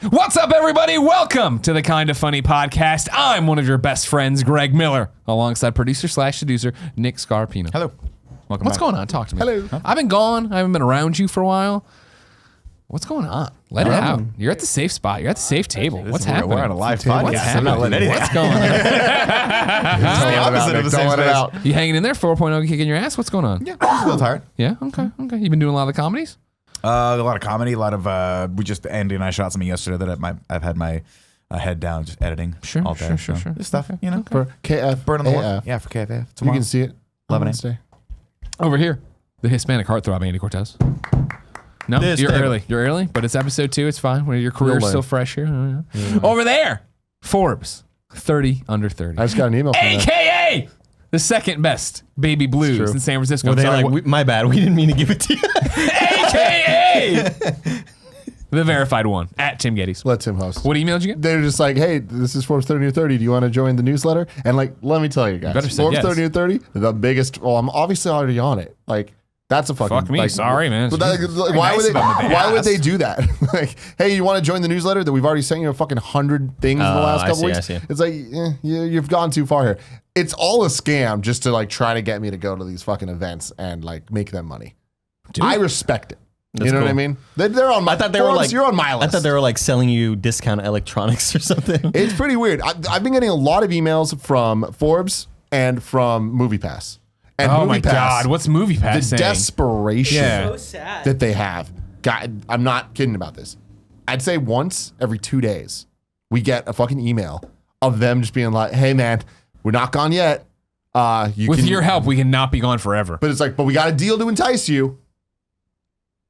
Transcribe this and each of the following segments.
What's up, everybody? Welcome to the Kinda Funny podcast. I'm one of your best friends, Greg Miller, alongside producer/seducer Nick Scarpino. Hello. Welcome. What's going on? Talk to me. Hello. I've been gone. I haven't been around you for a while. What's going on? Let it out. You're at the safe spot. You're at the safe table. What's happening? We're on a live podcast. I'm not letting anything. What's going on? It's the opposite of the safe space. You hanging in there? 4.0 kicking your ass? What's going on? Yeah, I'm a little tired. Yeah? Okay. You been doing a lot of the comedies? A lot of comedy, a lot of Andy and I shot something yesterday that I've had my head down just editing all day. Sure. This stuff, you know. For KF. Burn on the wall. Yeah, for KF. You can see it 11 Wednesday. Over here, the Hispanic heartthrob, Andy Cortez. No, you're early. You're early, but it's episode 2. It's fine. Your career's still fresh here. Over there, Forbes, 30 under 30. I just got an email from AKA the second best baby blues in San Francisco. Well, they're like, my bad. We didn't mean to give it to you. AKA the verified one at Tim Gettys. Let Tim host. What email did you get? They're just like, hey, this is Forbes 30 Under 30. Do you want to join the newsletter? And like, let me tell you guys, Forbes 30 Under 30, the biggest. Well, I'm obviously already on it. Like, that's a fucking. Fuck me. Like, sorry, man. But why would they do that? Like, hey, you want to join the newsletter that we've already sent you a fucking 100 things in the last couple weeks? It's like, you've gone too far here. It's all a scam just to like try to get me to go to these fucking events and like make them money. Dude. I respect it. You know what I mean? They're on my. I thought they were like. You're on my list. I thought they were like selling you discount electronics or something. It's pretty weird. I've been getting a lot of emails from Forbes and from MoviePass. And oh my God, what's MoviePass the saying? Desperation So sad. that they have. God, I'm not kidding about this. I'd say once every 2 days, we get a fucking email of them just being like, hey man, we're not gone yet. With your help, we cannot be gone forever. But it's like, but we got a deal to entice you.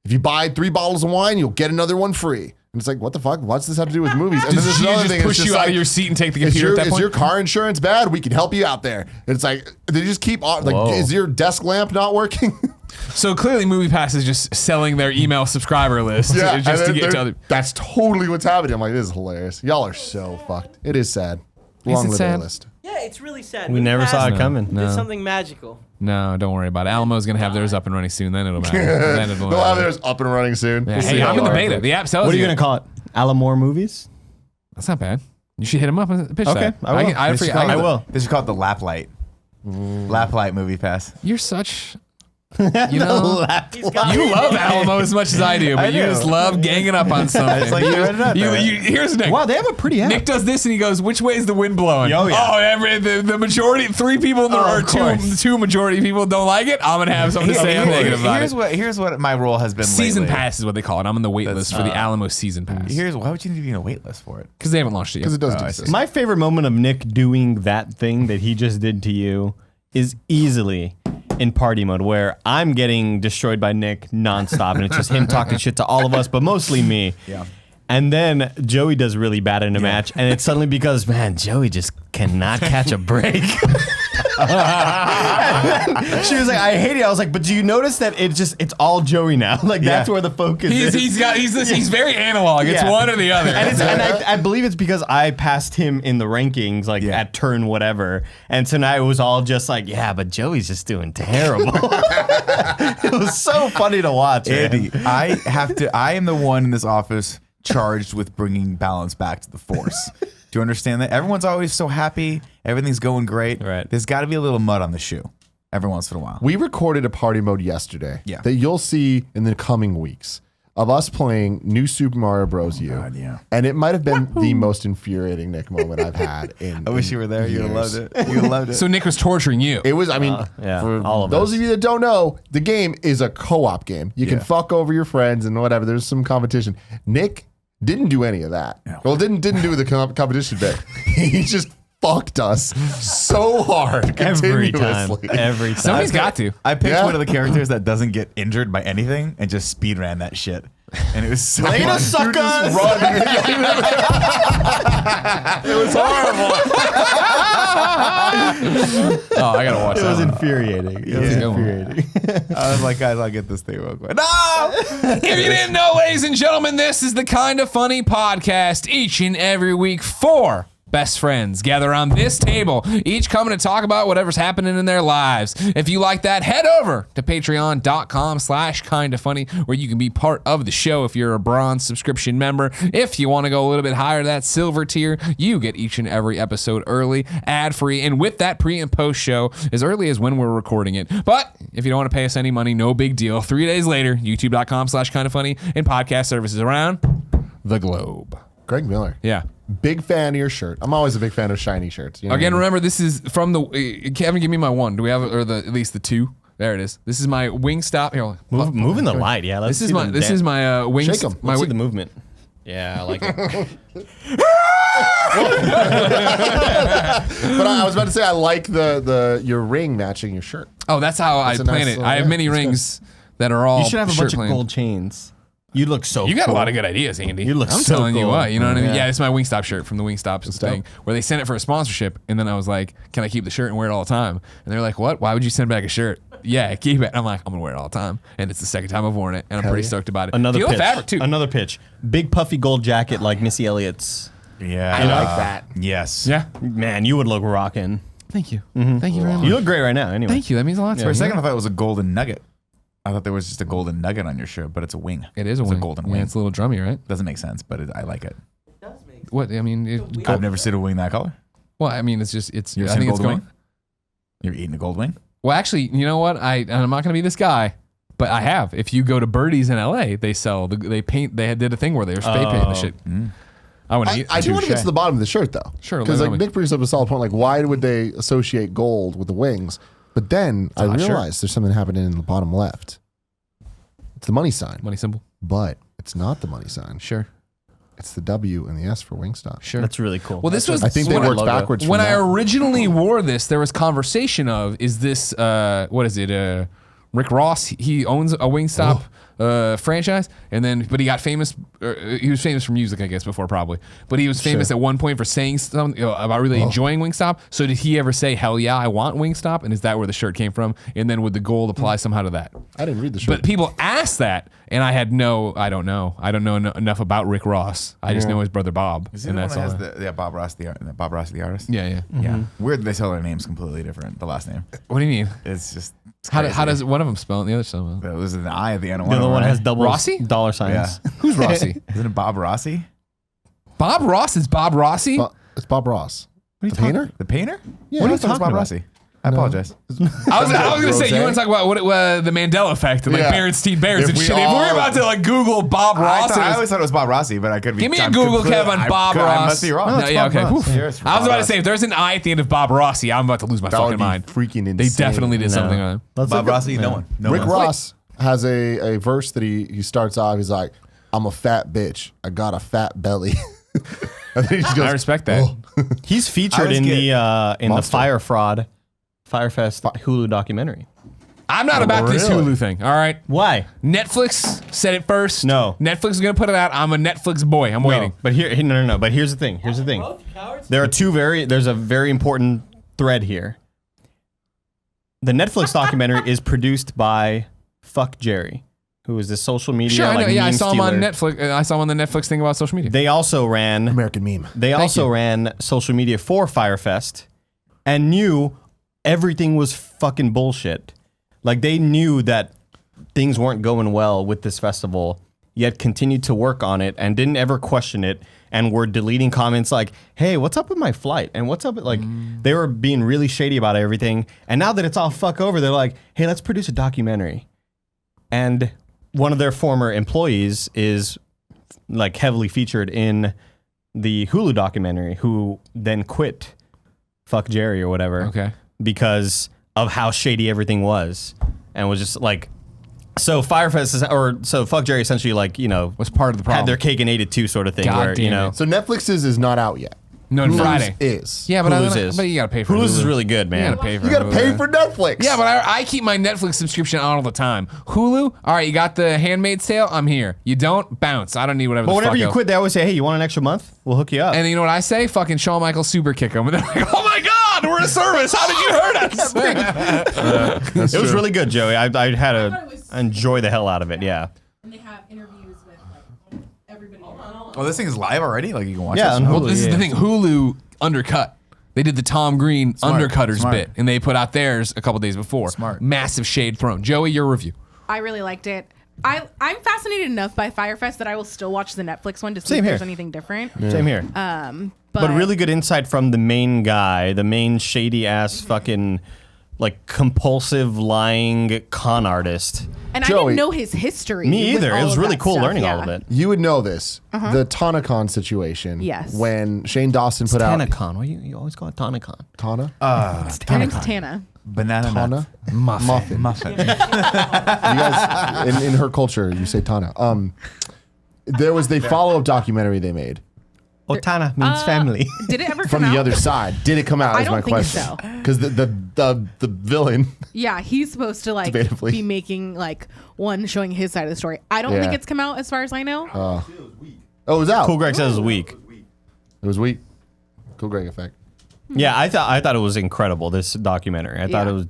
If you buy 3 bottles of wine, you'll get another one free. And it's like, what the fuck? What's this have to do with movies? And then there's another thing. Push you out of your seat and take the computer at that point? Is your car insurance bad? We can help you out there. And it's like, they just keep on, like, is your desk lamp not working? So clearly MoviePass is just selling their email subscriber list just to get to other. That's totally what's happening. I'm like, this is hilarious. Y'all are so fucked. It is sad. Long live the list. Yeah, it's really sad. We never saw it coming. Did something magical. No, don't worry about it. Alamo's going to have theirs up and running soon. Then it'll matter. They'll have theirs up and running soon. Yeah. Hey, I'm in the beta. The app sells What are you going to call it? Alamore Movies? That's not bad. You should hit him up and pitch that. Okay, I will. This is called the Lap Light. Lap Light Movie Pass. You're such... You know, you love Alamo as much as I do, but you just love ganging up on something. It's like here's Nick. Wow, they have a pretty app. Nick does this and he goes, "Which way is the wind blowing?" Oh, yeah. The majority, 3 people in the or two majority people don't like it. I'm gonna have something to say negative about it. Here's what my role has been. Season lately. pass is what they call it. I'm on the wait list for the Alamo season pass. Why would you need to be in a wait list for it? Because they haven't launched it yet. Because it doesn't exist. My favorite moment of Nick doing that thing that he just did to you is easily in party mode, where I'm getting destroyed by Nick nonstop, and it's just him talking shit to all of us, but mostly me. Yeah. And then Joey does really bad in a match, and it's suddenly because, man, Joey just cannot catch a break. She was like, I hate it. I was like, but do you notice that it's all Joey now? Like, that's where the focus is. He's very analog. It's one or the other. And I believe it's because I passed him in the rankings, like at turn whatever. And tonight it was all just like, yeah, but Joey's just doing terrible. It was so funny to watch. Andy, I am the one in this office charged with bringing balance back to the force. Do you understand that? Everyone's always so happy. Everything's going great. Right. There's got to be a little mud on the shoe every once in a while. We recorded a party mode yesterday that you'll see in the coming weeks of us playing New Super Mario Bros. U. God, yeah. And it might have been the most infuriating Nick moment I've had in I wish you were there. You'd have loved it. You'd have loved it. So Nick was torturing you. It was, I mean, for all of those of you that don't know, the game is a co-op game. You can fuck over your friends and whatever. There's some competition. Nick didn't do any of that. No. Well, didn't do the competition bit. He just fucked us so hard every continuously. time. Every time. Somebody's got to. I picked one of the characters that doesn't get injured by anything and just speed ran that shit. And it was so Later, fun. suckers! It was horrible. Oh, I gotta watch that. It was one. infuriating. I was like, guys, I'll get this thing real quick. No! If you didn't know, ladies and gentlemen, this is the Kinda Funny podcast each and every week for best friends gather around this table, each coming to talk about whatever's happening in their lives. If you like that, head over to patreon.com/kindafunny, where you can be part of the show if you're a bronze subscription member. If you want to go a little bit higher, that silver tier, you get each and every episode early, ad-free, and with that pre and post show as early as when we're recording it. But if you don't want to pay us any money, no big deal. 3 days later, youtube.com/kindafunny and podcast services around the globe. Greg Miller. Yeah. Big fan of your shirt. I'm always a big fan of shiny shirts. You know Again, what I mean? remember, this is from the. Kevin, give me my one. Do we have it, or at least the two? There it is. This is my Wingstop. Here, Moving the light, yeah. Let's this is my wing. Shake 'em. My Let's see the movement. Yeah, I like it. But I was about to say I like your ring matching your shirt. Oh, that's how That's I a plan nice it. I have little- many yeah, that's rings that are all. You should have a bunch of shirt-planned. gold chains. You look so You got cool. a lot of good ideas, Andy. You look I'm so telling you cool. what. You know what I mean? Yeah. Yeah, it's my Wingstop shirt from the Wingstop thing, where they sent it for a sponsorship, and then I was like, "Can I keep the shirt and wear it all the time?" And they're like, "What? Why would you send back a shirt?" Yeah, keep it. I'm like, "I'm gonna wear it all the time," and it's the second time I've worn it, and I'm pretty stoked about it. Another Feel pitch. the fabric too. Another pitch. Big puffy gold jacket like Missy Elliott's. Yeah. I like that. Yes. Yeah. Man, you would look rocking. Thank you. Thank you very much. You look great right now. Anyway. Thank you. That means a lot to For me. a second, I thought it was a golden nugget. I thought there was just a golden nugget on your shirt, but it's a wing. It is a It's wing. a golden Yeah, wing. it's a little drummy, right? Doesn't make sense, but I like it. It does make sense. What I mean, I've never seen a wing that color. well, I mean, it's just it's. You ever I seen a think it's golden going. wing? You're eating a gold wing? Well, actually, you know what? And I'm not gonna be this guy, but I have. If you go to Birdie's in LA, they sell. They paint. They did a thing where they were spray painting the shit. I want to eat. I do want to get Touche. to the bottom of the shirt though. Sure, Because let like me- Nick brings up a solid point. Like, why would they associate gold with the wings? But then I hot shirt. realized there's something happening in the bottom left. It's the money sign, Money symbol. but it's not the money sign. Sure. It's the W and the S for Wingstop. Sure. That's really cool. Well, this was. I think they when worked backwards. When from I that. originally wore this, there was conversation of, is this what is it? Rick Ross, he owns a Wingstop franchise, and then but he got famous. He was famous for music, I guess, before probably. But he was famous at one point for saying something about really enjoying Wingstop. So did he ever say, "Hell yeah, I want Wingstop"? And is that where the shirt came from? And then would the gold apply somehow to that? I didn't read the shirt. But people asked that, and I had I don't know. I don't know enough about Rick Ross. I just know his brother Bob, Is it and the one that's that all. has the Bob Ross, Bob Ross, the artist? Yeah, yeah. Yeah. Weird that they tell their names completely different, the last name. What do you mean? It's just. It's How crazy. does one of them spell it and the other spell it? There's an I at the end of the other of one them, has right? double Rossi? dollar signs. Yeah. Who's Rossi? Isn't it Bob Rossi? Bob Ross is Bob Rossi? It's Bob Ross. What The painter? The painter? Yeah, What what are are you talking about? about? Rossi. I apologize. I was going to say, you want to talk about the Mandela effect and like Yeah. Berenstain Bears If and we shit. If all- we're about to like Google Bob Ross, I always thought it was Bob Rossi, but I could be. give me a I'm Google, completely- Kev, on Bob I Ross. must be wrong. No, yeah, Bob okay. Ross. Whew. Cheers for I was Bob about to Ross. say, if there's an I at the end of Bob Rossi, I'm about to lose my That would fucking be mind. freaking insane. They definitely did No. something on it. Let's Bob look at- Rossi? No one. No Rick one. Ross has a verse that he starts off. He's like, "I'm a fat bitch. I got a fat belly." And then he just goes, I respect that. He's featured always in get the Monster. Fyre Fest Hulu documentary. I'm not about this really? Hulu thing, all right? Why? Netflix said it first. No. Netflix is going to put it out. I'm a Netflix boy. I'm waiting. But no. But here's the thing. Here's the thing. Both cowards? There's a very important thread here. The Netflix documentary is produced by Fuck Jerry, who is this social media Sure, I know. like Yeah, I meme saw him on stealer. Netflix. I saw him on the Netflix thing about social media. They also ran American meme. ran social media for Fyre Fest and knew everything was fucking bullshit. Like they knew that things weren't going well with this festival, yet continued to work on it and didn't ever question it and were deleting comments like, "Hey, what's up with my flight?" And what's up with like they were being really shady about everything. And now that it's all fuck over, they're like, "Hey, let's produce a documentary." And one of their former employees is like heavily featured in the Hulu documentary, who then quit Fuck Jerry or whatever. Okay. Because of how shady everything was. And was just like, so Fyre Fest, so Fuck Jerry essentially like, Was part of the problem. had their cake and ate it too sort of thing. God where, damn it. So Netflix's is not out yet. No, Hulu's Friday. is. Yeah, but Hulu's is. but you got to pay for Hulu's Hulu. is really good, You man. got to pay for You got to Hulu. pay for Netflix. Yeah, but I keep my Netflix subscription on all the time. Hulu, all right, you got the Handmaid's Tale, I'm here. You don't, bounce. I don't need whatever But the whenever fuck you else. quit, they always say, "Hey, you want an extra month? We'll hook you up." And you know what I say? Fucking Shawn Michaels super kick them. And they're like, oh my God, we're a service. How did you hurt us? it was really good, Joey. I thought had it to was- enjoy the hell out of it. Yeah. And they have interviews with like everybody. Oh, this thing is live already? Like you can watch Yeah, this? on Well, Hulu, this is yeah. the thing. Hulu Undercut. They did the Tom Green Undercutters bit, and they put out theirs a couple days before. Smart. Massive shade thrown. Joey, your review. I really liked it. I'm fascinated enough by Fyre Fest that I will still watch the Netflix one to see Same if here. there's anything different. Same here. But really good insight from the main guy, the main shady ass fucking like compulsive lying con artist. And Joey, I didn't know his history. Me with either. all It was of really that cool stuff, learning yeah. all of it. You would know this. The Tanacon situation. Yes. When Shane Dawson put out Tanacon. Why you always call it Tanacon? Tana? Her name's Tana. Banana Tana? nut. Muffin. Muffin. You guys, in her culture, you say Tana. There was the follow-up documentary they made Oh, Tana means family. Did it ever from come the out? other side. Did it come out? I Is my don't think question. so. Because the villain. Yeah, he's supposed to like Debatably. be making like one showing his side of the story. I don't think it's come out as far as I know. Oh, it was out. Cool Greg says it was weak. It was weak. Cool Greg effect. Yeah, I thought it was incredible, this documentary. I thought Yeah. it was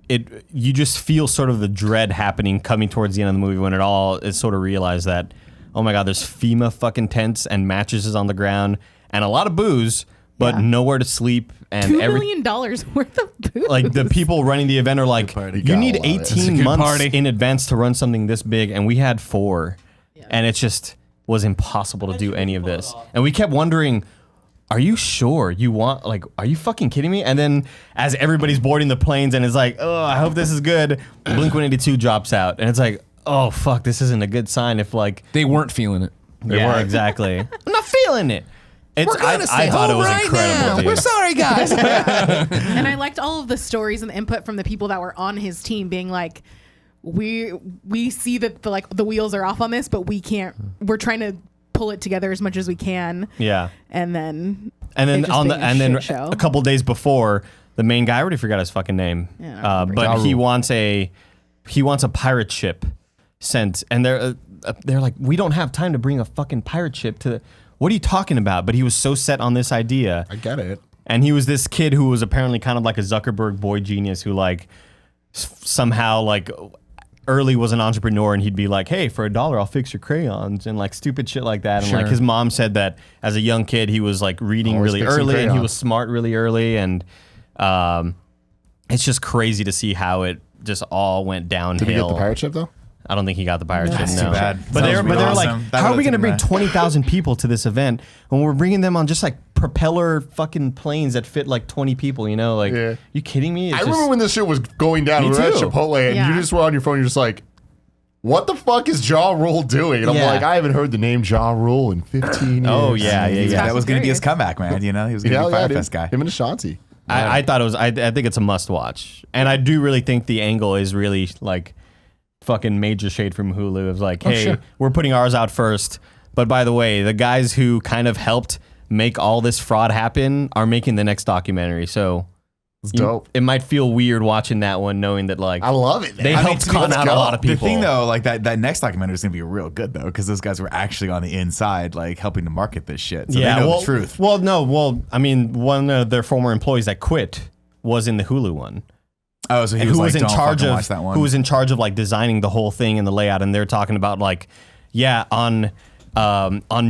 it you just feel sort of the dread happening coming towards the end of the movie when it sort of realized that, oh my God, there's FEMA fucking tents and mattresses on the ground and a lot of booze, but Yeah. nowhere to sleep and $2 million worth of booze. like the people running the event are like, party. you Gotta need love it. It's a 18 good months party. in advance to run something this big, and we had 4, and it just was impossible to do any of this. And we kept wondering, are you sure you want, like, are you fucking kidding me? And then as everybody's boarding the planes and it's like, oh, I hope this is good, Blink-182 drops out, and it's like, oh fuck, this isn't a good sign if like They weren't feeling it. yeah, exactly. I'm not feeling it. I thought it was incredible. Dude. We're sorry, guys. And I liked all of the stories and the input from the people that were on his team being like, we see that the wheels are off on this, but we can't. We're trying to pull it together as much as we can. Yeah. And then And then then show. a couple days before, the main guy, I already forgot his fucking name. Yeah, I don't But remember. he wants a pirate ship sent, and they're like, we don't have time to bring a fucking pirate ship to. What are you talking about? But he was so set on this idea. I get it. And he was this kid who was apparently kind of like a Zuckerberg boy genius who like somehow like early was an entrepreneur, and he'd be like, hey, for $1 I'll fix your crayons and like stupid shit like that. And like Sure. his mom said that as a young kid he was like reading Always really fixing early and he crayons. was smart really early, and it's just crazy to see how it just all went downhill. Did he get the pirate ship though? I don't think he got the pirate ship. That's No, too bad. But Sounds they're really like, awesome. That how are would've we going to taken bring that. 20,000 people to this event when we're bringing them on just like propeller fucking planes that fit like 20 people? You know, like, Yeah. you kidding me? It's I just- remember when this shit was going down. Me We were at too. Chipotle and Yeah. you just were on your phone. You're just like, what the fuck is Ja Rule doing? And I'm Yeah. like, I haven't heard the name Ja Rule in 15 years. Oh, yeah. That was going to be his Fast and comeback, man. You know, he was going to Yeah, be yeah, Fyre dude. Fest guy. Him and Ashanti. I thought it was. I think it's a must watch, and I do really think the angle is really like fucking major shade from Hulu. It's like, hey, sure. we're putting ours out first, but by the way, the guys who kind of helped make all this fraud happen are making the next documentary. So It's dope. it might feel weird watching that one, knowing that like I love it. Man. they I mean, helped to me, con let's out a go. lot of people. The thing though, like that next documentary is gonna be real good though, because those guys were actually on the inside, like helping to market this shit. So they know the truth. I mean, one of their former employees that quit was in the Hulu one. Oh, so he And was who like, was in "Don't charge fucking of watch that one." who was in charge of like designing the whole thing and the layout, and they're talking about like, yeah, on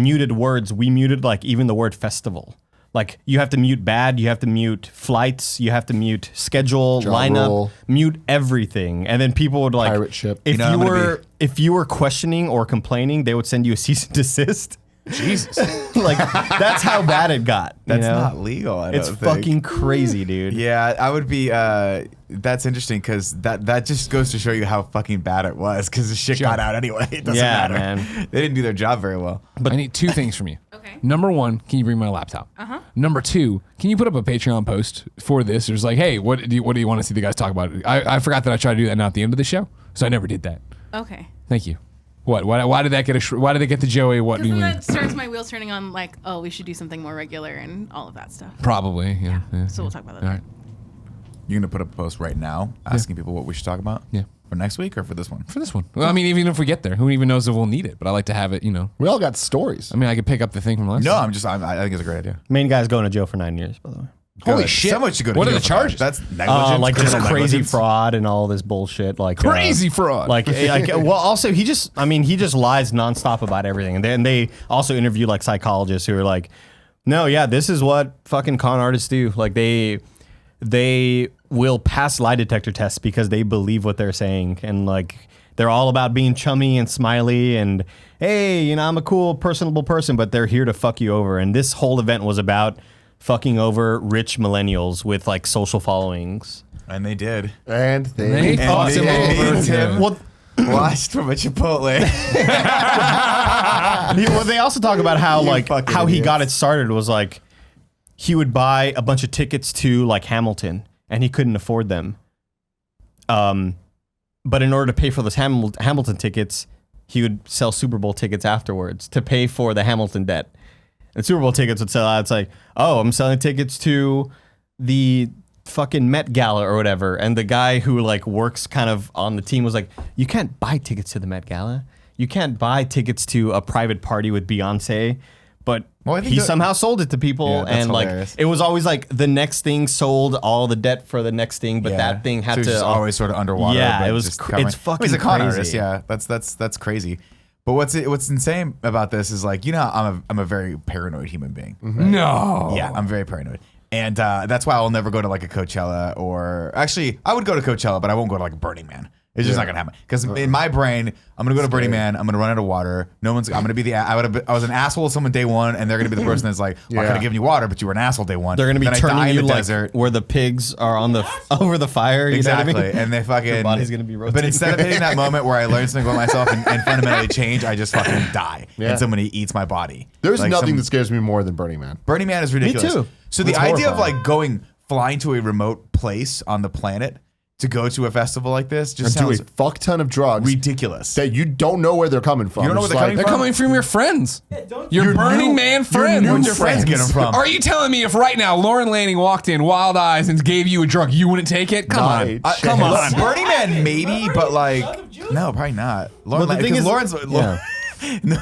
muted words, we muted like even the word festival. Like you have to mute bad, you have to mute flights, you have to mute schedule, Ja lineup, Rule. mute everything, and then people would like Pirate ship. If You know, you I'm gonna were if you were questioning or complaining, they would send you a cease and desist. Jesus. Like that's how bad it got. you That's know? not legal. I It's don't think. fucking crazy, dude. Yeah, I would be. That's interesting because that just goes to show you how fucking bad it was. Because the shit got out anyway. It doesn't Yeah, matter. man. They didn't do their job very well. But I need 2 things from you. Okay. Number 1, can you bring my laptop? Number 2, can you put up a Patreon post for this? There's like, hey, what do you want to see the guys talk about? I forgot that I tried to do that now at the end of the show, so I never did that. Okay. Thank you. What? Why did that get why did they get the Joey? What do Because you then mean? that starts my wheels turning on like, oh, we should do something more regular and all of that stuff. Probably. Yeah. So we'll talk about that. All right. You're gonna put up a post right now asking people what we should talk about. Yeah. For next week or for this one? For this one. Well, I mean, even if we get there, who even knows if we'll need it? But I like to have it. We all got stories. I mean, I could pick up the thing from last. No, time. I think it's a great idea. Main guy's going to jail for 9 years, by the way. Holy Good. shit. Someone should go to What are jail the for that. charges? That's negligence. Like just criminal crazy negligence. fraud and all this bullshit. Like Crazy fraud. Like well, also he just lies nonstop about everything, and they also interview like psychologists who are like, No, yeah, this is what fucking con artists do. Like they will pass lie detector tests because they believe what they're saying, and like they're all about being chummy and smiley and hey, you know, I'm a cool, personable person, but they're here to fuck you over. And this whole event was about fucking over rich millennials with like social followings. And they did. And They they fucked him over. Tim Well, watched from a Chipotle. well, they also talk about how like fucking how he idiots. got it started was like he would buy a bunch of tickets to like Hamilton and he couldn't afford them. But in order to pay for those Hamilton tickets, he would sell Super Bowl tickets afterwards to pay for the Hamilton debt. And Super Bowl tickets would sell out. It's like, oh, I'm selling tickets to the fucking Met Gala or whatever. And the guy who like works kind of on the team was like, you can't buy tickets to the Met Gala. You can't buy tickets to a private party with Beyonce. But Well, I think he that- somehow sold it to people. Yeah, that's and hilarious. like, it was always like the next thing sold all the debt for the next thing. But that thing had so to just always sort of underwater. Yeah, but it was just cr- covering- it's fucking He's a con crazy. artist. Yeah, that's crazy. But what's insane about this is like, you know, I'm a very paranoid human being. No. Yeah, I'm very paranoid. And that's why I'll never go to like a Coachella, or actually I would go to Coachella, but I won't go to like a Burning Man. It's just not gonna happen. Because in my brain, I'm gonna go to Burning Man. I'm gonna run out of water. I'm gonna be I was an asshole to someone day one, and they're gonna be the person that's like, well, I could have given you water, but you were an asshole day one. They're gonna be Then I die turning in you the like desert. where the pigs are on the over the fire. You Exactly, know what I mean? and they fucking. Your body's gonna be But rotating. instead of hitting that moment where I learn something about myself and fundamentally change, I just fucking die, Yeah. and somebody eats my body. There's Like nothing some- that scares me more than Burning Man. Burning Man is ridiculous. too. So the That's idea of horrifying. like flying to a remote place on the planet to go to a festival like this just And do a sounds fuck ton of drugs ridiculous. that you don't know where they're coming from. You don't know where It's they're coming They're from? coming from your friends. don't Your you- Burning Man friends. Where'd your friends get them from? Are you telling me if right now Lauren Lanning walked in, wild eyes, and gave you a drug, you wouldn't take it? Come on. Right. Come on. Burning Man maybe, but like Jug of juice? no, probably not. Lauren, Well, the thing because is- Lauren's. yeah. No,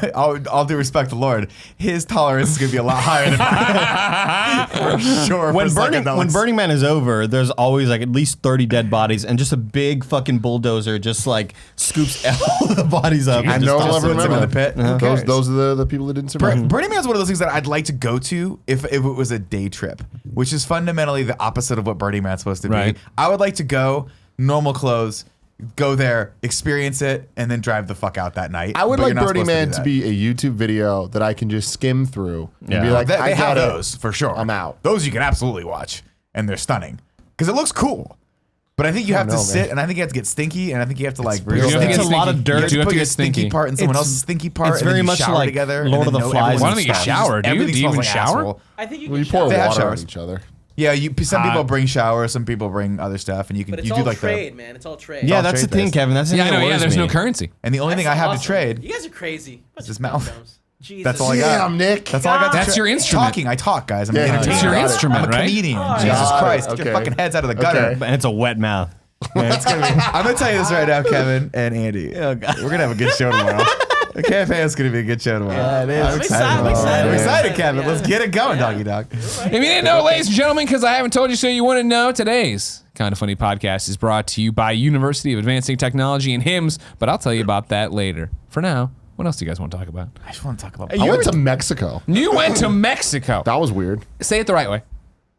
all due respect to Lauren, his tolerance is gonna be a lot higher than mine. For sure. When for psychedelics. Burning Man is over, there's always like at least 30 dead bodies, and just a big fucking bulldozer just like scoops all the bodies up. I and know just I'll tosses ever them Puts him remember in the that. pit. Who cares? Those are the people that didn't survive. Burning Man is one of those things that I'd like to go to if it was a day trip, which is fundamentally the opposite of what Burning Man's supposed to be. Right. I would like to go, normal clothes, go there, experience it, and then drive the fuck out that night. I would But like you're not Burning supposed Man do to that. be a YouTube video that I can just skim through and Yeah. be like, They I have get it. those for sure. I'm out. Those you can absolutely watch, and they're stunning because it looks cool. But I think you have to know, sit, man. and I think you have to get stinky, and I think you have to like. real your bad. stinky- It's a lot of You dirt. have You to have put to your get stinky stinky. part in someone It's- else's stinky part. it's and then very you much shower like together. Lord and of then the no- Flies everyone's Why don't they get stuff. showered, dude? Everything Do you smells even like shower? asshole. I think you Well, you can pour shower. They have water on showers. each other. Yeah, some people bring showers, some people bring other stuff, and you can But it's you all do like trade, man. It's all trade. Yeah, all that's the trade thing, this. Kevin. That's the Yeah, I thing know. that Yeah, worries there's no me. currency. And the only thing I have to trade You guys are crazy. Bunch his of mouth. dum-dums. Jesus. That's all I got. Damn, Nick. That's all I got. to That's tra- your instrument. Talking, I talk, guys. I'm Yeah, an that's entertainer. your I'm a instrument, right? comedian. Oh, Jesus got it. Christ, get your Okay. fucking heads out of the gutter. Okay. And it's a wet mouth. It's gonna be, I'm gonna tell you this right now, Kevin and Andy. Oh, God. We're gonna have a good show tomorrow. The campaign is gonna be a good show tomorrow. Yeah, it is. I'm I'm excited. excited. I'm excited, Kevin. Yeah. Let's get it going, doggy dog. If you didn't know, ladies and gentlemen, because I haven't told you so you wouldn't know, today's Kind of Funny podcast is brought to you by University of Advancing Technology and HIMSS, but I'll tell you about that later. For now, what else do you guys want to talk about? I just want to talk about I went to Mexico. You went to Mexico. That was weird. Say it the right way.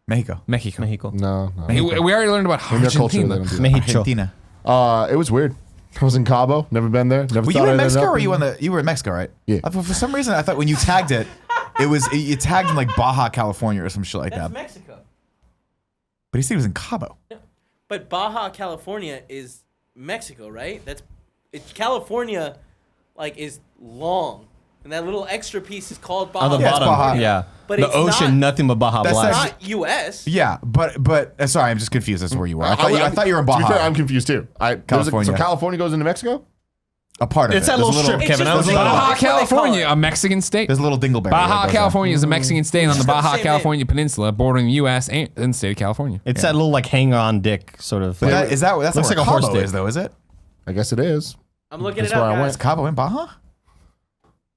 Mexico. Mexico. Mexico. No. We already learned about In their culture, they Argentina. don't do that. Mexico. Argentina. It was weird. I was in Cabo. Never been there. Never Were thought you I'd in end Mexico up or were in- you on the? You were in Mexico, right? Yeah. For some reason, I thought when you tagged it, you tagged in like Baja California or some shit like That's that. Mexico. But he said he was in Cabo. But Baja California is Mexico, right? California, like, is long, and that little extra piece is called Baja. On the Yeah, it's bottom. Baja. Yeah. But the it's ocean, not- nothing but Baja That's Blast. actually- Not U.S. Yeah, but sorry, I'm just confused as to where you were. I thought you were in To be Baja. fair, I'm confused too. California. So California goes into Mexico? a part of It's it. that There's little a strip, It's Kevin. just I was a a little. little- Baja That's what they call California, it. a Mexican state. There's a little dingleberry. Baja that goes California is a Mexican state on the It's the Baja same California Peninsula, bordering the U.S. and the state of California. It's that little like hang-on dick sort of. But thing. that's not Looks where like a horse Cabo dick. is, though, is it? I guess it is. I'm looking That's it up, where I guys. went. Is Cabo in Baja?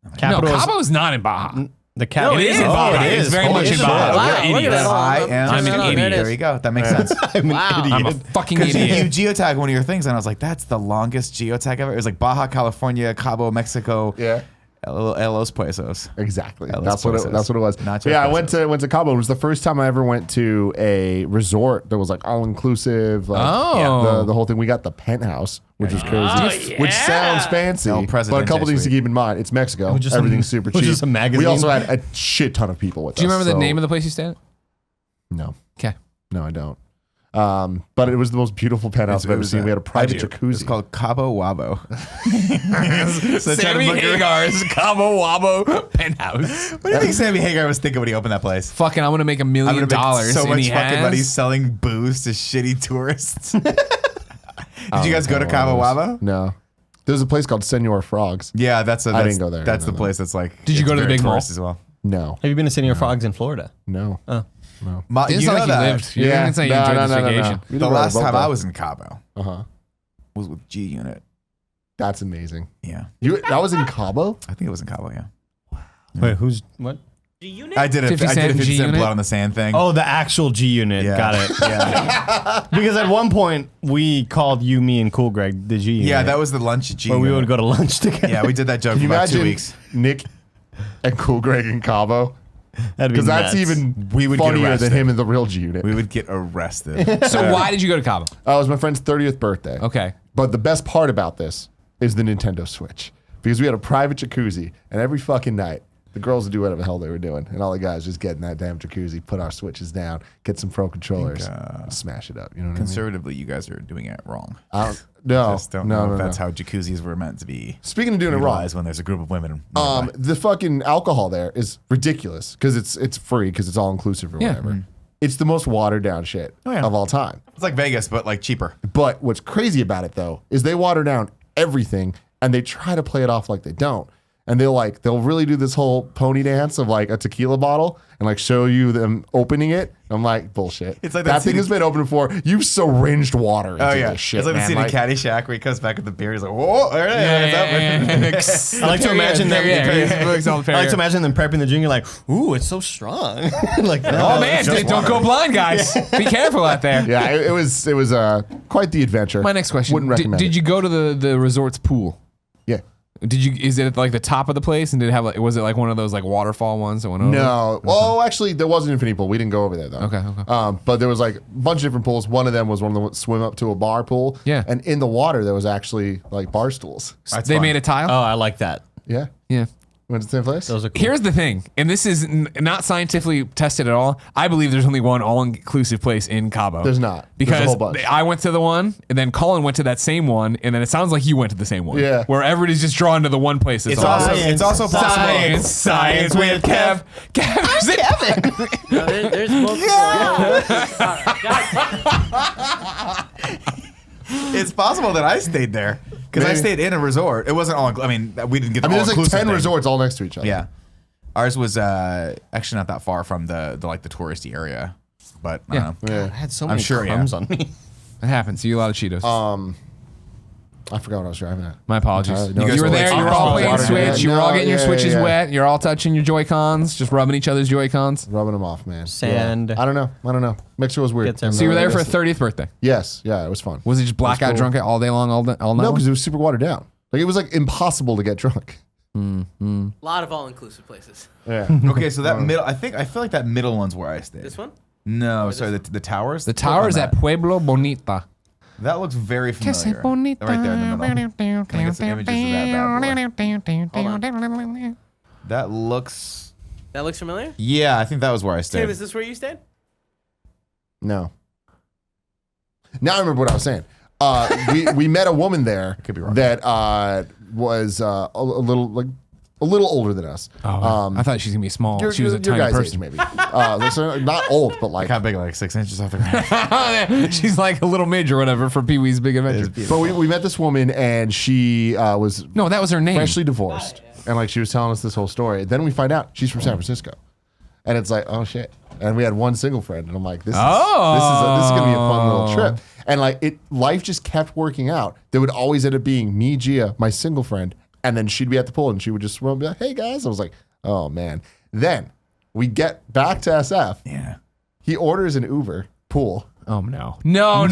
No, Capital is- Cabo's not in Baja. The cap. No, It is in Oh, Baja. it It's is. very Holy much in shit. Baja. Wow, You're look an at idiot. that. I am. I'm an There it idiot. is. There you go. That makes sense. I'm an Wow. idiot. I'm a fucking Because idiot. you geotag one of your things, and I was like, that's the longest geotag ever. It was like Baja California, Cabo, Mexico. Yeah. Los Pesos. Exactly. Los That's what it was. Nachos Yeah, I pesos. went to Cabo. It was the first time I ever went to a resort that was like all inclusive. Like, the whole thing. We got the penthouse, which was crazy. Which sounds fancy. El But a Presidente couple things to suite. keep in mind. It's Mexico. just Everything's super cheap. just a magazine. We also had a shit ton of people with us. Do you remember the so- name of the place you stayed at? No. Okay. No, I don't. But it was the most beautiful penthouse I've ever seen. We had a private jacuzzi. It's called Cabo Wabo. Sammy Hagar's Cabo Wabo penthouse. What do you think Sammy Hagar was thinking when he opened that place? Fucking, I'm gonna make $1 I'm million. gonna make so and much he fucking has. money selling booze to shitty tourists. Did you guys go to Cabo Wabo? No. There's a place called Senor Frogs. Yeah, that's didn't go there. That's No, the place that's like. Did you it's go to the very big mall? tourist as well? No. Have you been to Senor Frogs in Florida? No. Oh. It's You not know like you that lived. You didn't say you enjoyed this vacation. the last time I was in Cabo Uh-huh. was with G Unit. That's amazing. Yeah, That was in Cabo? I think it was in Cabo. Yeah, Wait, who's what? G-Unit? I did 50 I did Cent a 50 Cent G-Unit? blood on the sand thing. Oh, the actual G Unit. Yeah. Got it. yeah, Because at one point we called you, me, and Cool Greg the G Unit. yeah. That was the lunch at G where Unit. we would go to lunch together. Yeah, we did that joke Can for you about 2 imagine weeks. Nick and Cool Greg in Cabo? That'd be Because that's nuts. even We would get funnier arrested. than him in the real G Unit. We would get arrested. So why did you go to Cabo? It was my friend's 30th birthday. Okay. But the best part about this is the Nintendo Switch. Because we had a private jacuzzi, and every fucking night, the girls would do whatever the hell they were doing. And all the guys just get in that damn jacuzzi, put our Switches down, get some pro controllers, and smash it up. You know what Conservatively, you guys are doing it wrong. I mean? No, Just don't no, know no, if no. that's how jacuzzis were meant to be. Speaking of doing it wrong, Utilized when there's a group of women. nearby. the fucking alcohol there is ridiculous because it's free because it's all inclusive or Yeah. whatever. It's the most watered down shit yeah. of all time. It's like Vegas, but like cheaper. But what's crazy about it though is they water down everything and they try to play it off like they don't. And they'll really do this whole pony dance of like a tequila bottle and like show you them opening it. I'm like, bullshit. It's like that that thing scene- has been opened before. You've syringed water into Oh yeah, this shit. it's like the man. scene in Caddyshack where he comes back with the beer. He's like, "Whoa, there it is." I like to imagine them. I like to Oh imagine them prepping the drink. You're like, ooh, it's so strong. Like, man, don't go blind, guys. Be careful out there. Yeah, it was quite the adventure. My next question: Wouldn't recommend Did it. you go to the resort's pool? Yeah. Did you? Is it at like the top of the place? And did it have like? Was it like one of those like waterfall ones that went over? No. Well, actually, there was an infinity pool. We didn't go over there though. Okay. But there was like a bunch of different pools. One of them was one of the swim up to a bar pool. Yeah. And in the water there was actually like bar stools. That's They fun. made a tile. oh, I like that. Yeah. Yeah. Went to the same place. Those are cool. Here's the thing, and this is not scientifically tested at all. I believe there's only one all-inclusive place in Cabo. There's not. There's a Because whole bunch. I went to the one, and then Colin went to that same one, and then it sounds like you went to the same one. Yeah. Where everybody's just drawn to the one place. That's It's also possible. Science with Kev. Kevin. No, there's multiple. It's possible that I stayed there because I Maybe. stayed in a resort. It wasn't all. I mean, we didn't get. The there's like all-inclusive 10 thing. resorts all next to each other. Yeah, ours was actually not that far from the like the touristy area, but I don't know. Yeah. I had so I'm many sure, yeah. crumbs on me. It happens. You eat a lot of Cheetos. I forgot what I was driving at. My apologies. entirely. No, you it's were all- there. it's You were all all playing water, Switch. yeah. You were all No, getting your yeah, Switches yeah. wet. You're all touching your Joy-Cons, just rubbing each other's Joy-Cons. Rubbing them off, man. Sand. Yeah. I don't know. Mexico was weird. Gets everywhere. So you were there I for a guess- 30th birthday. Yes. Yeah, it was fun. Was it just blackout cool. drunk all day long, all night? No, because it was super watered down. Like it was like impossible to get drunk. A lot of all-inclusive places. Yeah. Okay, so that middle. I feel like that middle one's where I stayed. This one? No, sorry, the towers. The tower is Click at on Pueblo Bonita. that looks very Que se familiar. bonita. Right there in the middle. Can I get some images of that bad boy? That looks. That looks familiar? Yeah, I think that was where I Tim, stayed. is this where you stayed? No. Now I remember what I was saying. We met a woman there Could be wrong. that was a little older than us. I thought she was gonna be small. Your, She was a your tiny guys' person. age, maybe. So not old, but like. How big? Like 6 inches off the ground. She's like a little midge or whatever for Pee Wee's Big Adventure. But we met this woman and she was No, that was her name. freshly divorced, and like she was telling us this whole story. Then we find out she's from San Francisco, and it's like, oh shit. And we had one single friend, and I'm like, this is gonna be a fun little trip. And like life just kept working out. There would always end up being me, Gia, my single friend, and then she'd be at the pool and she would just swim and be like, hey guys. I was like, oh man. Then we get back to SF. Yeah. He orders an Uber pool. Oh no. No.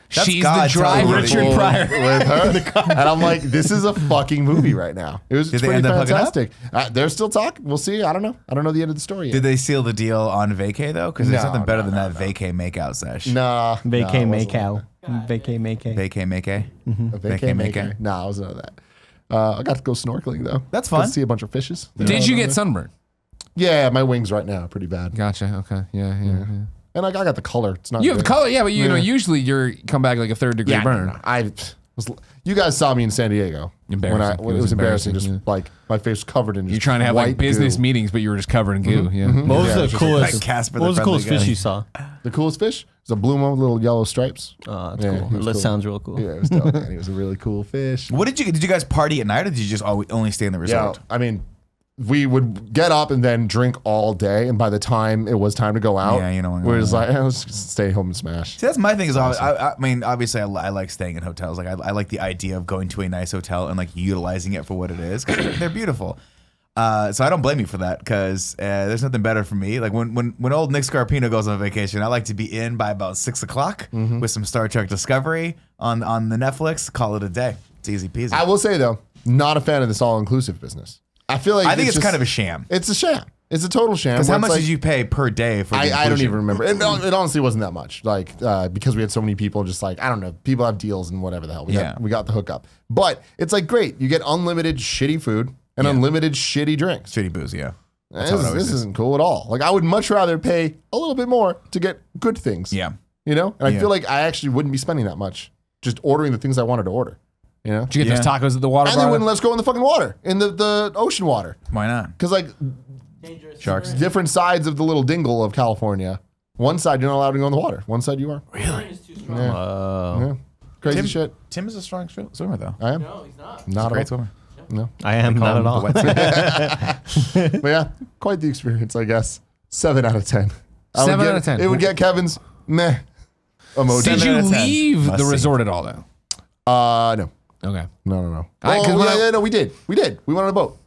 She's God the driver. telling Richard you. Pryor. with her, and I'm like, this is a fucking movie right now. It was Did they pretty end up hooking up? fantastic. They're still talking. We'll see. I don't know the end of the story yet. Did they seal the deal on vacay though? Because there's No, something better no, than no, that vacay makeout sesh. Nah. Vacay nah, make out. Vacay make out. Vacay makay. Vacay maker. maker. Nah, I wasn't know that. I got to go snorkeling though. That's Got to fun. see a bunch of fishes. Did you get sunburned? Yeah, my wings right now are pretty bad. Gotcha. Okay. Yeah. And I got the color. It's not. You have good. color, yeah, but you know, usually you're come back like a 3rd degree Yeah, burn. no. I was. You guys saw me in San Diego. Embarrassing. When it was embarrassing. Just yeah. like my face was covered in. Just You're trying to have white like business goo. meetings, but you were just covered in goo. Yeah. What was Yeah, the it's just coolest? like Casper what the was the Friendly coolest fish Ghost. you saw? The coolest fish was a blue one with little yellow stripes. Oh, that's Yeah, cool. he was That cool. sounds real cool. Yeah, it was dope. Man. He was a really cool fish. What did you guys party at night, or did you just only stay in the Yeah, resort? I mean, we would get up and then drink all day, and by the time it was time to go out, Yeah, you don't wanna we go were just out. like, let's just stay home and smash. See, that's my thing. I mean, obviously, I like staying in hotels. Like, I like the idea of going to a nice hotel and like utilizing it for what it is, 'cause they're beautiful. So I don't blame you for that, because there's nothing better for me. Like when old Nick Scarpino goes on vacation, I like to be in by about 6 o'clock with some Star Trek Discovery on the Netflix. Call it a day. It's easy peasy. I will say though, not a fan of this all-inclusive business. I feel like I think it's just- kind of a sham. It's a sham. It's a total sham. Because where how it's much like- did you pay per day for? The I don't inclusion? even remember. It honestly wasn't that much. Like because we had so many people, just like I don't know, people have deals and whatever the hell. We got the hookup. But it's like great. You get unlimited shitty food and unlimited shitty drinks. Shitty booze, yeah. That's how it This always is. isn't cool at all. Like I would much rather pay a little bit more to get good things. Yeah. You know? And I Yeah. feel like I actually wouldn't be spending that much just ordering the things I wanted to order. You know? Did you get those tacos at the water And they bar? wouldn't let us go in the fucking water, in the ocean water. Why not? Because like Dangerous. Sharks. different sides of the little dingle of California. One side you're not allowed to go in the water. One side you are. Really? Is too strong. Yeah. Crazy shit. Tim is a strong swimmer, though. I am. No, he's not. Not Great at all. swimmer. No. I am not at all. But yeah, quite the experience, I guess. 7 out of 10. 7 out of 10. It would get Kevin's meh emoji. Did 7 you out of 10. leave Must the see. resort at all though? No. Okay. No. I- 'cause Oh, when I- no, we did. We went on a boat.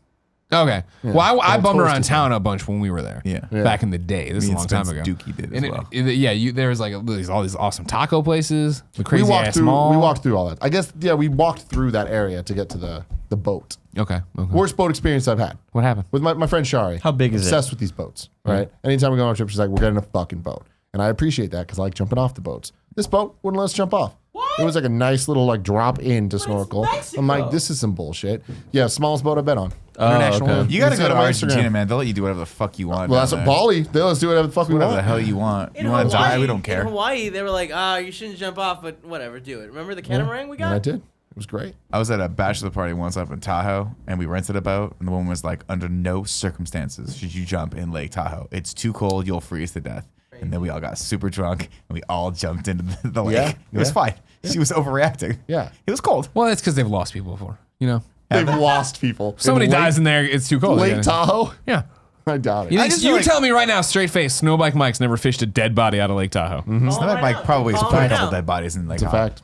Okay. Well, I bummed around touristy town a bunch when we were there. Yeah. Yeah. Back in the day. This is Me a long and time Spence ago. Dookie did as And well. there was like all these awesome taco places. The We crazy walked ass through. mall. We walked through all that. I guess. Yeah, we walked through that area to get to the boat. Okay. Worst boat experience I've had What happened? with my friend Shari. How big is it? Obsessed with these boats. Right. Anytime we go on a trip, she's like, "We're getting a fucking boat," and I appreciate that because I like jumping off the boats. This boat wouldn't let us jump off. It was like a nice little like drop in to snorkel. I'm like, this is some bullshit. Yeah, smallest boat I've been on. International. okay. You got to It's go to on my Argentina, Instagram. man. They'll let you do whatever the fuck you want. Well, that's down what there. Bali. They let us do whatever the fuck we Whatever the want. hell you want. In You want to Hawaii, die? We don't care. In Hawaii, they were like, you shouldn't jump off, but whatever, do it. Remember the catamaran we And I got? did. It was great. I was at a bachelor party once up in Tahoe, and we rented a boat, and the woman was like, under no circumstances should you jump in Lake Tahoe. It's too cold. You'll freeze to death. And then we all got super drunk, and we all jumped into the lake. Yeah, It was yeah. fine. She was overreacting. Yeah. It was cold. Well, it's because they've lost people before. You know, They've lost people. somebody In dies in there. It's too cold. Lake Yeah. Tahoe? Yeah. I doubt it. You, I just you feel like- tell me right now, straight face, Snowbike Mike's never fished a dead body out of Lake Tahoe. Snowback Mike probably Call put a right couple now. dead bodies in Lake It's a Tahoe. fact.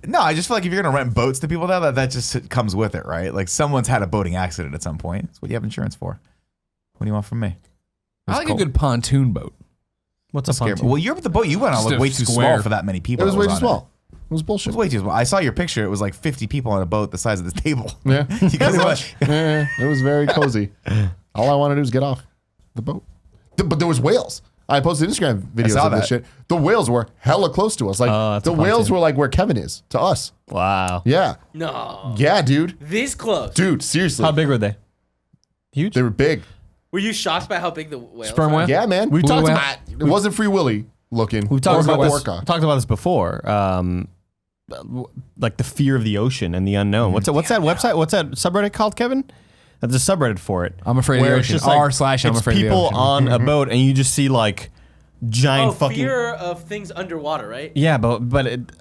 No, I just feel like if you're gonna rent boats to people, that just comes with it, right? Like someone's had a boating accident at some point. That's what you have insurance for. What do you want from me? I like cold. a good pontoon boat. What's a Scary. pontoon? Well, the boat you went on Just looked a way too square. small for that many people. It was that way too on small. It was It bullshit. was way too small. I saw your picture. It was like 50 people on a boat the size of this table. Yeah. You guys Pretty much. Yeah, it was very cozy. All I wanted to do was get off the boat. But there was whales. I posted Instagram videos saw of this that. shit. The whales were hella close to us. Like that's the a whales pontoon. were like where Kevin is to us. Wow. Yeah. No. Yeah, dude. This close. Dude, seriously. How big were they? Huge. They were big. Were you shocked by how big the whales Sperm are? whale? Yeah, man. We talked whale? about It wasn't Free Willy looking. We've talked Or about this. orca. Talked about this before. Like the fear of the ocean and the unknown. What's that website? What's that subreddit called, Kevin? That's a subreddit for it. I'm afraid of the Where it's ocean. just like- r/I'm it's afraid of the people ocean. on a boat and you just see like giant Oh, fucking. fear of things underwater, right? Yeah, but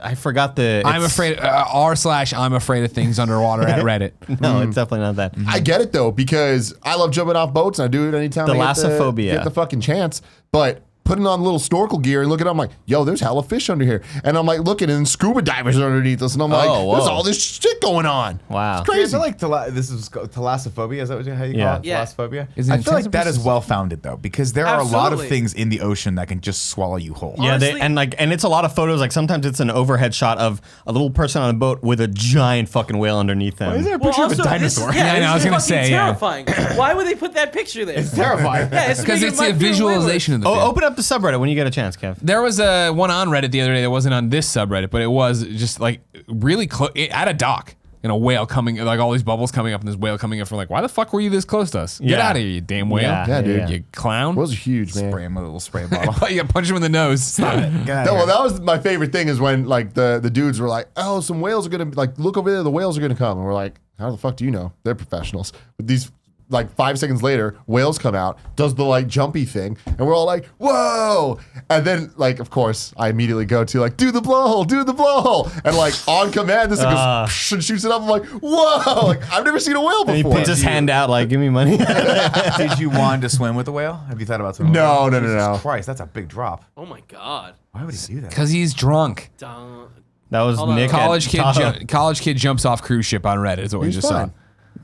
I forgot the. I'm it's- afraid r/I'm afraid of things underwater at Reddit. No, it's definitely not that. I get it though because I love jumping off boats and I do it anytime I Thalassophobia. get the fucking chance. But putting on little snorkel gear and looking up. I'm like, yo, there's hella fish under here. And I'm like looking and scuba divers are underneath us. And I'm like, there's all this shit going on. Wow. It's crazy. I feel like this is thalassophobia. Is that how you call it? Yeah. Thalassophobia? Is it I feel like intensive that is versus- well founded though, because there are a lot of Absolutely. things in the ocean that can just swallow you whole. Yeah, Honestly- and it's a lot of photos. Like sometimes it's an overhead shot of a little person on a boat with a giant fucking whale underneath them. Is there a Well, picture of a also, dinosaur? Yeah, I know, I was this is gonna say, fucking yeah. terrifying. Why would they put that picture there? It's terrifying. Yeah, it's Because making it's my a fear way visualization of the fear. Open up the subreddit when you get a chance, Kev. There was a one on Reddit the other day that wasn't on this subreddit, but it was just like really close at a dock. And a whale coming, like all these bubbles coming up, and this whale coming up. From like, why the fuck were you this close to us? Get Yeah. out of here, you damn whale! Yeah, dude. You clown! Those are huge, man. Spray him with a little spray bottle. You punch him in the nose. Get out of No, here. well, that was my favorite thing is when like the dudes were like, oh, some whales are gonna like look over there, the whales are gonna come, and we're like, how the fuck do you know? They're professionals. But these like 5 seconds later, whales come out, does the like jumpy thing, and we're all like, whoa! And then like, of course, I immediately go to like, do the blowhole, and like on command, this thing goes psh, and shoots it up. I'm like, whoa! Like I've never seen a whale And he before. puts his hand out like, give me money. Did you want to swim with the whale? Have you thought about swimming? No, with the no, whale? no, Jesus no. Christ, that's a big drop. Oh my god. Why would he do that? Because he's drunk. Dun. That was Hold on. Nick. College kid jumps off cruise ship on Reddit. Is what we He's just fine. saw.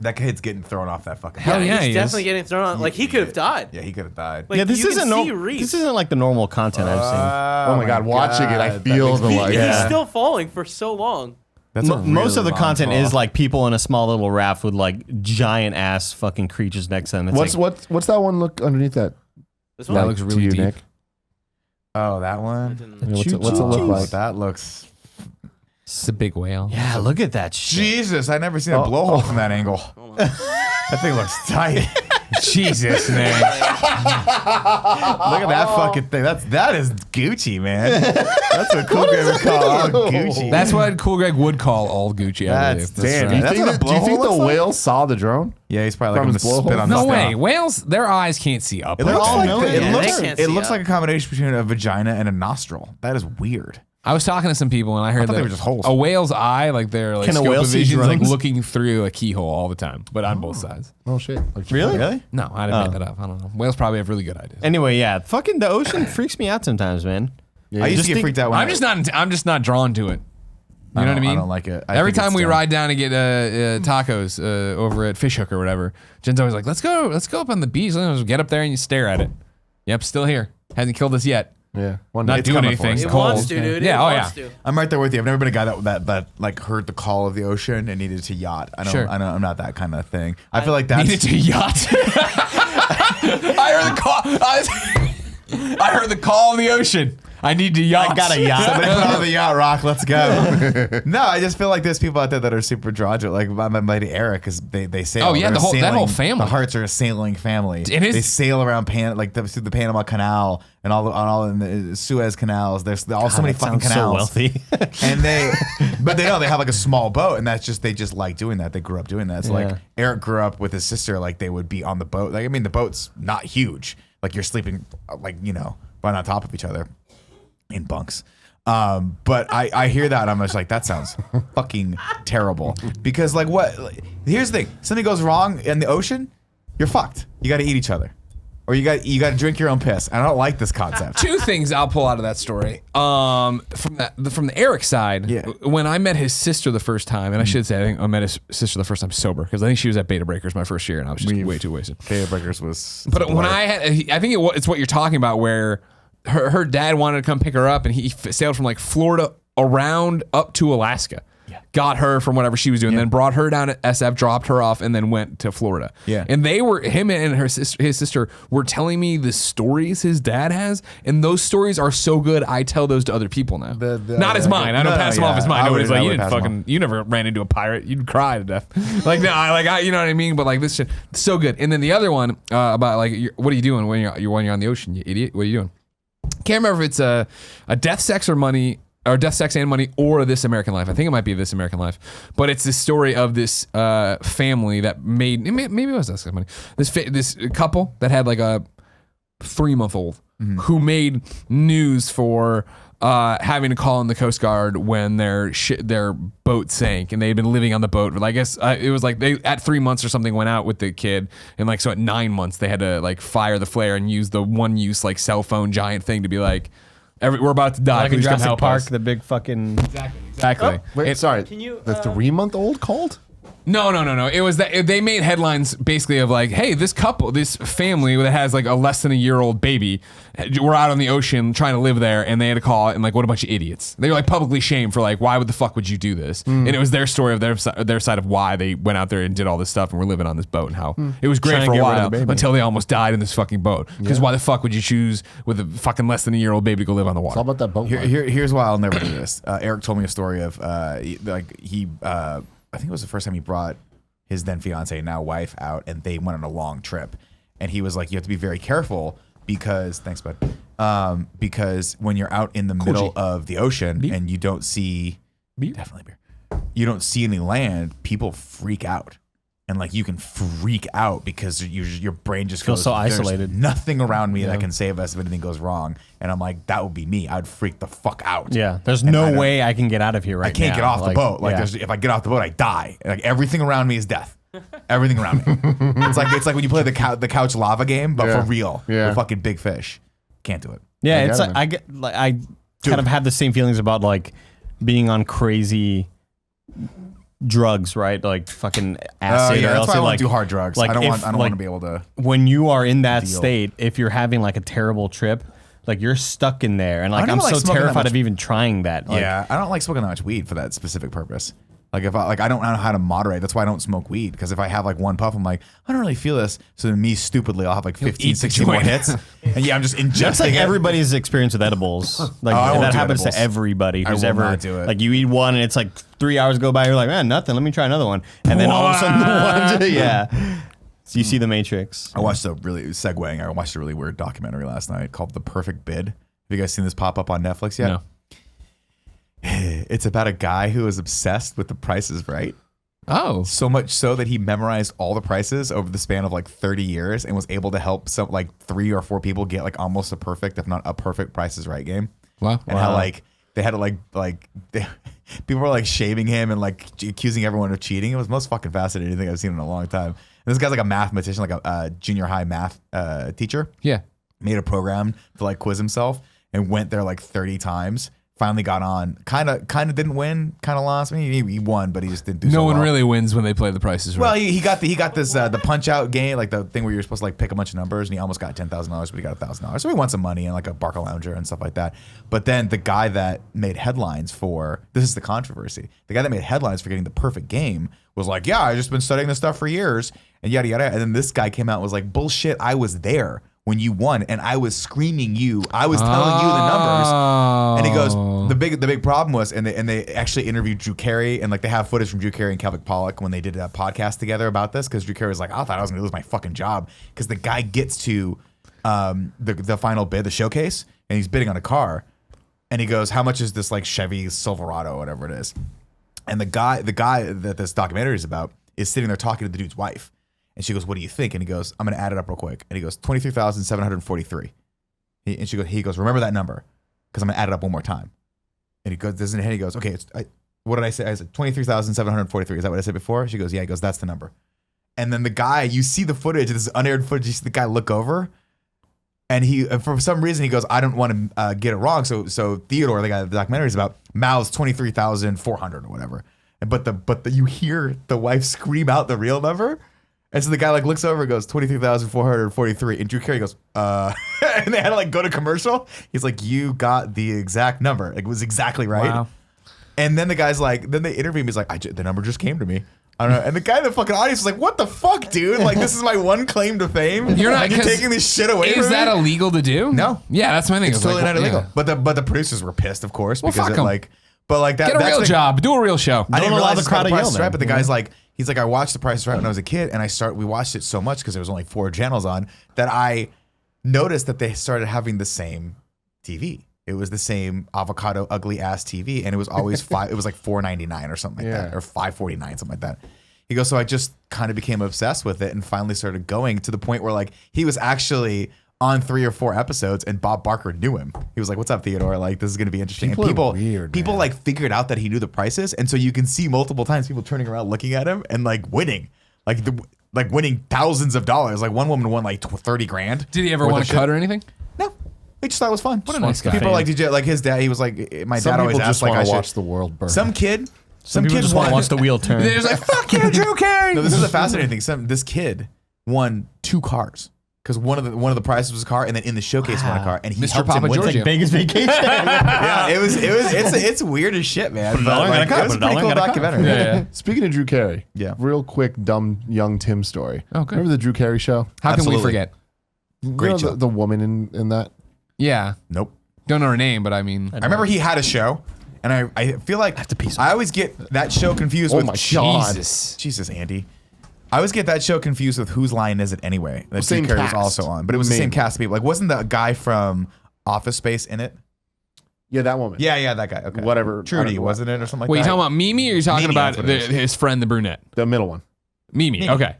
That kid's getting thrown off that fucking. Hell yeah, he's he is. definitely getting thrown on. Like he could have died. Yeah, he could have died. Like, Yeah, this you can isn't see reefs. this isn't like the normal content I've seen. Oh my God, watching it, I that feel makes the me- like. He's Yeah. still falling for so long. That's a Most really of the long content fall. is like people in a small little raft with like giant ass fucking creatures next to them. It's What's like, what's that one look underneath that? This That one. looks to really you, deep. Nick? Oh, that I one. didn't- Yeah, what's it look Oh, like? that looks. It's a big whale. Yeah, look at that shit. Jesus, I never seen a blowhole from that angle. Hold on. That thing looks tight. Jesus, man. Look at that fucking thing. That is Gucci, man. That's what Cool Greg would call all Gucci. That's what Cool Greg would call all Gucci. I That's believe. damn. Do you That's think, what a do you think blowhole the looks like? whale saw the drone? Yeah, he's probably like, From I'm his gonna spit blowhole? on No this way. thing. Whales, their eyes can't see up. It looks all like knowing. it Yeah, looks, they can't it see looks up. like a combination between a vagina and a nostril. That is weird. I was talking to some people and I heard thought that they were just holes. a whale's eye, like their like Can a scope whale of see vision is like drones? looking through a keyhole all the time, but on both sides. Oh shit! Like, Really? No, I didn't make that up. I don't know. Whales probably have really good ideas. Anyway, yeah, fucking the ocean freaks me out sometimes, man. I used to get freaked out when I'm just not drawn to it. You know what I mean? I don't like it. I Every think it's time we dumb. ride down to get tacos over at Fish Hook or whatever, Jen's always like, let's go up on the beach. Let's get up there and you stare at it. Yep, still here. Hasn't killed us yet. Yeah. One Not day. doing coming for anything. us. It Cold. wants to, dude. Yeah, It oh wants yeah. to. I'm right there with you. I've never been a guy that like heard the call of the ocean and needed to yacht. Sure. I'm not that kind of thing. I feel like that's Needed to yacht. I heard the call. I heard the call of the ocean. I need to yacht. I got a yacht. Somebody put on the yacht rock. Let's go. No, I just feel like there's people out there that are super drawn to it. Like my buddy Eric, because they sail. Oh, yeah, They're that whole sailing- family. The Hearts are a sailing family. It is- They sail around through the Panama Canal and all in the Suez canals. There's all so many that fucking sounds canals. so wealthy. And but they have like a small boat, and they just like doing that. They grew up doing that. So Yeah. like Eric grew up with his sister, like they would be on the boat. Like I mean, the boat's not huge. Like you're sleeping, like right on top of each other in bunks. But I hear that and I'm just like, that sounds fucking terrible. Because like here's the thing: something goes wrong in the ocean, you're fucked. You got to eat each other, or you got to drink your own piss. I don't like this concept. Two things I'll pull out of that story. From the Eric side, Yeah. when I met his sister the first time, and I should say I think I met his sister the first time sober because I think she was at Beta Breakers my first year and I was just way too wasted. Beta Breakers was. But when I think it's what you're talking about, where her dad wanted to come pick her up, and he sailed from like Florida around up to Alaska. Yeah. Got her from whatever she was doing, then brought her down to SF, dropped her off, and then went to Florida. Yeah. And him and his sister were telling me the stories his dad has, and those stories are so good. I tell those to other people now. Not as mine. I don't pass them off as mine. Nobody's like, you didn't fucking, you never ran into a pirate. You'd cry to death. Like, no, you know what I mean? But like this shit, so good. And then the other one about like, what are you doing when you're on the ocean, you idiot? What are you doing? Can't remember if it's a Death, Sex, and Money, or This American Life. I think it might be This American Life, but it's the story of this family that maybe it was Death, Sex, and Money. This couple that had like a 3-month-old who made news for having to call in the Coast Guard when their boat sank, and they had been living on the boat. I guess it was like they at 3 months or something went out with the kid, and like so at 9 months they had to like fire the flare and use the one use like cell phone giant thing to be like, we're about to die. Like in Please come Jurassic help Park, us. the big fucking. Exactly. Wait, sorry. Can you, the 3-month-old called? No. It was that they made headlines basically of like, hey, this family that has like a less than a year old baby, we're out on the ocean trying to live there, and they had to call it, and like, what a bunch of idiots. They were like publicly shamed for like, why would the fuck would you do this? And it was their story of their side of why they went out there and did all this stuff and were living on this boat, and how it was great Trying to for a get rid of while the baby. until they almost died in this fucking boat. Because why the fuck would you choose with a fucking less than a year old baby to go live on the It's all water? about that boat. life. Here's why I'll never do this. Eric told me a story of I think it was the first time he brought his then fiance, now wife, out, and they went on a long trip. And he was like, you have to be very careful because, thanks, bud. Because when you're out in the middle of the ocean and you don't see, definitely beer, you don't see any land, people freak out. And like you can freak out because your brain just Feels goes, so "There's isolated." nothing around me that can save us if anything goes wrong." And I'm like, that would be me. I'd freak the fuck out. Yeah, there's And I no don't- way I can get out of here right now. I can't get off the boat. Like, yeah. if I get off the boat, I die. Like everything around me is death. Everything around me. It's like when you play the couch lava game, but Yeah. for real, Yeah. with fucking big fish. Can't do it. Yeah, I it's get like it, I kind of have the same feelings about like being on crazy drugs, right? Like fucking acid Yeah, or that's else why I it, want like to do hard drugs. like I don't if, want to like, be able to. when you are in that deal. state, if you're having like a terrible trip, like you're stuck in there, and like I don't I'm like so smoking that terrified much- of even trying that. Like, Yeah, I don't like smoking that much weed for that specific purpose. Like I don't know how to moderate. That's why I don't smoke weed. Because if I have like one puff, I'm like, I don't really feel this. So then me stupidly, I'll have like 15, eat the 16 more joint. hits. And yeah, I'm just ingesting That's like it. everybody's experience with edibles. Like I won't that do happens edibles. to everybody who's will ever not do it. like you eat one and it's like 3 hours go by. You're like, man, nothing. Let me try another one. And then all of a sudden, the one, yeah. So you see the Matrix. I watched I watched a really weird documentary last night called The Perfect Bid. Have you guys seen this pop up on Netflix yet? No. It's about a guy who is obsessed with The Price is Right. Oh, So much so that he memorized all the prices over the span of like 30 years and was able to help some like 3 or 4 people get like almost a perfect, if not a perfect Price is Right game. wow. And how like they had to people were like shaming him and like accusing everyone of cheating. It was the most fucking fascinating thing I've seen in a long time. And this guy's like a mathematician, like a junior high math teacher. Yeah. Made a program to like quiz himself and went there like 30 times. Finally got on. Kind of didn't win. Kind of lost. I mean, he won, but he just didn't do. No so one well. really wins when they play the prices right. Well, he got this the punch out game, like the thing where you're supposed to like pick a bunch of numbers, and he almost got $10,000, but he got $1,000. So he won some money and like a Barca Lounger and stuff like that. But then the guy that made headlines for this is the controversy. The guy that made headlines for getting the perfect game was like, yeah, I just been studying this stuff for years and yada yada. And then this guy came out and was like, bullshit, I was there when you won, and I was screaming you. I was telling you the numbers. And he goes, the big problem was, and they actually interviewed Drew Carey, and like they have footage from Drew Carey and Kelvic Pollock when they did a podcast together about this, because Drew Carey was like, I thought I was gonna lose my fucking job, because the guy gets to the final bid, the showcase, and he's bidding on a car, and he goes, how much is this like Chevy Silverado or whatever it is? And the guy that this documentary is about is sitting there talking to the dude's wife. And she goes, what do you think? And he goes, I'm going to add it up real quick. And he goes, 23,743. And he goes, remember that number, because I'm going to add it up one more time. And he goes, in his head, he goes, okay, what did I say? I said 23,743. Is that what I said before? She goes, yeah. He goes, that's the number. And then the guy, you see the footage, this unaired footage, you see the guy look over, and he, for some reason, he goes, I don't want to get it wrong. So Theodore, the guy that the documentary is about, mouths 23,400 or whatever. But you hear the wife scream out the real number. And so the guy like looks over and goes 23,443, and Drew Carey goes, and they had to like go to commercial. He's like, you got the exact number. Like, it was exactly right. Wow. And then the guy's like, then they interview him. He's like, the number just came to me. I don't know. And the guy in the fucking audience was like, what the fuck, dude? Like, this is my one claim to fame. You're not- and you're 'cause taking this shit away from me. Is that illegal to do? No. Yeah, that's my thing. It's totally not illegal. yeah. But the producers were pissed, of course, Well, because fuck it 'em. like, but like that. Get a that's real the- job. Do a real show. I didn't Don't allow realize the crowd to Price yell is Right, then, but the you guy's know? like, he's like, I watched The Price is Right when I was a kid, and we watched it so much because there was only 4 channels on that I noticed that they started having the same TV. It was the same avocado ugly ass TV, and it was always it was like $4.99 or something like that, or $5.49, something like that. He goes, so I just kind of became obsessed with it and finally started going to the point where like he was actually on 3 or 4 episodes, and Bob Barker knew him. He was like, "What's up, Theodore? Like, this is gonna be interesting." People And are weird, people man. like figured out that he knew the prices, and so you can see multiple times people turning around, looking at him, and like winning, like winning thousands of dollars. Like one woman won like 30 grand. Did he ever want to cut or anything? No, he just thought it was fun. What a nice guy. People are like, did you like his dad? He was like, my Some dad always people asked just like, want I to should. watch the world burn. Some kid People just want to won. watch the wheel turn. They're just like, fuck you, Drew Carey. No, this is a fascinating thing. This kid won 2 cars because one of the prizes was a car, and then in the showcase won a car, and he Mr. helped Papa him win. Giorgio. Like Vegas vacation. Yeah, it's weird as shit, man. Put it But, all in like, a cup, it was a put it all pretty in cool a cup. documentary. Yeah. Speaking of Drew Carey, Yeah. real quick, dumb young Tim story. Oh, good. Remember the Drew Carey show? How can we Absolutely. forget? Great You know show. the woman in that. Yeah. Nope. Don't know her name, but I mean. I remember he had a show, and I feel like I always get that show confused Oh with my God. Jesus, Andy. I always get that show confused with Whose Line Is It Anyway? That Same Drew Carey was cast. also on, but it was the same Maybe. cast of people. Like, wasn't the guy from Office Space in it? Yeah, that woman. Yeah, that guy. Okay. Whatever. I Trudy, don't know. wasn't it, or something like Wait, you that? talking about Mimi, or you talking Mimi, about that's what it is. his friend, the brunette? The middle one. Mimi. Okay.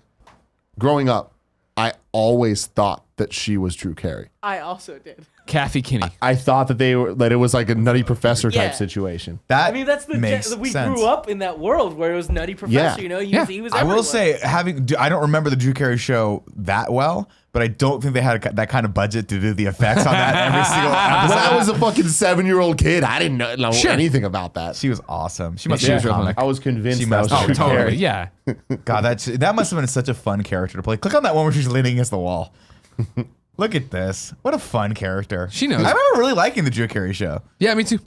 Growing up, I always thought that she was Drew Carey. I also did. Kathy Kinney. I thought that it was like a Nutty Professor Yeah. type situation. That I mean, that's makes we sense. grew up in that world where it was Nutty Professor. Yeah. You know, he was. I will everywhere. say, I don't remember the Drew Carey show that well, but I don't think they had that kind of budget to do the effects on that every single When episode. I was a fucking 7-year-old kid, I didn't know Sure. anything about that. She was awesome. She must she be a was real comic. I was convinced She that was must Drew be. Totally. Carey. Yeah. God, that must have been such a fun character to play. Click on that one where she's leaning against the wall. Look at this. What a fun character. She knows. I remember really liking the Drew Carey show. Yeah, me too. I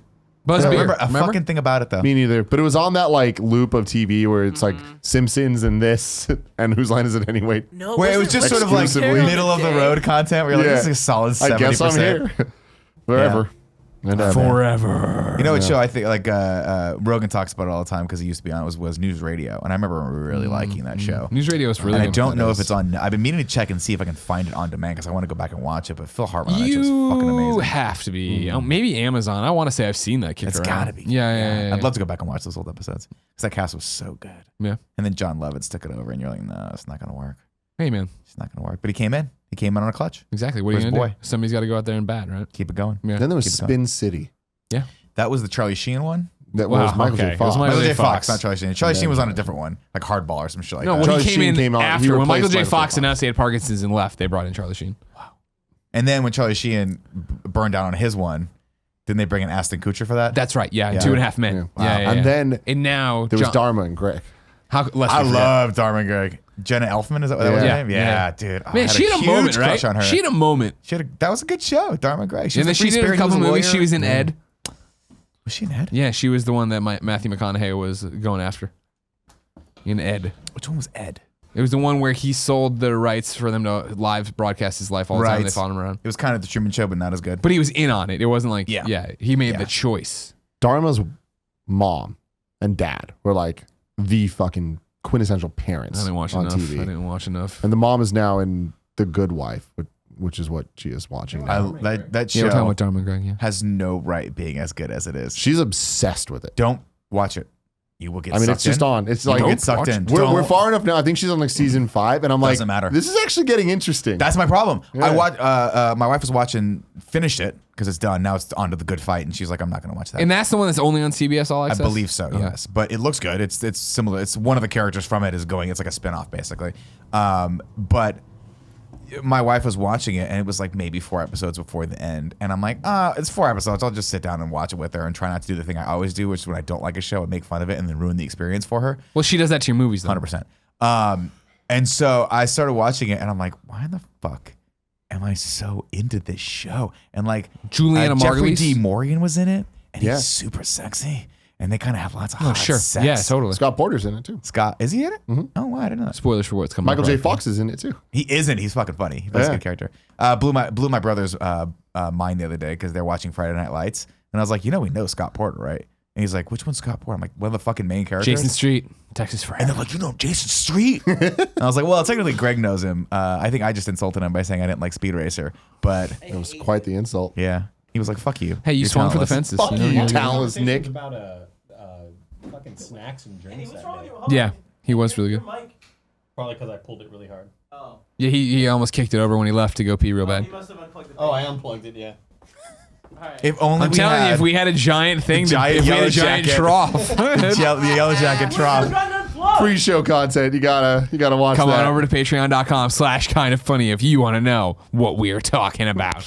Buzz don't Beer. remember a fucking thing about it though. Me neither. But it was on that like loop of TV where it's like Simpsons and this and Whose Line Is It Anyway? No, Where it was just sort of like Exclusively. middle of the road content where you're like, this is a solid 70%. I guess I'm here. Wherever. And, man. Forever. You know what show I think like Rogan talks about it all the time because he used to be on was News Radio, and I remember really liking that show. News radio is really And I good. don't know if it's on. I've been meaning to check and see if I can find it on demand because I want to go back and watch it. But Phil Hartman on that show is fucking You amazing. have to be. Maybe Amazon. I want to say I've seen that kick It's around. gotta be. Yeah. I'd love to go back and watch those old episodes because that cast was so good. Yeah. And then John Lovitz took it over, and you're like, no, it's not gonna work. Hey, man. It's not gonna work. But he came in. He came in on a clutch. Exactly. What are you Where's going to boy? do? Somebody's got to go out there and bat, right? Keep it going. Yeah. Then there was Keep it going. Spin City. Yeah. That was the Charlie Sheen one. That Wow, was Michael okay. J. It was Fox. Michael J. J. Fox, Fox. not Charlie Sheen. Charlie Sheen was on a different one, like Hardball or some shit like No, that. when Charlie he came Sheen in came out, he after, when Michael replaced J. Michael J. Fox Fox. announced he had Parkinson's and left, they brought in Charlie Sheen. And then when Charlie Sheen burned down on his one, didn't they bring in Aston Kutcher for that? That's right. Yeah. Yeah. 2.5 Men. Yeah. Yeah. Wow. yeah, And yeah. then And now there was John- Dharma and Greg. How, let's I forget. love Dharma Greg. Jenna Elfman, is that what that was her Yeah. name? Yeah. Yeah, dude. Oh, I Man, she had a huge moment, right? crush on her. She had a moment. That was a good show, Dharma Greg. And then she did a couple movies. She was in Ed. Was she in Ed? Yeah, she was the one that Matthew McConaughey was going after. In Ed. Which one was Ed? It was the one where he sold the rights for them to live broadcast his life all the time. Right. And they followed him around. It was kind of the Truman Show, but not as good. But he was in on it. It wasn't like, Yeah. he made Yeah. the choice. Dharma's mom and dad were like the fucking quintessential I parents didn't watch on enough. TV. I didn't watch enough. And the mom is now in The Good Wife, which is what she is watching now. That Yeah, we're talking show about Dharma Greg, yeah. has no right being as good as it is. She's obsessed with it. Don't watch it. You will get. I mean, it's sucked just in. on. It's You like will get sucked in. We're Don't. far enough now. I think she's on like season 5, and I'm like, Doesn't matter. This is actually getting interesting. That's my problem. Yeah. I watch. My wife was watching, finished it because it's done. Now it's on to The Good Fight, and she's like, I'm not going to watch that. And that's the one that's only on CBS All I Access? believe so. Yes, but it looks good. It's similar. It's one of the characters from it is going. It's like a spinoff basically. But my wife was watching it, and it was like maybe 4 episodes before the end, and I'm like, it's 4 episodes. I'll just sit down and watch it with her and try not to do the thing I always do, which is when I don't like a show, I make fun of it and then ruin the experience for her. Well, she does that to your movies, though. 100%. And so I started watching it, and I'm like, why the fuck am I so into this show? And like, Juliana Jeffrey Margulies? D. Morgan was in it, and Yeah. he's super sexy, and they kind of have lots of hot Sure. sex. Yeah, totally. Scott Porter's in it too. Scott, is he in it? Oh, wow, I didn't know that. Spoilers for what's coming Michael up. J. right? Fox is in it too. He isn't. He's fucking funny. He plays a Yeah. good character. Blew my brother's mind the other day because they're watching Friday Night Lights, and I was like, we know Scott Porter, right? And he's like, which one's Scott Porter? I'm like, one of the fucking main characters. Jason Street, Texas Forever. And they're like, Jason Street? And I was like, well, technically Greg knows him. I think I just insulted him by saying I didn't like Speed Racer, but It was quite the insult. yeah, he was like, fuck you. Hey, you You're swung for the talentless. fences. Fuck you know? you, Yeah. talentless Nick. About fucking snacks and drinks that day. Yeah, he was really good. Probably because I pulled it really hard. Oh. Yeah, he almost kicked it over when he left to go pee real He bad. must have unplugged the Oh, I unplugged it. Yeah. Alright. If only I'm telling you, if we had a giant thing, if we had a yellow giant jacket. trough. the yellow jacket trough. Pre-show content. You gotta watch Come that. on over to patreon.com/kindoffunny if you want to know what we're talking about.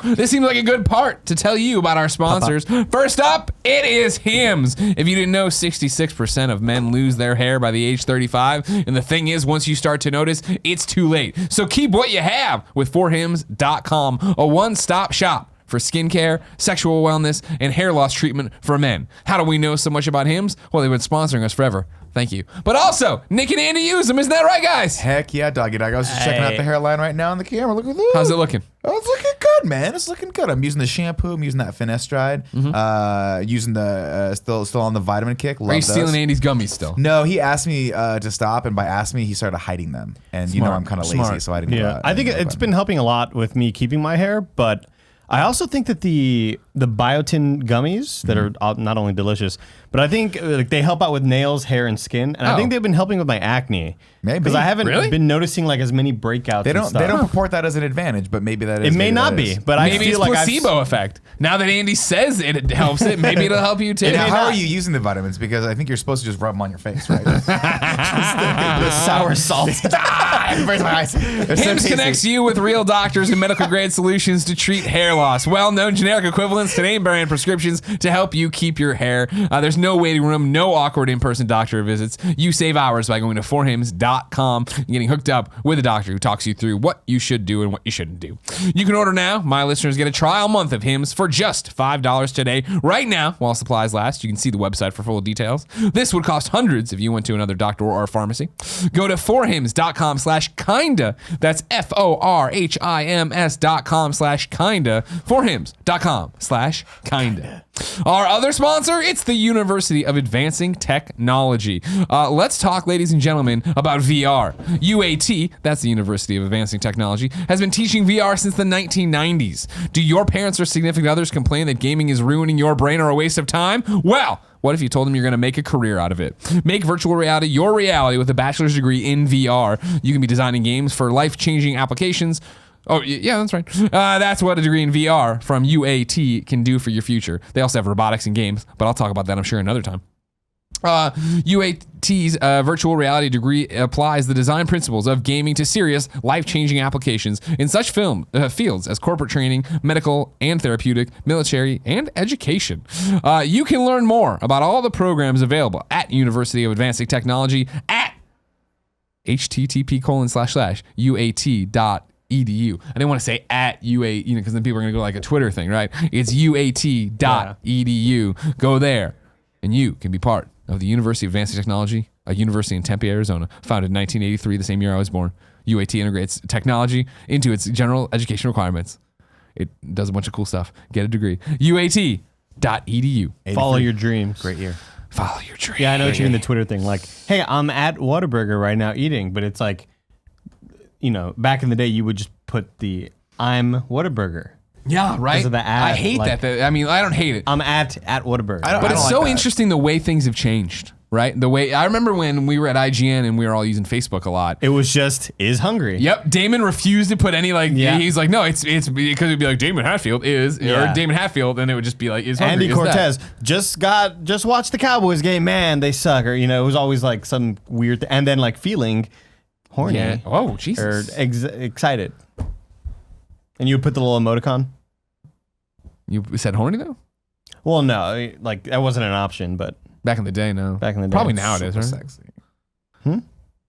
This seems like a good part to tell you about our sponsors. First up, it is Hims. If you didn't know, 66% of men lose their hair by the age 35. And the thing is, once you start to notice, it's too late. So keep what you have with forhims.com, a one-stop shop for skincare, sexual wellness, and hair loss treatment for men. How do we know so much about Hims? Well, they've been sponsoring us forever. Thank you. But also, Nick and Andy use them. Isn't that right, guys? Heck yeah, doggy dog. I was just checking out the hairline right now on the camera. Look at this. How's it looking? Oh, it's looking good, man. It's looking good. I'm using the shampoo. I'm using that finasteride. Using the still on the vitamin kick. Love Are you those. stealing Andy's gummies still? No, he asked me to stop, and by asking me, he started hiding them. And you know I'm kind of lazy, Smart. so I didn't. Go out. I think it's been helping a lot with me keeping my hair, but I also think that the biotin gummies that are not only delicious, but I think they help out with nails, hair, and skin, and I think they've been helping with my acne. Maybe. Because I haven't Really? been noticing like as many breakouts. They and don't. stuff. They don't purport that as an advantage, but maybe that is. It may maybe not that be, is. but I Maybe feel it's like placebo effect. Now that Andy says it helps it, maybe it'll help you too. Now, how are you using the vitamins? Because I think you're supposed to just rub them on your face, right? the sour salt. It burns my eyes. They're so Hims tasty. connects you with real doctors and medical grade solutions to treat hair loss. Well-known generic equivalents to name brand prescriptions to help you keep your hair. There's no waiting room, no awkward in-person doctor visits. You save hours by going to forhims.com and getting hooked up with a doctor who talks you through what you should do and what you shouldn't do. You can order now. My listeners get a trial month of Hims for just $5 today. Right now, while supplies last, you can see the website for full details. This would cost hundreds if you went to another doctor or pharmacy. Go to forhims.com/kinda. That's forhims.com/kinda. forhims.com/kinda. Our other sponsor, it's the University of Advancing Technology. Let's talk, ladies and gentlemen, about VR. UAT, that's the University of Advancing Technology, has been teaching VR since the 1990s. Do your parents or significant others complain that gaming is ruining your brain or a waste of time? Well, what if you told them you're going to make a career out of it? Make virtual reality your reality with a bachelor's degree in VR. You can be designing games for life-changing applications. Oh, yeah, that's right. That's what a degree in VR from UAT can do for your future. They also have robotics and games, but I'll talk about that, I'm sure, another time. UAT's virtual reality degree applies the design principles of gaming to serious, life-changing applications in such fields as corporate training, medical and therapeutic, military, and education. You can learn more about all the programs available at University of Advancing Technology at http://uat.edu. I didn't want to say at UA, because then people are going to go like a Twitter thing, right? It's uat.edu. Go there, and you can be part of the University of Advancing Technology, a university in Tempe, Arizona, founded in 1983, the same year I was born. UAT integrates technology into its general education requirements. It does a bunch of cool stuff. Get a degree. uat.edu. Follow your dreams. Great year. Follow your dream. Yeah, I know what you mean, the Twitter thing. Like, hey, I'm at Whataburger right now eating, but it's like, back in the day, you would just put the I'm Whataburger. Yeah, right. Because of the ad, I hate like- that. I mean, I don't hate it. I'm at Whataburger. But it's like so that. interesting the way things have changed, right? The way I remember when we were at IGN and we were all using Facebook a lot. It was just is hungry. Yep, Damon refused to put any Yeah. He's like, no, it's because it'd be like Damon Hatfield is or Damon Hatfield, and it would just be like is hungry. Andy is Cortez that. just watched the Cowboys game. Man, they suck. Or it was always like some weird and then like feeling horny Yeah. Oh or Jesus! excited. And you would put the little emoticon. You said horny though? Well, no, like that wasn't an option, but Back in the day, no. back in the day, Probably now it is, Super right? sexy. Hmm?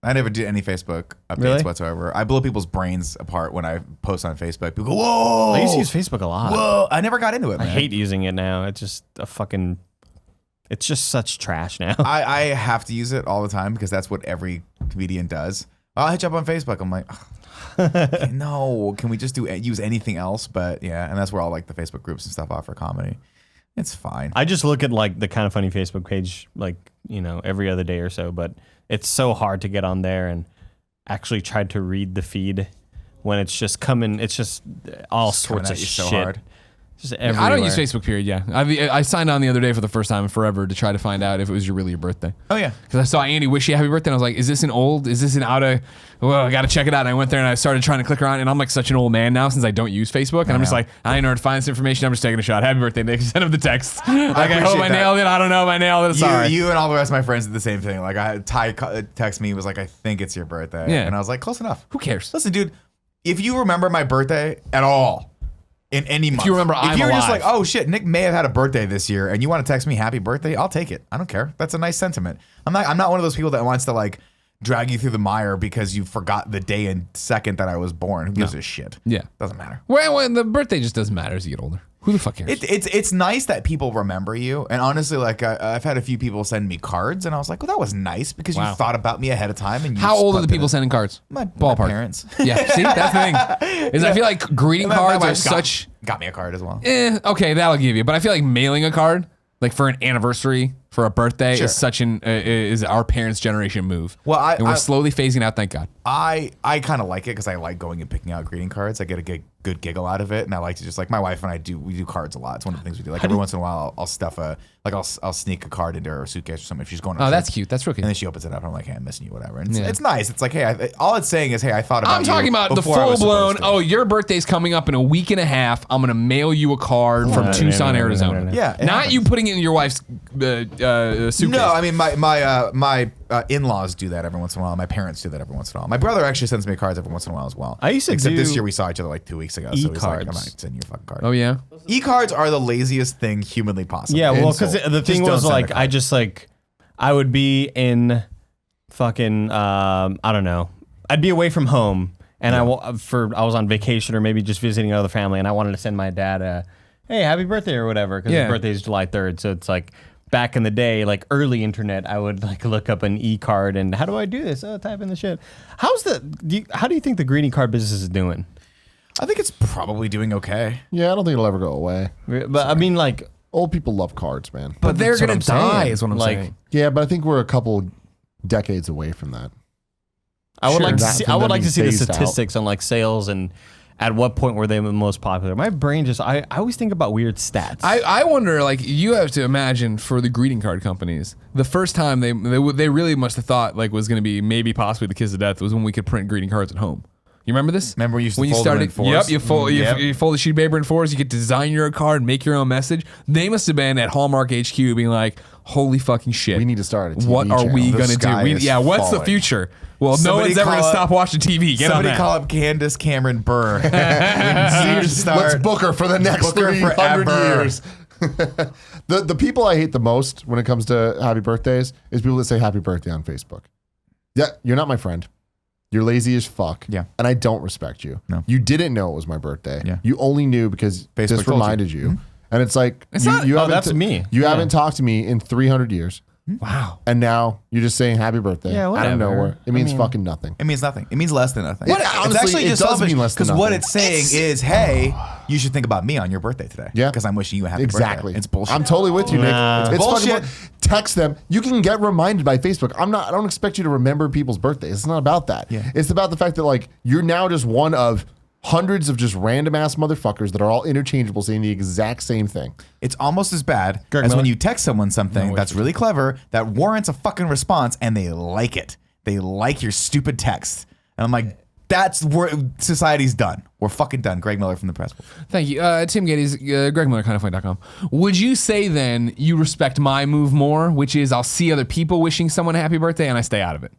I never did any Facebook updates Really? whatsoever. I blow people's brains apart when I post on Facebook. People go, whoa! I used to use Facebook a lot. Whoa! I never got into it, I man. hate using it now. It's just it's just such trash now. I have to use it all the time because that's what every comedian does. I'll hit you up on Facebook. I'm like, ugh, no, can we just use anything else? But yeah, and that's where all like the Facebook groups and stuff offer comedy. It's fine. I just look at like the Kind of Funny Facebook page, like, every other day or so, but it's so hard to get on there and actually try to read the feed when it's just coming. It's just all It's coming sorts at of you shit. so hard. Just everywhere. I don't use Facebook, period, yeah. I signed on the other day for the first time in forever to try to find out if it was really your birthday. Oh, yeah. Because I saw Andy wish you happy birthday, and I was like, is this an out of, well, I got to check it out. And I went there, and I started trying to click around, and I'm like such an old man now since I don't use Facebook. And I'm just like, I ain't know where to find this information. I'm just taking a shot. Happy birthday, Nick. Send him the text. Like, I hope I nailed it. I don't know if I nailed it. Sorry. You and all the rest of my friends did the same thing. Like, Ty texted me, was like, I think it's your birthday. Yeah. And I was like, close enough. Who cares? Listen, dude, if you remember my birthday at all, in any month. you remember if you're just alive. like, oh shit, Nick may have had a birthday this year, and you want to text me happy birthday, I'll take it. I don't care. That's a nice sentiment. I'm not one of those people that wants to like drag you through the mire because you forgot the day and second that I was born. Who gives a shit? Yeah. Doesn't matter. Well, the birthday just doesn't matter as you get older. Who the fuck cares? It's nice that people remember you. And honestly, like I've had a few people send me cards, and I was like, well, that was nice because you thought about me ahead of time. And you How old are the put people sending cards? My Ballpark. parents. Yeah, see, that's the thing. Is I feel like greeting My cards are wife such. got me a card as well. Okay, that'll give you. But I feel like mailing a card, like for an anniversary, for a birthday, Sure. is such an is our parents' generation move. Well, and we're slowly phasing out. Thank God. I kind of like it because I like going and picking out greeting cards. I get a good giggle out of it, and I like to just like my wife and I do. We do cards a lot. It's one of the things we do. Like every once in a while, I'll stuff I'll sneak a card into her suitcase or something if she's going. Oh, that's cute. That's real cute. And then she opens it up. And I'm like, hey, I'm missing you, whatever. And it's nice. It's like, hey, all it's saying is, hey, I thought about. I'm talking about the before I was full blown. supposed to. Oh, your birthday's coming up in a week and a half. I'm gonna mail you a card from Tucson, Arizona. Yeah, it not happens. you putting it in your wife's suitcase. No, I mean my in-laws do that every once in a while. My parents do that every once in a while. My brother actually sends me cards every once in a while as well. I used to Except do this year we saw each other like 2 weeks ago. So he's like, I'm e-cards. not sending you a fucking card. Oh yeah. E-cards are the laziest thing humanly possible. Yeah, well, because Insult. the thing Just was don't send like, a card. I would be in fucking, I don't know. I'd be away from home, and I was on vacation or maybe just visiting another family, and I wanted to send my dad a, hey, happy birthday or whatever, because his birthday is July 3rd. So it's like, back in the day, like early internet, I would like look up an e-card and how do I do this? Oh, type in the shit. How do you think the greeting card business is doing? I think it's probably doing okay. Yeah, I don't think it'll ever go away. But I mean, like, Old people love cards, man. But they're that's what gonna I'm die, saying. is what I'm Like, saying. Yeah, but I think we're a couple decades away from that. I would Sure, like to that see. from I would them like to see the phased out. statistics on like sales and at what point were they the most popular. My brain just. I always think about weird stats. I wonder, like, you have to imagine for the greeting card companies, the first time they really must have thought like was going to be maybe possibly the kiss of death was when we could print greeting cards at home. You remember this? Remember we used to when you fold them started? in fours? Yep, you fold Yep. you fold the sheet of paper in fours. You could design your card, make your own message. They must have been at Hallmark HQ being like, "Holy fucking shit! We need to start a TV What are we channel. gonna The sky do? is What's the falling. future? Well, no Somebody one's ever gonna call stop watching TV. Get on Somebody that. call up Candace Cameron Burr. We need to start- Let's book her for the next Book her 300 forever. years. The people I hate the most when it comes to happy birthdays is people that say happy birthday on Facebook. Yeah, you're not my friend. You're lazy as fuck. Yeah. And I don't respect you. No. You didn't know it was my birthday. Yeah. You only knew because Facebook this told reminded you. And it's like, It's you, not- you oh, haven't that's me. You Yeah. haven't talked to me in 300 years. Wow. And now you're just saying happy birthday Yeah, out whatever. of nowhere. It means I mean- fucking nothing. It means nothing. It means less than nothing. What? It's Honestly, actually it just does selfish mean less than because what nothing. it's saying is, hey, you should think about me on your birthday today. Yeah. Because I'm wishing you a happy Exactly. birthday. It's bullshit. I'm totally with you, Nick. Nah. It's Bullshit. fucking text them. You can get reminded by Facebook. I don't expect you to remember people's birthdays. It's not about that. Yeah. It's about the fact that like you're now just one of hundreds of just random ass motherfuckers that are all interchangeable saying the exact same thing. It's almost as bad Greg as when Miller? you text someone something that's really clever that warrants a fucking response and they like it. They like your stupid text. And I'm like, that's where society's done. We're fucking done. Greg Miller from the Press. Thank you. Tim Gettys, GregMillerKindOfFunny.com. Would you say then you respect my move more, which is I'll see other people wishing someone a happy birthday and I stay out of it?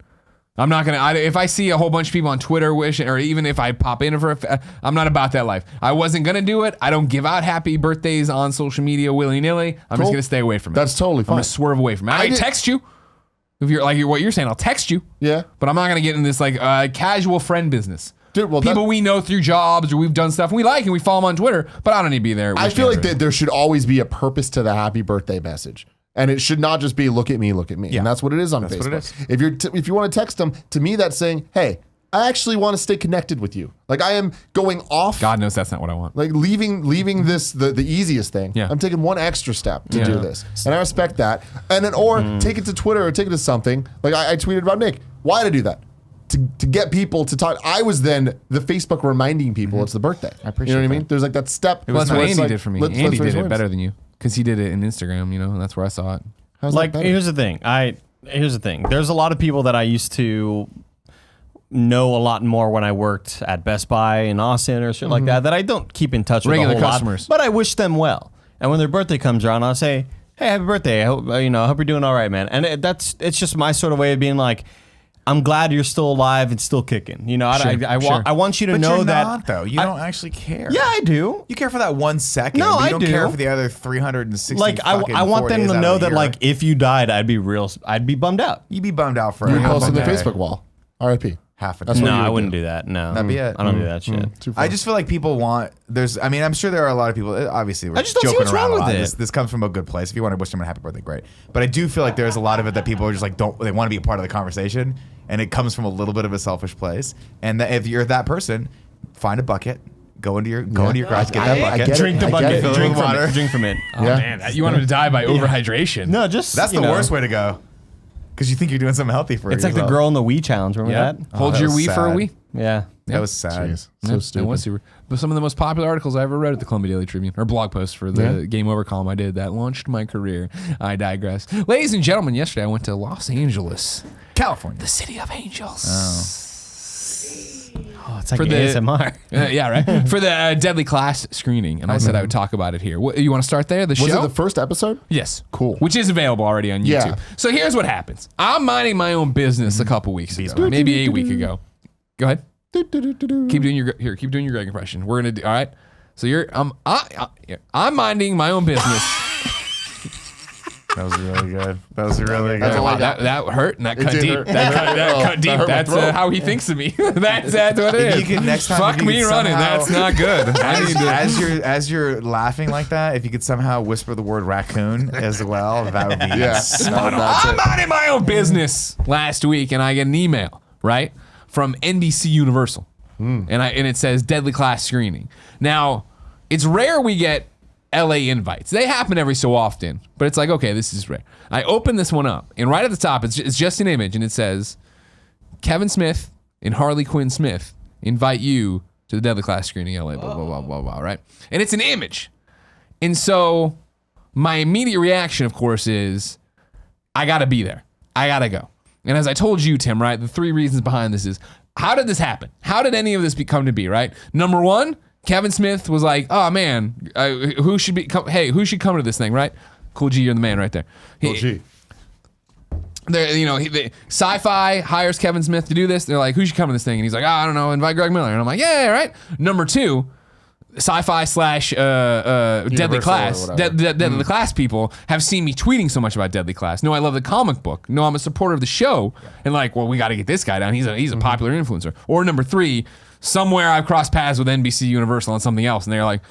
I'm not gonna. If I see a whole bunch of people on Twitter wishing, or even if I pop in for, I'm not about that life. I wasn't gonna do it. I don't give out happy birthdays on social media willy nilly. I'm just Cool. gonna stay away from it. That's totally I'm fine. gonna swerve away from it. I did- text you if you're like what you're saying. I'll text you. Yeah. But I'm not gonna get in this like casual friend business. Dude, well, people that- we know through jobs or we've done stuff and we like and we follow them on Twitter, but I don't need to be there. I wishing feel like everybody. there should always be a purpose to the happy birthday message. And it should not just be look at me. Yeah. And that's what it is on That's Facebook. what it is. If you want to text them, to me that's saying, "Hey, I actually want to stay connected with you." Like I am going off God knows that's not what I want. like leaving this the easiest thing. Yeah. I'm taking one extra step to Yeah. do this. And I respect that. And then or take it to Twitter or take it to something. Like I tweeted about Nick. Why to do that? to get people to talk. I was then the Facebook reminding people it's the birthday. I appreciate You know what I that. mean? There's like that step. Well, that's what where it's Andy like, did for me. let's Andy raise did it awareness. better than you because he did it in Instagram. You know, and that's where I saw it. How's Like, that better? here's the thing. Here's the thing. There's a lot of people that I used to know a lot more when I worked at Best Buy in Austin or shit like that I don't keep in touch with Regular a whole customers. lot, but I wish them well. And when their birthday comes around, I'll say, "Hey, happy birthday! I hope I hope you're doing all right, man." And it's just my sort of way of being like, I'm glad you're still alive and still kicking. You know, I want you to But know you're that. not, though. You don't actually care. Yeah, I do. You care for that 1 second. No, but you I don't do. care for the other 360. Like I want them to know that like if you died, I'd be bummed out. you'd be bummed out for You a post on the day. Facebook wall. R.I.P. Half a That's day. what No, you I would wouldn't do. do that. No, That'd be it. I don't do that shit. Too far. I just feel like people want. I'm sure there are a lot of people. Obviously, we're I just don't see joking what's around wrong a lot. with it. This comes from a good place. If you want to wish someone a happy birthday, great. But I do feel like there's a lot of it that people are just like they want to be a part of the conversation, and it comes from a little bit of a selfish place. And that if you're that person, find a bucket, go into your garage, get that I bucket, get it. Drink the I get bucket. it. Fill it Drink with from water. it. Drink from it. Oh Yeah. man, you want him to die by overhydration? No, just That's the worst way to go, because you think you're doing something healthy for It's like yourself. the girl in the Wii challenge. Remember Yeah. that? Hold that your was Wii for a sad. Wii. Yeah. That was sad. Jeez, Yeah, so that stupid. was super. But some of the most popular articles I ever read at the Columbia Daily Tribune or blog posts for the Game Over column I did that launched my career. I digress. Ladies and gentlemen, yesterday I went to Los Angeles, California. the city of angels. Oh, it's like For the- ASMR. Yeah, right. For the Deadly Class screening, and I said I would talk about it here. You want to start there? The Was show? it the first episode? Yes. Cool. Which is available already on YouTube. Yeah. So here's what happens. I'm minding my own business a couple weeks ago, maybe a week ago. Go ahead. Keep doing your Keep doing your Greg impression. We're gonna do all right. So I'm minding my own business. That was really good. That was really good. That's all I Wow, got. that hurt and that cut did deep. hurt. That cut deep. That hurt my That's throat. how he thinks of me. that's what it If is. you could next time, Fuck if you me could running. somehow- That's not good. I need to. As you're laughing like that, if you could somehow whisper the word raccoon as well, that would be Yeah. spot on. That's I'm it. minding my own business last week, and I get an email right from NBC Universal, and it says Deadly Class screening. Now, it's rare we get LA invites. They happen every so often, but it's like, okay, this is rare. I open this one up, and right at the top, it's just an image, and it says, Kevin Smith and Harley Quinn Smith invite you to the Deadly Class screening in LA, blah, blah, blah, blah, blah, right? And it's an image. And so my immediate reaction, of course, is I got to be there. I got to go. And as I told you, Tim, right, the three reasons behind this is, how did this happen? How did any of this come to be, right? Number one, Kevin Smith was like, oh, man, who should come to this thing, right? Cool G, you're the man right there. Oh, gee. Sci-Fi hires Kevin Smith to do this. They're like, who should come to this thing? And he's like, I don't know, invite Greg Miller. And I'm like, yeah, right. Number two, Sci-Fi / Deadly Class. Deadly Class people have seen me tweeting so much about Deadly Class. No, I love the comic book. No, I'm a supporter of the show. And like, well, we got to get this guy down. He's a popular influencer. Or number three, somewhere I've crossed paths with NBC Universal on something else, and they're like,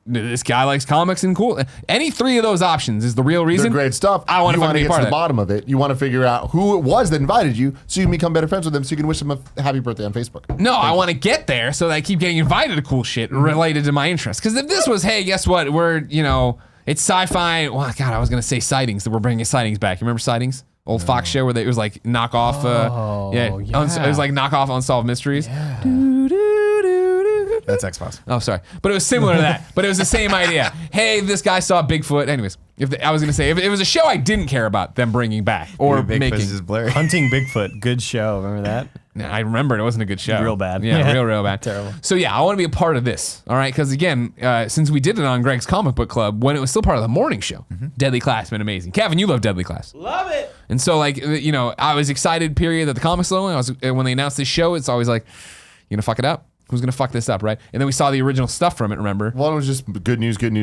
this guy likes comics and cool. Any three of those options is the real reason. They're great stuff. I want you to get be part to of the it. bottom of it. You want to figure out who it was that invited you, so you can become better friends with them, so you can wish them a happy birthday on Facebook. No, I want to get there so that I keep getting invited to cool shit related to my interests. Because if this was, hey, guess what? It's sci-fi. Well, God, I was going to say Sightings. That we're bringing Sightings back. You remember Sightings? Old Fox show where it was like knockoff. It was like knockoff Unsolved Mysteries. That's X-Files. Oh, sorry. But it was similar to that. But it was the same idea. Hey, this guy saw Bigfoot. Anyways, I was going to say, if it was a show I didn't care about them bringing back or Bigfoot making. is blurry. Hunting Bigfoot. Good show. Remember that? Nah, I remember it wasn't a good show. Real bad. Yeah, real bad. Terrible. So yeah, I want to be a part of this. All right, because again, since we did it on Greg's Comic Book Club when it was still part of the morning show, Deadly Class been amazing. Kevin, you love Deadly Class. Love it. And so like I was excited. Period. That the comics low. When they announced this show, it's always like, you gonna fuck it up. Who's gonna fuck this up, right? And then we saw the original stuff from it. Remember? Well, it was just good news coming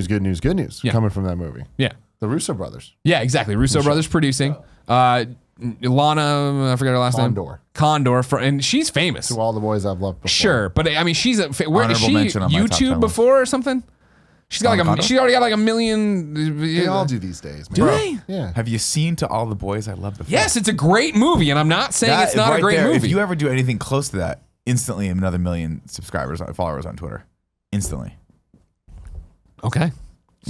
from that movie. Yeah. The Russo brothers. Yeah, exactly. Russo brothers producing. Lana, I forget her last name. Condor, and she's famous. To all the boys I've loved before. Sure, but I mean, she's where is Honorable she? mention on my top 10 YouTube list. before or something? She's got Condor? she already got like 1 million. They all do these days, man. Do they? Yeah. Have you seen To All the Boys I Loved Before? Yes, it's a great movie, and I'm not saying it's not right a great there, movie. If you ever do anything close to that, instantly another 1 million followers on Twitter. Instantly. Okay.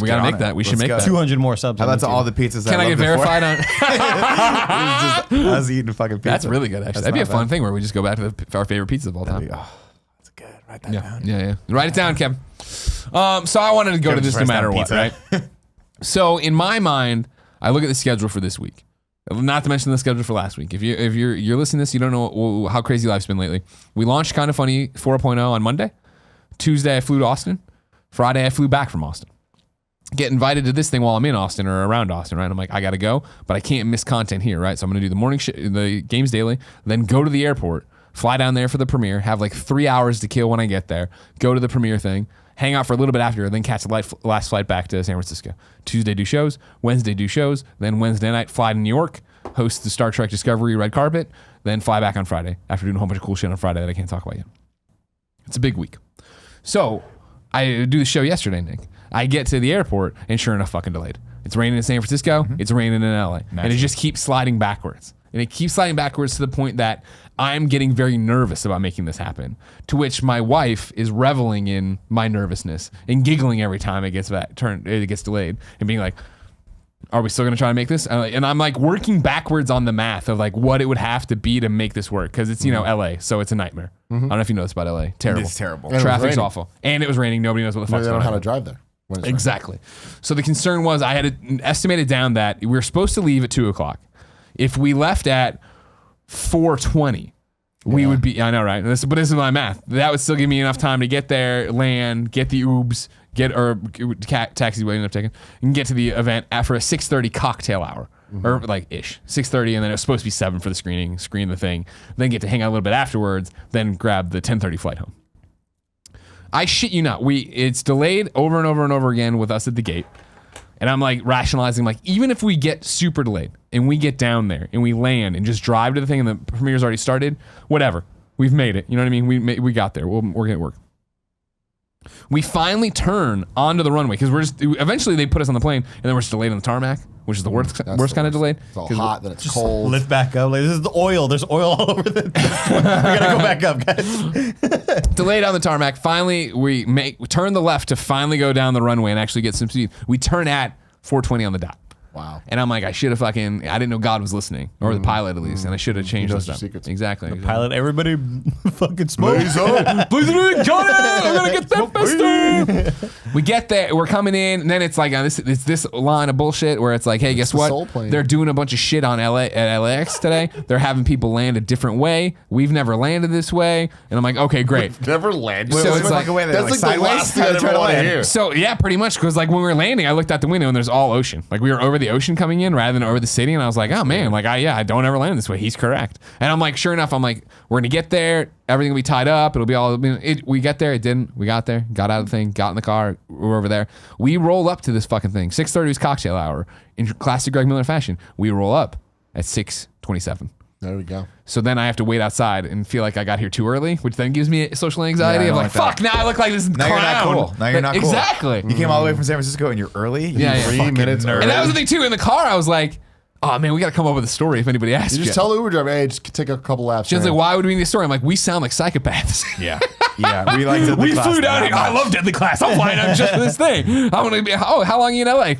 We got to make that. We should make that. 200 more subs. How on about to YouTube. all the pizzas? Can I get verified on? I was eating fucking pizza. That's really good, actually. That'd be a fun thing where we just go back to our favorite pizzas of all time. That's good. Write that Yeah, down. yeah. Write it down, Kevin. So I wanted to go to this no matter what, right? So in my mind, I look at the schedule for this week. Not to mention the schedule for last week. If you're listening to this, you don't know how crazy life's been lately. We launched Kinda Funny 4.0 on Monday. Tuesday, I flew to Austin. Friday, I flew back from Austin. Get invited to this thing while I'm in Austin or around Austin, right? I'm like, I got to go, but I can't miss content here, right? So I'm going to do the morning the games daily, then go to the airport, fly down there for the premiere, have like 3 hours to kill when I get there, go to the premiere thing, hang out for a little bit after, then catch the last flight back to San Francisco. Tuesday do shows, Wednesday do shows, then Wednesday night fly to New York, host the Star Trek Discovery red carpet, then fly back on Friday after doing a whole bunch of cool shit on Friday that I can't talk about yet. It's a big week. So I do the show yesterday, Nick. I get to the airport and sure enough, fucking delayed. It's raining in San Francisco. It's raining in LA. And it just keeps sliding backwards. And it keeps sliding backwards to the point that I'm getting very nervous about making this happen. To which my wife is reveling in my nervousness and giggling every time it gets delayed and being like, are we still going to try to make this? And I'm like working backwards on the math of like what it would have to be to make this work. Cause it's, LA. So it's a nightmare. I don't know if you know this about LA. Terrible. It's terrible. Traffic's awful. And it was raining. Nobody knows what the fuck's They going don't on. know how to drive there. Exactly. So the concern was I had estimated down that we were supposed to leave at 2:00. If we left at 4:20, we would be, I know, right? But this is my math. That would still give me enough time to get there, land, get the Ubs, taxi we ended up taking, and get to the event after a 6:30 cocktail hour. Or like ish, 6:30, and then it was supposed to be 7 for the screen the thing, then get to hang out a little bit afterwards, then grab the 10:30 flight home. I shit you not, it's delayed over and over and over again with us at the gate, and I'm like rationalizing, like even if we get super delayed and we get down there and we land and just drive to the thing and the premiere's already started, whatever, we've made it. You know what I mean? We got there. We're gonna work. We finally turn onto the runway because eventually they put us on the plane and then we're just delayed on the tarmac, which is the worst kind of delayed. It's all hot, then it's cold. Lift back up. Like, this is the oil. There's oil all over the. We gotta go back up, guys. Delayed on the tarmac. Finally, we turn the left to finally go down the runway and actually get some speed. We turn at 4:20 on the dot. Wow. And I'm like, I didn't know God was listening, or the pilot at least, and I should have changed knows those your stuff. secrets. Exactly. Pilot, everybody fucking smoke. Please do, got it! I'm gonna get that festive. We get there, we're coming in, and then it's like it's this line of bullshit where it's like, hey, guess the soul what? plane. They're doing a bunch of shit on LAX today. They're having people land a different way. We've never landed this way, and I'm like, okay, great. Never landed. So it's like a way that's like the last thing I ever want to hear. So yeah, pretty much, because like when we were landing, I looked out the window and there's all ocean. Like we were over the ocean coming in rather than over the city, and I was like, oh man, like I don't ever land this way. He's correct. And I'm like, sure enough, I'm like, we're gonna get there. Everything will be tied up. It'll be all. We get there. It didn't. We got there. Got out of the thing. Got in the car. We're over there. We roll up to this fucking thing. 6:30 is cocktail hour in classic Greg Miller fashion. We roll up at 6:27. There we go. So then I have to wait outside and feel like I got here too early, which then gives me social anxiety Yeah, I of don't like, like fuck, now I look like this Now you're not clown. cool. Now you're not cool. Exactly. You came all the way from San Francisco and you're early. Yeah, yeah. 3 minutes early. And that was the thing too. In the car, I was like, oh man, we got to come up with a story if anybody asks You just tell the Uber driver, hey, just take a couple laps. She was man. like, why would we need a story? I'm like, we sound like psychopaths. Yeah. Yeah. We like to. We flew down here. I love Deadly Class. I'm flying out just for this thing. I'm going to be, how long are you in LA?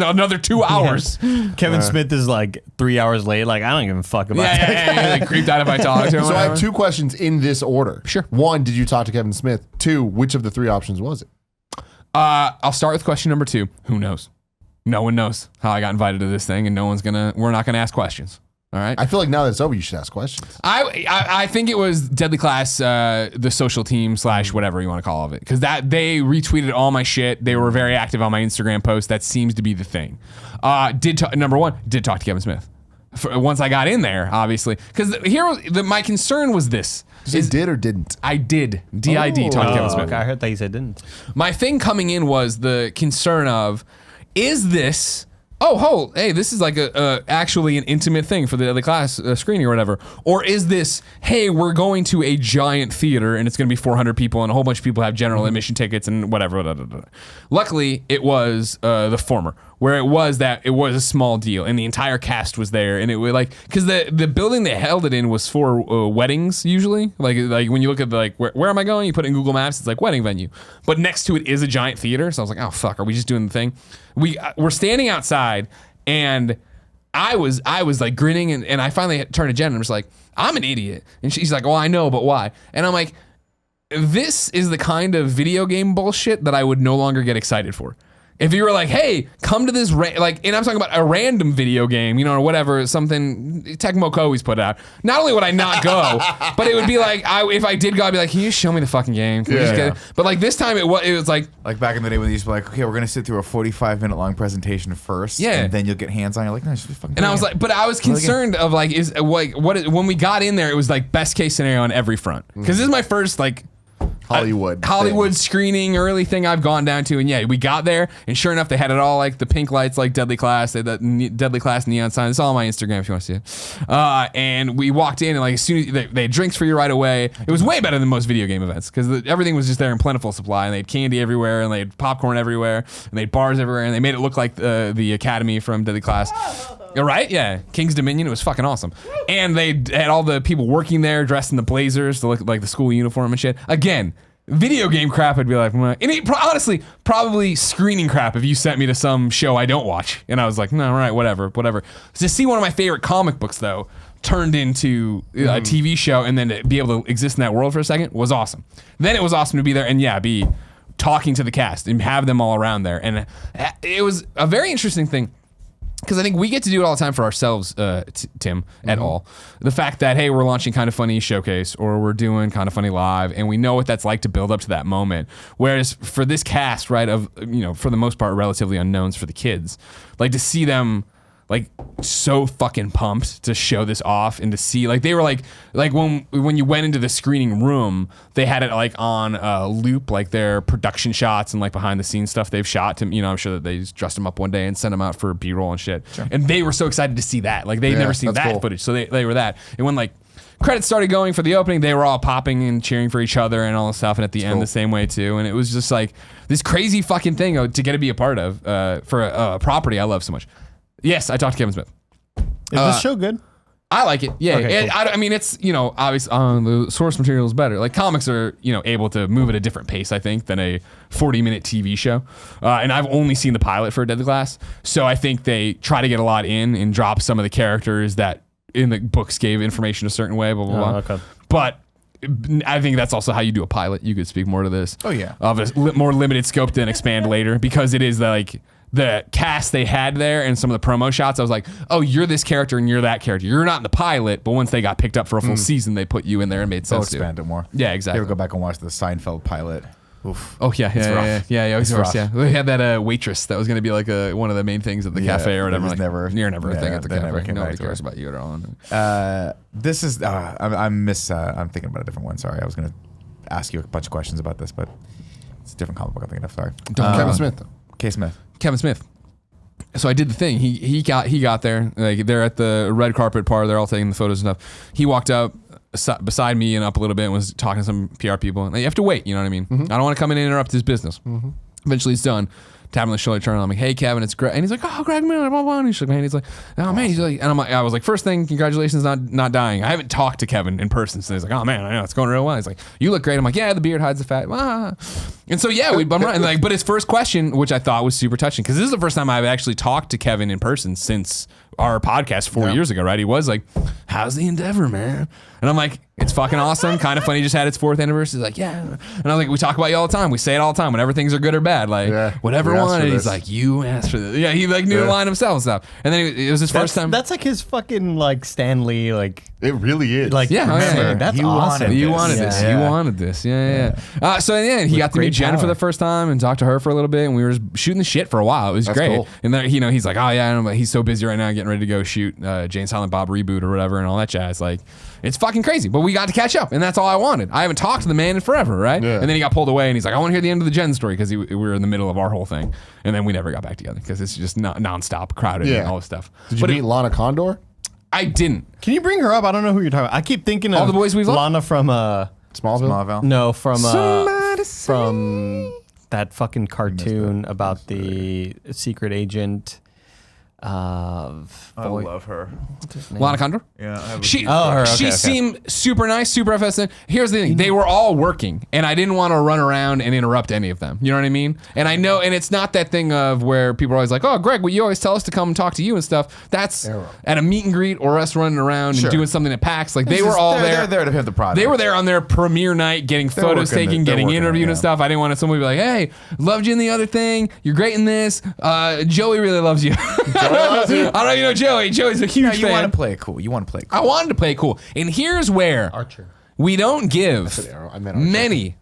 Another 2 hours. Kevin Smith is like 3 hours late. Like, I don't give a fuck about that. Yeah. Like, creeped out if I talk to him. So I have 2 questions in this order. Sure. 1, did you talk to Kevin Smith? 2, which of the 3 options was it? I'll start with question number 2. Who knows? No one knows how I got invited to this thing, and we're not gonna ask questions. All right. I feel like now that it's over, you should ask questions. I think it was Deadly Class, the social team / whatever you want to call it, because that they retweeted all my shit. They were very active on my Instagram post. That seems to be the thing. Number 1, did talk to Kevin Smith. Once I got in there, obviously, because my concern was this. Did or didn't? I did. DID talk to Kevin Smith. Okay, I heard that he said didn't. My thing coming in was the concern of, is this, hey, this is like actually an intimate thing for the Deadly Class screening or whatever. Or is this, hey, we're going to a giant theater and it's going to be 400 people and a whole bunch of people have general admission tickets and whatever. Luckily, it was the former, where it was a small deal and the entire cast was there, and it was like, because the building they held it in was for weddings usually. Like when you look at where am I going? You put it in Google Maps, it's like wedding venue, but next to it is a giant theater. So I was like, oh fuck, are we just doing the thing? We're standing outside, and I was like grinning, and I finally turned to Jen and was like, I'm an idiot, and she's like, well, I know, but why? And I'm like, this is the kind of video game bullshit that I would no longer get excited for. If you were like, hey, come to this, and I'm talking about a random video game, or whatever, something Tecmo Koei's put out. Not only would I not go, but it would be like, if I did go, I'd be like, can you show me the fucking game? Can we just get it? But like this time, it was like back in the day when they used to be like, okay, we're gonna sit through a 45-minute long presentation first, and then you'll get hands on. You're like, no, just fucking. And I was like, but I was concerned of like, when we got in there, it was like best case scenario on every front, because this is my first like. Hollywood screening early thing I've gone down to, and we got there, and sure enough they had it all like the pink lights like Deadly Class, they had that Deadly Class neon sign. It's all on my Instagram if you want to see it. And we walked in, and like as soon as they had drinks for you right away. It was way better than most video game events because everything was just there in plentiful supply, and they had candy everywhere, and they had popcorn everywhere, and they had bars everywhere, and they made it look like the Academy from Deadly Class. Right? Yeah. King's Dominion. It was fucking awesome. And they had all the people working there dressed in the blazers to look like the school uniform and shit. Again, video game crap, I'd be like, and honestly, probably screening crap if you sent me to some show I don't watch. And I was like, no, all right, whatever. To see one of my favorite comic books, though, turned into a TV show, and then to be able to exist in that world for a second was awesome. Then it was awesome to be there and be talking to the cast and have them all around there. And it was a very interesting thing. Because I think we get to do it all the time for ourselves, Tim, at all. The fact that, hey, we're launching Kind of Funny Showcase, or we're doing Kind of Funny Live, and we know what that's like to build up to that moment. Whereas for this cast, right, of, for the most part, relatively unknowns for the kids, like to see them like so fucking pumped to show this off and to see like they were like when you went into the screening room, they had it like on loop, like their production shots and like behind the scenes stuff they've shot to, I'm sure that they just dressed them up one day and sent them out for B-roll and shit. Sure. And they were so excited to see that. Like they'd never seen that cool footage. So they were that. And when like credits started going for the opening, they were all popping and cheering for each other and all this stuff, and at the end the same way too. And it was just like this crazy fucking thing to get to be a part of for a property I love so much. Yes, I talked to Kevin Smith. Is this show good? I like it. Yeah. Okay, cool. I mean, it's, obviously the source material is better. Like comics are, able to move at a different pace, I think, than a 40-minute TV show. And I've only seen the pilot for Deadly Class. So I think they try to get a lot in and drop some of the characters that in the books gave information a certain way, blah, blah, blah. Okay. But I think that's also how you do a pilot. You could speak more to this. Oh, yeah. Of a more limited scope than expand later, because it is like the cast they had there and some of the promo shots. I was like, oh, you're this character and you're that character. You're not in the pilot, but once they got picked up for a full season, they put you in there and made sense. They'll expand it more. Yeah, exactly. You ever go back and watch the Seinfeld pilot? Oof. Oh yeah, yeah. It's rough. Yeah, we had that waitress that was going to be like one of the main things at the cafe or whatever. Like, you're never a thing at the cafe. Nobody cares about you at all. This is I'm thinking about a different one. Sorry, I was going to ask you a bunch of questions about this, but it's a different comic book I'm thinking of. Sorry. Kevin Smith. Kevin Smith. So I did the thing. He got there. Like they're at the red carpet part. They're all taking the photos and stuff. He walked up beside me and up a little bit and was talking to some PR people. And you have to wait. You know what I mean? I don't want to come in and interrupt his business. Eventually, it's done. Tap on the shoulder, turn on. I'm like, hey, Kevin, it's Greg. And he's like, oh, Greg Miller, blah, blah. And he shook my hand. He's like, oh, man. He's like, and I was like, first thing, congratulations not dying. I haven't talked to Kevin in person. So he's like, oh, man, I know it's going real well. He's like, you look great. I'm like, yeah, the beard hides the fat. And so, yeah, we bummed around. And like, but his first question, which I thought was super touching, because this is the first time I've actually talked to Kevin in person since our podcast 4 years ago, right? He was like, how's the endeavor, man? And I'm like, it's fucking awesome. Kind of Funny just had its 4th anniversary. He's like, yeah. And I was like, we talk about you all the time. We say it all the time whenever things are good or bad. Like, whatever one. And he's like, you asked for this. Yeah, he like knew the line himself and stuff. And then it was his first time. That's like his fucking like Stan Lee, like. It really is. Like, that's awesome. You wanted this. You wanted this. Yeah. So yeah, he got to meet Jen for the first time and talk to her for a little bit, and we were shooting the shit for a while. It was great. Cool. And then he's like, oh yeah, he's so busy right now, getting ready to go shoot Jane Silent Bob reboot or whatever, and all that jazz. Like, it's fucking crazy. But we got to catch up, and that's all I wanted. I haven't talked to the man in forever, right? Yeah. And then he got pulled away, and he's like, I want to hear the end of the Jen story, because we were in the middle of our whole thing, and then we never got back together because it's just nonstop crowded and all this stuff. Did you meet Lana Condor? I didn't. Can you bring her up? I don't know who you're talking about. I keep thinking of all the boys we've Lana from Smallville. No, from that fucking cartoon about the secret agent. I love her. Lana Condor? Yeah. She seemed super nice, super FSN. Here's the thing. They were all working, and I didn't want to run around and interrupt any of them. You know what I mean? And I know, and it's not that thing of where people are always like, oh, Greg, well, you always tell us to come and talk to you and stuff. That's at a meet and greet or us running around and doing something at PAX. Like, they were all there. They're there to hit the product. They were there on their premiere night, getting photos taken, getting interviewed and stuff. I didn't want somebody to be like, hey, loved you in the other thing. You're great in this. Joey really loves you. I don't know if you know Joey. Joey's a huge fan. You want to play it cool. I wanted to play it cool. And here's where we don't give many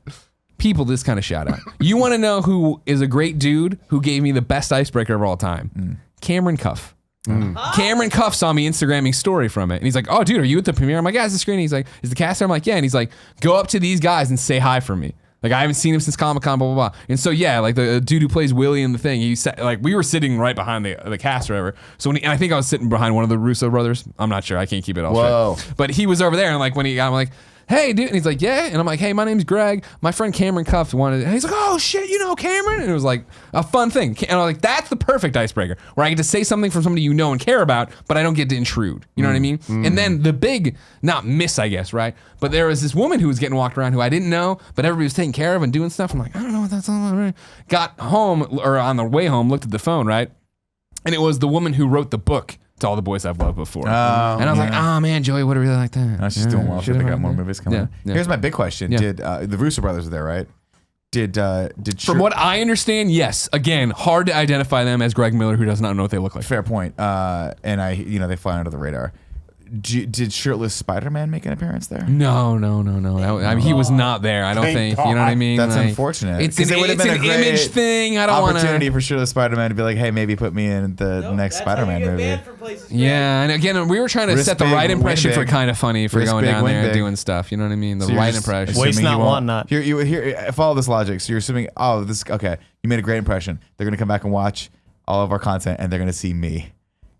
people this kind of shout out. You want to know who is a great dude who gave me the best icebreaker of all time? Cameron Cuff. Cameron Cuff saw me Instagramming story from it. And he's like, oh, dude, are you at the premiere? I'm like, yeah, it's the screen. He's like, is the cast there? I'm like, yeah. And he's like, go up to these guys and say hi for me. Like, I haven't seen him since Comic-Con, blah, blah, blah. And so, yeah, like the dude who plays Willie in the thing, he sat, like, we were sitting right behind the cast or whatever. So, and I think I was sitting behind one of the Russo brothers. I'm not sure. I can't keep it all straight. But he was over there, and like, when I'm like, hey, dude. And he's like, yeah. And I'm like, hey, my name's Greg. My friend Cameron Cuff wanted it. And he's like, oh, shit, you know Cameron? And it was like a fun thing. And I'm like, that's the perfect icebreaker, where I get to say something from somebody you know and care about, but I don't get to intrude. You know what I mean? And then the big, not miss, I guess, right? But there was this woman who was getting walked around who I didn't know, but everybody was taking care of and doing stuff. I'm like, I don't know what that's all about. Got home, or on the way home, looked at the phone, right? And it was the woman who wrote the book to All the Boys I've Loved Before. And I was like, oh man, Joey would have really liked that. No, she's doing well. They got more movies coming. Here's my big question. Did the Russo brothers are there, right? Did From what I understand, yes. Again, hard to identify them as Greg Miller, who does not know what they look like. Fair point. And they fly under the radar. Did shirtless Spider-Man make an appearance there? No. I mean, he was not there. I don't think. You know what I mean? That's like, unfortunate. It's an image thing. I don't want to. Opportunity for shirtless Spider-Man to be like, hey, maybe put me in the next Spider-Man movie. Yeah, and again, we were trying to set the right impression for Kind of Funny for going down there and doing stuff. You know what I mean? The right impression. Waste not, want not. Here, follow this logic. So you're assuming, okay, you made a great impression. They're gonna come back and watch all of our content, and they're gonna see me.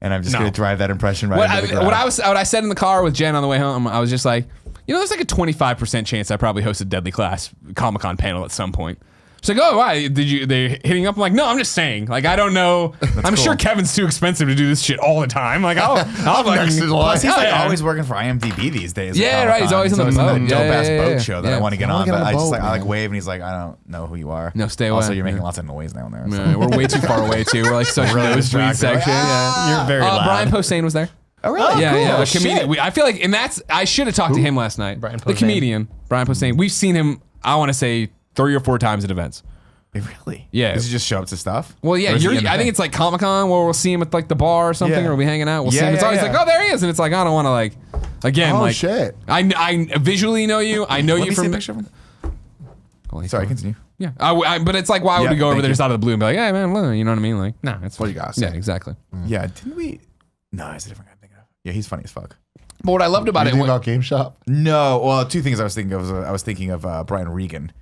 And I'm just going to drive that impression right into the ground. What I said in the car with Jen on the way home, I was just like, there's like a 25% chance I probably hosted Deadly Class Comic-Con panel at some point. She's like, oh, why? They're hitting up? I'm like, no, I'm just saying. Like, I don't know. I'm sure Kevin's too expensive to do this shit all the time. Like, I'll plus he's always working for IMDb these days. Yeah, right. He's always on the boat. Dope-ass boat show that I want to get on. But I just I wave, and he's like, I don't know who you are. No, stay away. Also, you're making lots of noise down there. Yeah, we're way too far away, too. We're like such nosebleed section. You're very loud. Brian Posehn was there. Oh, really? Yeah, the comedian. I feel like, and I should have talked to him last night. The comedian, Brian Posehn. We've seen him, I want to say, 3 or 4 times at events. Really? Yeah. Does he just show up to stuff? Well, yeah. I think it's like Comic-Con where we'll see him at like the bar or something, or we'll be hanging out. We'll see him. It's always like, oh, there he is, and it's like, I don't want to like, again, Oh like, shit. I visually know you. I know you from. See a picture of him? Sorry, continue. Yeah, but it's like, why would we go over there just out of the blue and be like, hey man, you know what I mean? Like, nah, it's what you got. Yeah, exactly. Yeah, didn't we? No, it's a different guy I'm thinking of. Yeah, he's funny as fuck. But what I loved about it, about Game Shop? No, well, 2 things I was thinking of. I was thinking of Brian Regan,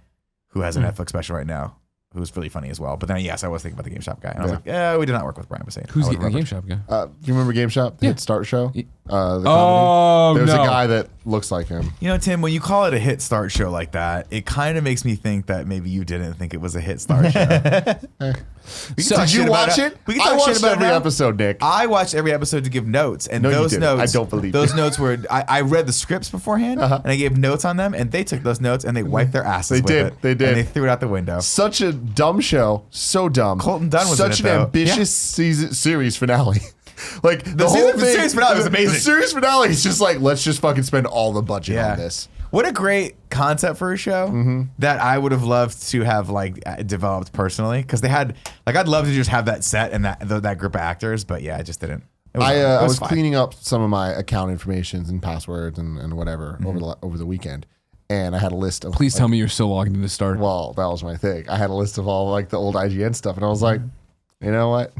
who has a Netflix special right now, who's really funny as well. But then, yes, I was thinking about the Game Shop guy. And I was like, yeah, we did not work with Brian Posehn. Who's the Game Shop guy? Do you remember Game Shop? The Hit Start Show? The oh, There's a guy that looks like him. You know, Tim, when you call it a Hit Start show like that, it kind of makes me think that maybe you didn't think it was a Hit Start show. So did you watch it? I watched every episode, Nick. I watched every episode to give notes, and those notes. I don't believe those notes were. I read the scripts beforehand, and I gave notes on them, and they took those notes and they wiped their asses. They did. And they threw it out the window. Such a dumb show. So dumb. Colton Dunn was such in it, an though. ambitious series finale. Like the whole thing. The series finale was amazing. The series finale is just like, let's just fucking spend all the budget on this. What a great concept for a show that I would have loved to have like developed personally, because they had like, I'd love to just have that set and that group of actors, but yeah, I just didn't. I was cleaning up some of my account informations and passwords and whatever over the weekend, and I had a list of. Please tell me you're still logged into Start. Well, that was my thing. I had a list of all like the old IGN stuff, and I was like, you know what?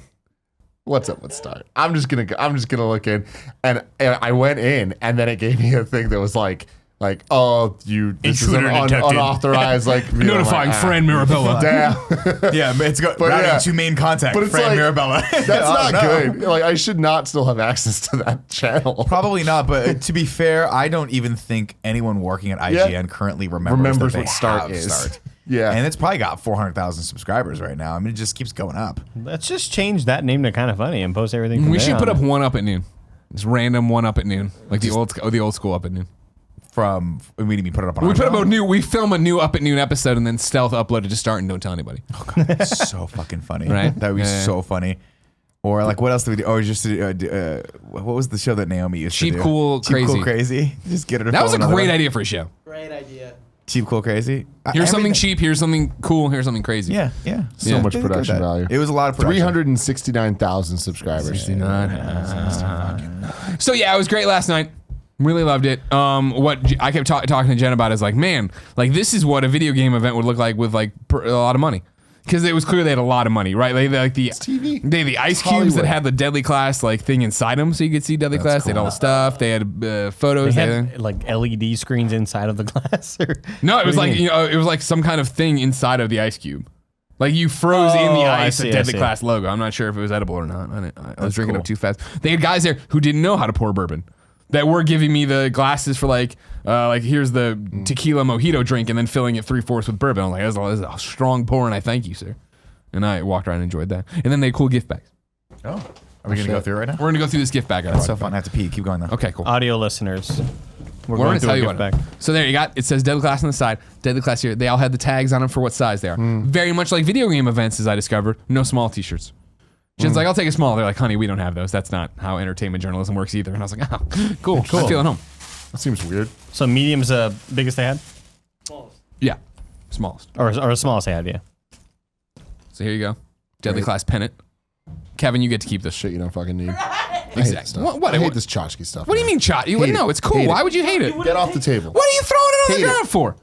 What's up with Start? I'm just gonna look in, and I went in, and then it gave me a thing that was like, this is an unauthorized, like, notifying Fran Mirabella. Damn. Yeah, it's got routing to main contact. But it's Fran Mirabella. That's not good. Like, I should not still have access to that channel. Probably not. But to be fair, I don't even think anyone working at IGN currently remembers what Start is. Yeah. And it's probably got 400,000 subscribers right now. I mean, it just keeps going up. Let's just change that name to Kind of Funny and post everything. From We there should put on. up one up at noon. Just random one up at noon, like the old school up at noon. We mean put it up on We our put up channel? a new. We film a new up at noon episode and then stealth upload it to start and don't tell anybody. It's so fucking funny. Right? That would be Yeah. so funny. Or like, what else do we do? Or just what was the show that Naomi used Cheap, to do? Cool, Cheap, Crazy. Cool, Crazy. Just get her to That was a follow another great one. idea for a show. Great idea. Cheap, Cool, Crazy. Here's something Everything. cheap. Here's something cool. Here's something crazy. Yeah, yeah. So Yeah. much They did production that. value. It was a lot of production. 369,000 subscribers. So yeah, it was great last night. Really loved it. What I kept talking to Jen about is like, man, like this is what a video game event would look like with like a lot of money. Because it was clear they had a lot of money, right? They had like the TV. They had the ice It's cubes Hollywood. that had the Deadly Class like thing inside them, so you could see Deadly Class. They had all the stuff. They had photos. They They had like LED screens inside of the glass. Or, no, it was What do like you mean? it was like some kind of thing inside of the ice cube. Like you froze in the Oh, I ice see, a I Deadly see. Class logo. I'm not sure if it was edible or not. I was drinking cool. up too fast. They had guys there who didn't know how to pour bourbon. That were giving me the glasses for like here's the tequila mojito drink and then filling it 3/4 with bourbon. I'm like, this is a strong pour and I thank you, sir. And I walked around and enjoyed that. And then they had cool gift bags. Oh, are we gonna go through it right now? We're gonna go through this gift bag. I That's so brought. fun. I have to pee. Keep going though. Okay, cool. audio listeners, we're We're going gonna through tell a you gift what. bag. So there you got. It says Deadly Class on the side. Deadly Class here. They all had the tags on them for what size they are. Very much like video game events, as I discovered. No small T-shirts. Jen's like, I'll take a small. They're like, honey, we don't have those. That's not how entertainment journalism works either. And I was like, oh, cool. I'm feeling home. That seems weird. So medium's biggest they had, Smallest. Yeah, smallest. or smallest they had, yeah. So here you go. Deadly Class pennant. Kevin, you get to keep this Shit you don't fucking need. Exactly. Stuff. What I hate what- this tchotchke stuff. What do you mean, shot? Hate it. No, it's cool. Hate it. Why would you hate it? Get off the table. What are you throwing it on Hate the it. ground for?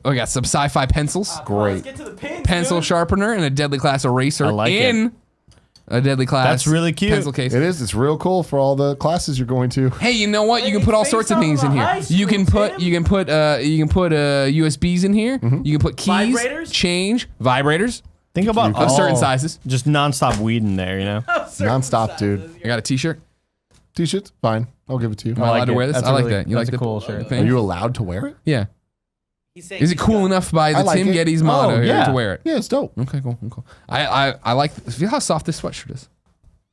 Oh, we got some sci-fi pencils, Come on, Great. let's get to the pins, pencil dude. sharpener, and a Deadly Class eraser I like in a Deadly Class. That's really cute. Pencil case. It is. It's real cool for all the classes you're going to. Hey, you know what? You can It's put all based sorts of off things of in a here. high You can school, put Tim. USBs in here. You can put keys, Vibrators? change, vibrators Think about of certain all- sizes. Just nonstop weed in there, you know. Nonstop, dude. I got a T-shirt. T-shirts, fine. I'll give it to you. Am I allowed like to it. wear this? That's I a like really- that. You like that's a the cool shirt. thing? Are you allowed to wear it? Yeah. He's saying Is it he's cool got- enough by I the like Tim it. Gettys motto Oh, here yeah. to wear it? Yeah, it's dope. Okay, cool. I like. Feel how soft this sweatshirt is.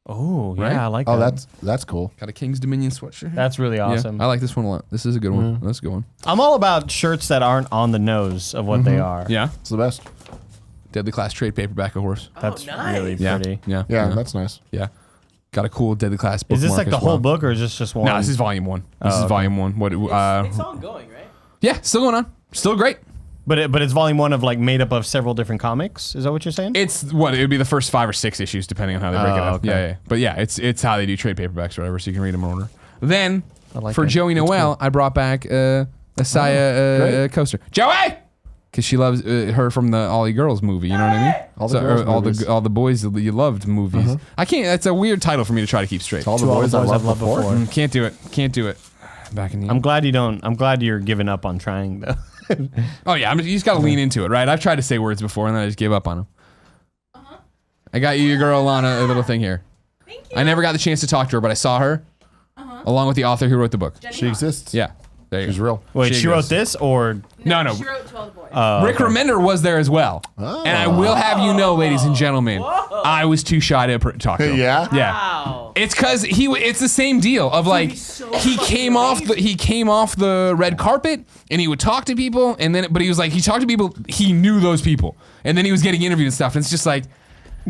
Oh, yeah, Right? I like Oh, that. that's cool. Got a King's Dominion sweatshirt. Here. That's really awesome. Yeah, I like this one a lot. This is a good one. That's a good one. I'm all about shirts that aren't on the nose of what they are. Yeah. It's the best. Deadly Class trade paperback of horse. That's nice. really Yeah. pretty. Yeah. Yeah, that's nice. Yeah. Got a cool Deadly Class bookmark Is this like the as well. whole book, or is this just one? No, this is volume 1. This is okay. volume 1. What? It's ongoing, right? Yeah, still going on. Still great. But it's volume 1 of like made up of several different comics. Is that what you're saying? It's what it would be the first 5 or 6 issues depending on how they break it up. okay. Yeah. But yeah, it's how they do trade paperbacks or whatever, so you can read them in order. Then I like for that. Joey Noel, I brought back a Saya coaster. Joey, because she loves her from the All You Girls movie. You know what I mean? All the girls movies. all the boys that you loved movies. I can't. That's a weird title for me to try to keep straight. All the To all the boys I boys loved I've loved before. before. Can't do it. Can't do it. Back in the. I'm glad you don't. I'm glad you're giving up on trying though. Oh yeah, you just got to lean into it, right? I've tried to say words before and then I just give up on them. I got you, your girl, Alana, a little thing here. Thank you. I never got the chance to talk to her, but I saw her along with the author who wrote the book. Jenny She Hawk. exists. Yeah, there you She's go. real. Wait, she wrote exists. this or? No. She wrote 12 Boys. Rick Remender was there as well. And I will have you know, ladies and gentlemen, I was too shy to talk to him. Yeah? Yeah. Wow. It's because it's the same deal of like he's so he fucking came off the red carpet and he would talk to people and then but he was like he talked to people he knew those people and then he was getting interviewed and stuff and it's just like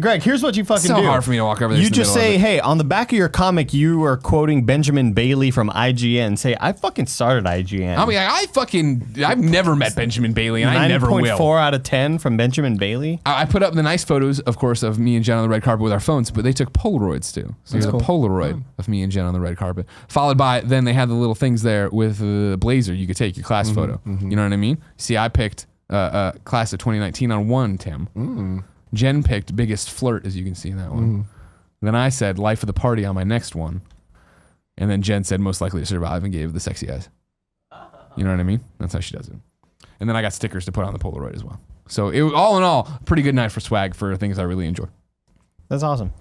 Greg, here's what you fucking so do. hard for me to walk over there. You in the just middle of say, it. hey, on the back of your comic, you are quoting Benjamin Bailey from IGN. Say, I fucking started IGN. I mean, I've never met Benjamin Bailey and I never will. 9.4 out of 10 from Benjamin Bailey. I put up the nice photos, of course, of me and Jen on the red carpet with our phones, but they took Polaroids too. So there's a Polaroid of me and Jen on the red carpet. Followed by, then they had the little things there with the blazer. You could take your class photo. You know what I mean? See, I picked class of 2019 on one, Tim. Jen picked biggest flirt, as you can see in that one. Then I said life of the party on my next one. And then Jen said most likely to survive and gave the sexy eyes. You know what I mean? That's how she does it. And then I got stickers to put on the Polaroid as well. So it was, all in all, a pretty good night for swag for things I really enjoy. That's awesome.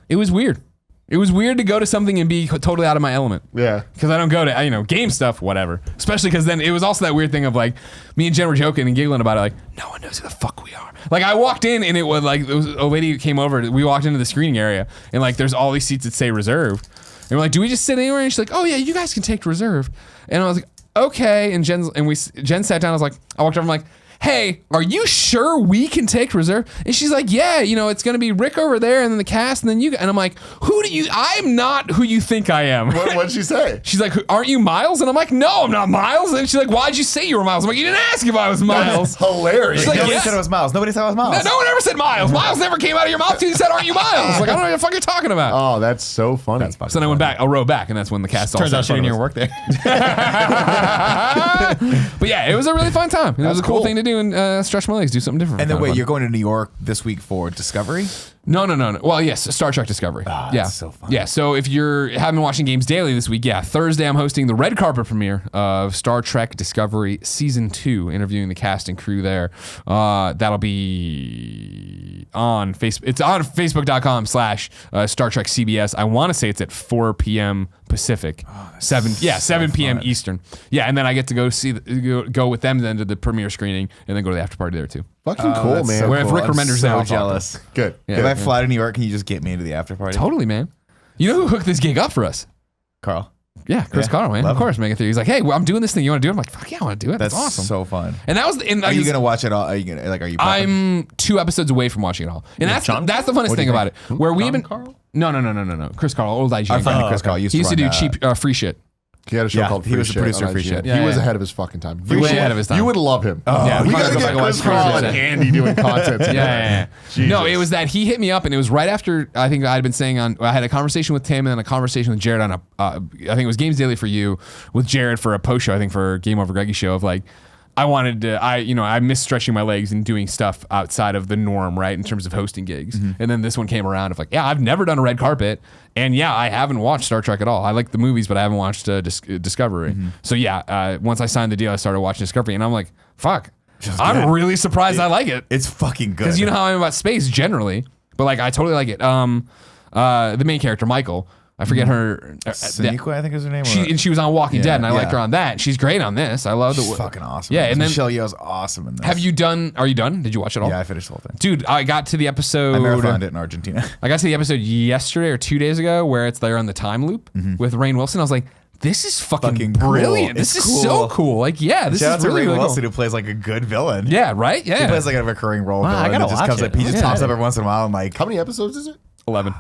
It was weird. It was weird to go to something and be totally out of my element. Yeah. Because I don't go to, game stuff, whatever. Especially because then it was also that weird thing of like, me and Jen were joking and giggling about it, like, no one knows who the fuck we are. Like, I walked in and it was like, a lady who came over, we walked into the screening area and like, there's all these seats that say reserved. And we're like, do we just sit anywhere? And she's like, oh yeah, you guys can take reserved. And I was like, okay. And Jen sat down, I walked over, I'm like, hey, are you sure we can take reserve? And she's like, yeah, it's going to be Rick over there and then the cast and then you. And I'm like, I'm not who you think I am. What'd she say? She's like, aren't you Miles? And I'm like, no, I'm not Miles. And she's like, why'd you say you were Miles? I'm like, you didn't ask if I was Miles. That's hilarious. She's like, Nobody yes. said it was Miles. Nobody said it was Miles. No one ever said Miles. Miles never came out of your mouth till you said, aren't you Miles? Like, I don't know what the fuck you're talking about. Oh, that's so funny. So then I went back, a row back, and that's when the cast all Turns out she didn't even work there. But yeah, it was a really fun time. It was a cool thing to do and stretch my legs, do something different. And then Kinda wait, fun. you're going to New York this week for Discovery? No. Well, yes, Star Trek Discovery. That's so fun. Yeah, so if you haven't been watching Games Daily this week, Thursday I'm hosting the red carpet premiere of Star Trek Discovery Season 2, interviewing the cast and crew there. That'll be on Facebook. It's on Facebook.com/Star Trek CBS. I want to say it's at 4 p.m. Pacific, 7 p.m. Eastern. Yeah, and then I get to go with them then to the premiere screening and then go to the after party there too. Fucking cool, that's man. so Where if cool. Rick I'm Remender's so there, I'll talk to him. jealous. Good. Yeah. If I fly to New York, can you just get me into the after party? Totally, man. You know who hooked this gig up for us? Carl. Yeah, Chris Carl, man. love Of course, Mega 3. He's like, hey, I'm doing this thing. You want to do it? I'm like, fuck yeah, I want to do it. That's awesome. so fun. And that was. Are you gonna watch it all? Are you gonna are you? I'm 2 episodes away from watching it all, and that's the funnest thing about it. Where we've been. Carl? No. Chris Carl, old IG. Our friend guy. Chris Carl used He used to do run, cheap free shit. He had a show Yeah, called he Free was the Shit producer on of Free IGN. Shit. Yeah, He was yeah. ahead of his fucking time. He was ahead of his time. You would love him. Yeah, we we gotta gotta go go back back Chris and Carl watch and Free Shit. Andy doing content together. Yeah. Jesus. No, it was that he hit me up, and it was right after I think I'd been saying I had a conversation with Tim and then a conversation with Jared on I think it was Games Daily for You with Jared for a post show, I think for Game Over Greggy show of like, I wanted to, I miss stretching my legs and doing stuff outside of the norm, right, in terms of hosting gigs. Mm-hmm. And then this one came around of like, I've never done a red carpet. And I haven't watched Star Trek at all. I like the movies, but I haven't watched Discovery. Mm-hmm. So once I signed the deal, I started watching Discovery. And I'm like, fuck, I'm really surprised I like it. It's fucking good. Because you know how I am about space generally. But like, I totally like it. The main character, Michael, I forget her. Sonequa, I think is her name. She was on Walking Dead, and I liked her on that. She's great on this. I love She's fucking awesome. Yeah, and then Michelle Yeoh's awesome in this. are you done? Did you watch it all? Yeah, I finished the whole thing. Dude, I got to the episode. I marathoned it in Argentina. I got to the episode yesterday or 2 days ago where it's there on the time loop with Rainn Wilson. I was like, this is fucking brilliant. cool. This It's is so cool. Like, this Shout out is to really, Rainn really Wilson, cool. who plays like a good villain. Yeah, right? Yeah. He plays like a recurring role Wow, I villain. gotta That just watch comes it. up. He just Yeah. pops up every once in a while and like. How many episodes is it? 11.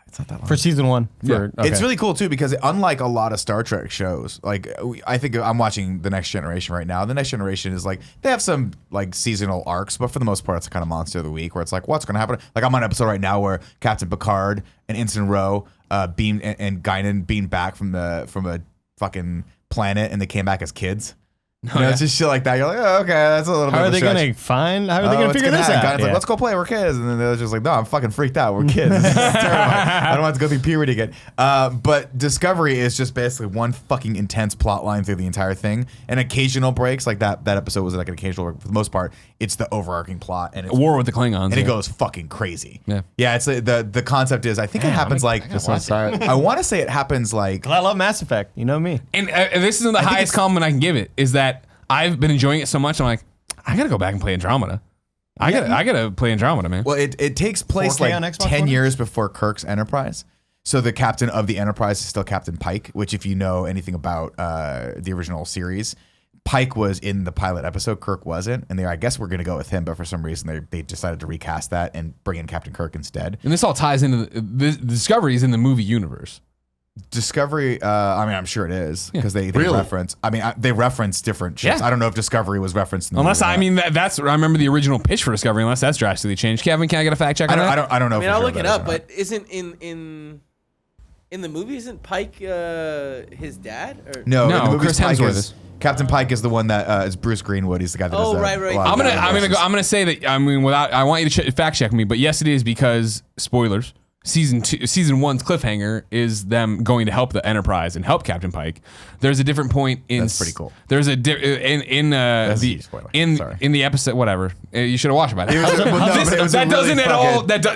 It's not that long. For season 1. It's really cool too because unlike a lot of Star Trek shows, like I think I'm watching The Next Generation right now. The Next Generation is like they have some like seasonal arcs, but for the most part, it's a kind of monster of the week where it's like what's going to happen. Like I'm on an episode right now where Captain Picard and Ensign Ro beamed and Guinan beamed back from a fucking planet and they came back as kids. It's just shit like that. You're like, oh, okay, that's a little bit. How are of a they stretch. going to find? How are they going to figure this out? Guys like, let's go play. We're kids, and then they're just like, no, I'm fucking freaked out. We're kids. This is terrifying. I don't have to go through puberty again. But Discovery is just basically one fucking intense plot line through the entire thing, and occasional breaks. Like that episode was like an occasional break. For the most part, it's the overarching plot, and it's War with the Klingons. and it goes fucking crazy. Yeah. It's the concept is I think it happens like I want to say it happens like I love Mass Effect. You know me. And this is the highest compliment I can give it is that I've been enjoying it so much. I'm like, I gotta go back and play Andromeda. I gotta play Andromeda, man. Well, it takes place 4K like on Xbox 10 One? years before Kirk's Enterprise. So the captain of the Enterprise is still Captain Pike, which if you know anything about the original series, Pike was in the pilot episode, Kirk wasn't, and I guess we're gonna go with him, but for some reason they decided to recast that and bring in Captain Kirk instead. And this all ties into the Discovery is in the movie universe. Discovery, I mean, I'm sure it is because they Really? reference. I mean, they reference different ships. Yeah. I don't know if Discovery was referenced. In the Unless movie or I not. mean that's I remember the original pitch for Discovery. Unless that's drastically changed. Kevin, can I get a fact check on that? I don't know. I mean, for I'll sure look if it that is up, or not. but isn't in the movie isn't Pike his dad? Or? No, No, in the movies, Chris Pike Hemsworth is- is. Captain Pike is the one that is Bruce Greenwood. He's the guy that does that. Right. a lot of I'm gonna say that. I mean, I want you to fact check me, but yes, it is because spoilers. season 1's cliffhanger is them going to help the Enterprise and help Captain Pike. There's a different point in. That's pretty cool. There's a in the episode. Whatever. You should have watched about it.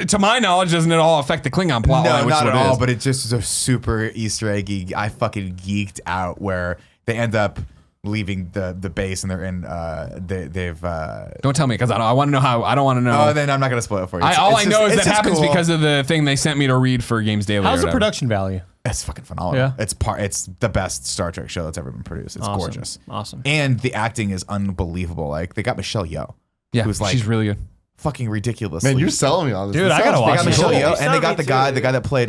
To my knowledge, doesn't at all affect the Klingon plot line. No, not at all. But it just is a super Easter eggy. I fucking geeked out where they end up leaving the base and they're in they've don't tell me because I want to know how. I don't want to know. Oh, then I'm not gonna spoil it for you. All I know is that happens because of the thing they sent me to read for Games Daily. How's the production value? It's fucking phenomenal. Yeah. It's the best Star Trek show that's ever been produced. It's gorgeous. Awesome. And the acting is unbelievable. Like they got Michelle Yeoh. Yeah, who's like she's really good. Fucking ridiculous. Man, you're selling me on this. Dude, I gotta watch They got Michelle it. Yeoh, and they got the guy too. that played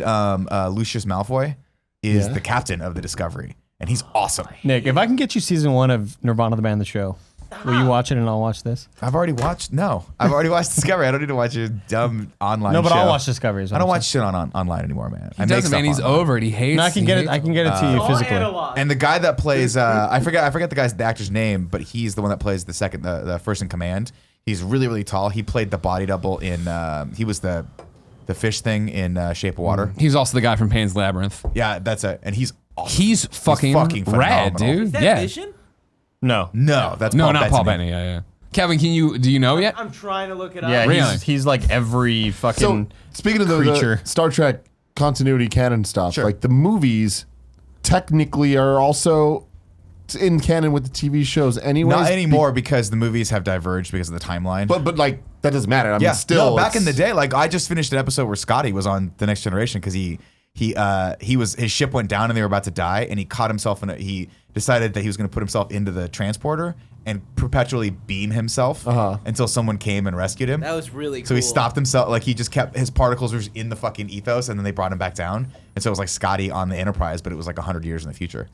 Lucius Malfoy is the captain of the Discovery. And he's awesome. Nick, if I can get you season 1 of Nirvana the Band the show, will you watch it and I'll watch this? I've already watched Discovery. I don't need to watch a dumb online show. No, but I'll watch Discovery. I don't watch shit online anymore, man. He doesn't, man. He's over it. He hates. No, I can get it. I can get it to you physically. And the guy that plays, I forget the actor's name, but he's the one that plays the first in command. He's really, really tall. He played the body double in, he was the fish thing in Shape of Water. He's also the guy from Pan's Labyrinth. Yeah, that's it. And he's awesome. He's fucking rad, phenomenal. dude. Is that Yeah. Vision? No. No, that's No, Paul not Bettany. Paul Bettany. Yeah. Kevin, do you know yet? I'm trying to look it up. Yeah, Really? he's like every fucking So speaking of the creature. Star Trek continuity canon stuff, Sure. like the movies technically are also in canon with the TV shows anyways. Not anymore because the movies have diverged because of the timeline. But like that doesn't matter. I mean, still no, back in the it's- day, like I just finished an episode where Scotty was on The Next Generation because his ship went down and they were about to die, and he caught himself he decided that he was going to put himself into the transporter and perpetually beam himself until someone came and rescued him. That was really cool. So he stopped himself, like he just kept his particles were in the fucking ethos, and then they brought him back down. And so it was like Scotty on the Enterprise, but it was like 100 years in the future.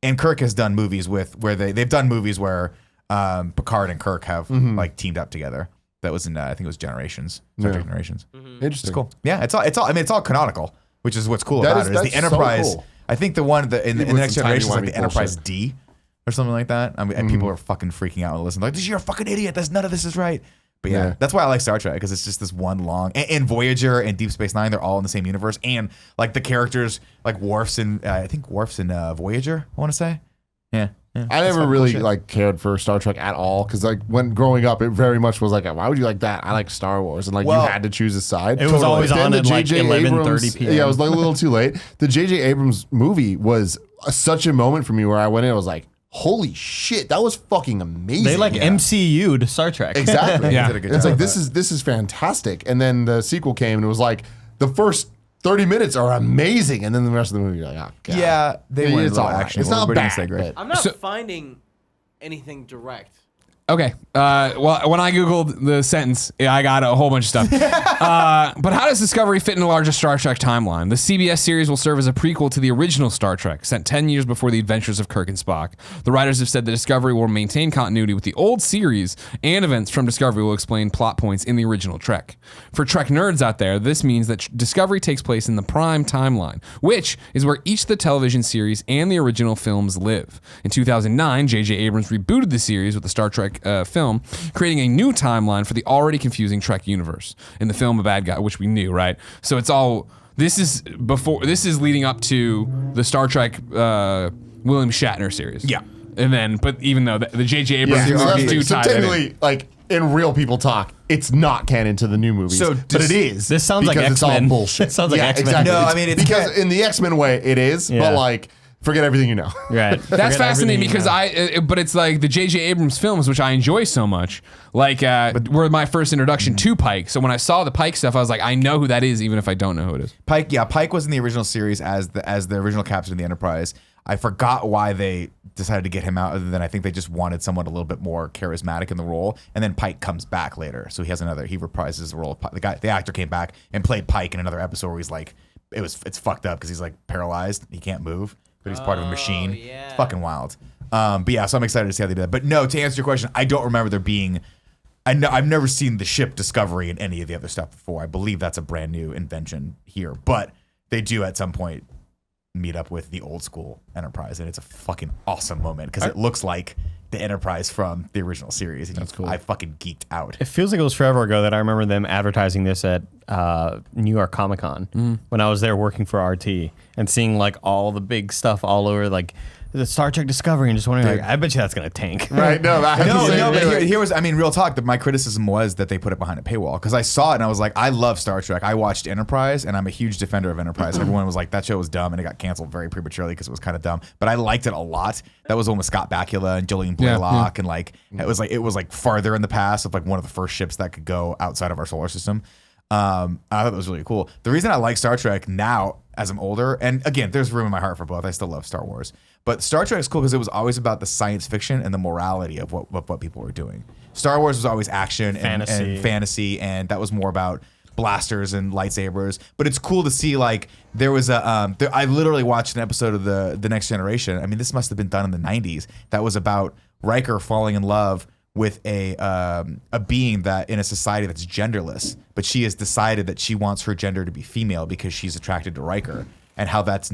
And Kirk has done movies where they've done movies where Picard and Kirk have like teamed up together. That was in I think it was Generations, Star Trek Generations. Interesting. It's cool. Yeah, it's all. I mean, it's all canonical, which is what's cool That about is- it. Is the that's so Enterprise? cool. I think the one in the with Next some Generation is like timey-wimey the Enterprise bullshit. D or something like that. I mean, and people are fucking freaking out and listening. Like, you're a fucking idiot. None of this is right. But yeah, that's why I like Star Trek, because it's just this one long. And Voyager and Deep Space Nine, they're all in the same universe. And like the characters, like Worf's in Voyager. I want to say, yeah. I never really like cared for Star Trek at all because like when growing up, it very much was like, why would you like that? I like Star Wars, and like Well, you had to choose a side. It was always Then on the at like J.J. 11:30 p.m. Yeah, it was like a little too late. The J.J. Abrams movie was such a moment for me where I went in, I was like, holy shit, that was fucking amazing. They like MCU'd Star Trek. Exactly. Yeah. Did a good It's job like with this is fantastic. And then the sequel came and it was like the first 30 minutes are amazing, and then the rest of the movie you're like, oh god. Yeah, they went it's all all right. action. It's not But bad. say great. I'm not So- finding anything direct. Okay. Well, when I Googled the sentence, I got a whole bunch of stuff. But how does Discovery fit in a larger Star Trek timeline? The CBS series will serve as a prequel to the original Star Trek, set 10 years before the adventures of Kirk and Spock. The writers have said that Discovery will maintain continuity with the old series, and events from Discovery will explain plot points in the original Trek. For Trek nerds out there, this means that Discovery takes place in the Prime timeline, which is where each of the television series and the original films live. In 2009, J.J. Abrams rebooted the series with the Star Trek film, creating a new timeline for the already confusing Trek universe. In the film, a bad guy, which we knew, right? So it's all this is leading up to the Star Trek William Shatner series. Yeah. And then, but even though the J.J. Abrams Yeah, movies so do tie that in. technically, like in real people talk, it's not canon to the new movies, So but it is. This sounds like because it's all X-Men. bullshit. It sounds like yeah, X-Men. Exactly. No, I mean, it's because in the X-Men way, it is, Yeah. but like forget everything you know. Right. That's fascinating because but it's like the J.J. Abrams films, which I enjoy so much, like were my first introduction to Pike. So when I saw the Pike stuff, I was like, I know who that is, even if I don't know who it is. Pike was in the original series as the original captain of the Enterprise. I forgot why they decided to get him out, other than I think they just wanted someone a little bit more charismatic in the role. And then Pike comes back later, so he reprises the role of Pike. The actor came back and played Pike in another episode where he's like, it's fucked up because he's like paralyzed, he can't move, but he's part of a machine. Yeah. It's fucking wild. But yeah, so I'm excited to see how they do that. But no, to answer your question, I don't remember there being. I've never seen the ship Discovery in any of the other stuff before. I believe that's a brand new invention here, but they do at some point meet up with the old school Enterprise, and it's a fucking awesome moment because it looks like the Enterprise from the original series. And that's cool. I fucking geeked out. It feels like it was forever ago that I remember them advertising this at New York Comic Con when I was there working for RT and seeing like all the big stuff all over like the Star Trek Discovery and just wondering, like, I bet you that's going to tank. Right? No, but here was, I mean, real talk, my criticism was that they put it behind a paywall because I saw it and I was like, I love Star Trek. I watched Enterprise and I'm a huge defender of Enterprise. Everyone was like, that show was dumb and it got canceled very prematurely because it was kind of dumb. But I liked it a lot. That was one with Scott Bakula and Jolene Blaylock and like it was like farther in the past of like one of the first ships that could go outside of our solar system. I thought it was really cool. The reason I like Star Trek now as I'm older, and again, there's room in my heart for both. I still love Star Wars. But Star Trek is cool because it was always about the science fiction and the morality of what people were doing. Star Wars was always action and fantasy, and that was more about blasters and lightsabers. But it's cool to see like there was I literally watched an episode of the Next Generation. I mean, this must have been done in the 90s. That was about Riker falling in love with a being that in a society that's genderless, but she has decided that she wants her gender to be female because she's attracted to Riker, and how that's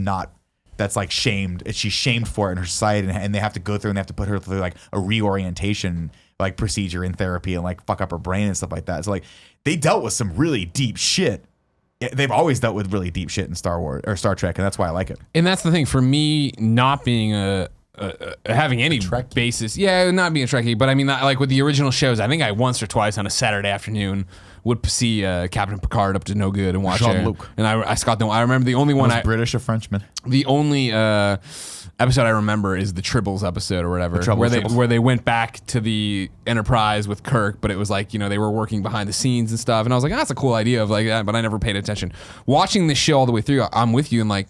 like shamed. She's shamed for it in her society, and they have to go through and they have to put her through like a reorientation like procedure in therapy and like fuck up her brain and stuff like that. So like they dealt with some really deep shit. They've always dealt with really deep shit in Star Wars or Star Trek, and that's why I like it. And that's the thing for me, not being having any basis. Yeah, not being a Trekkie, but I mean, like with the original shows, I think I once or twice on a Saturday afternoon would see Captain Picard up to no good and watch Jean-Luc. it. And I remember the only one. Was British or Frenchman? The only episode I remember is the Tribbles episode or whatever, where they went back to the Enterprise with Kirk, but it was like, you know, they were working behind the scenes and stuff. And I was like, that's a cool idea of like that, but I never paid attention. Watching this show all the way through, I'm with you and like,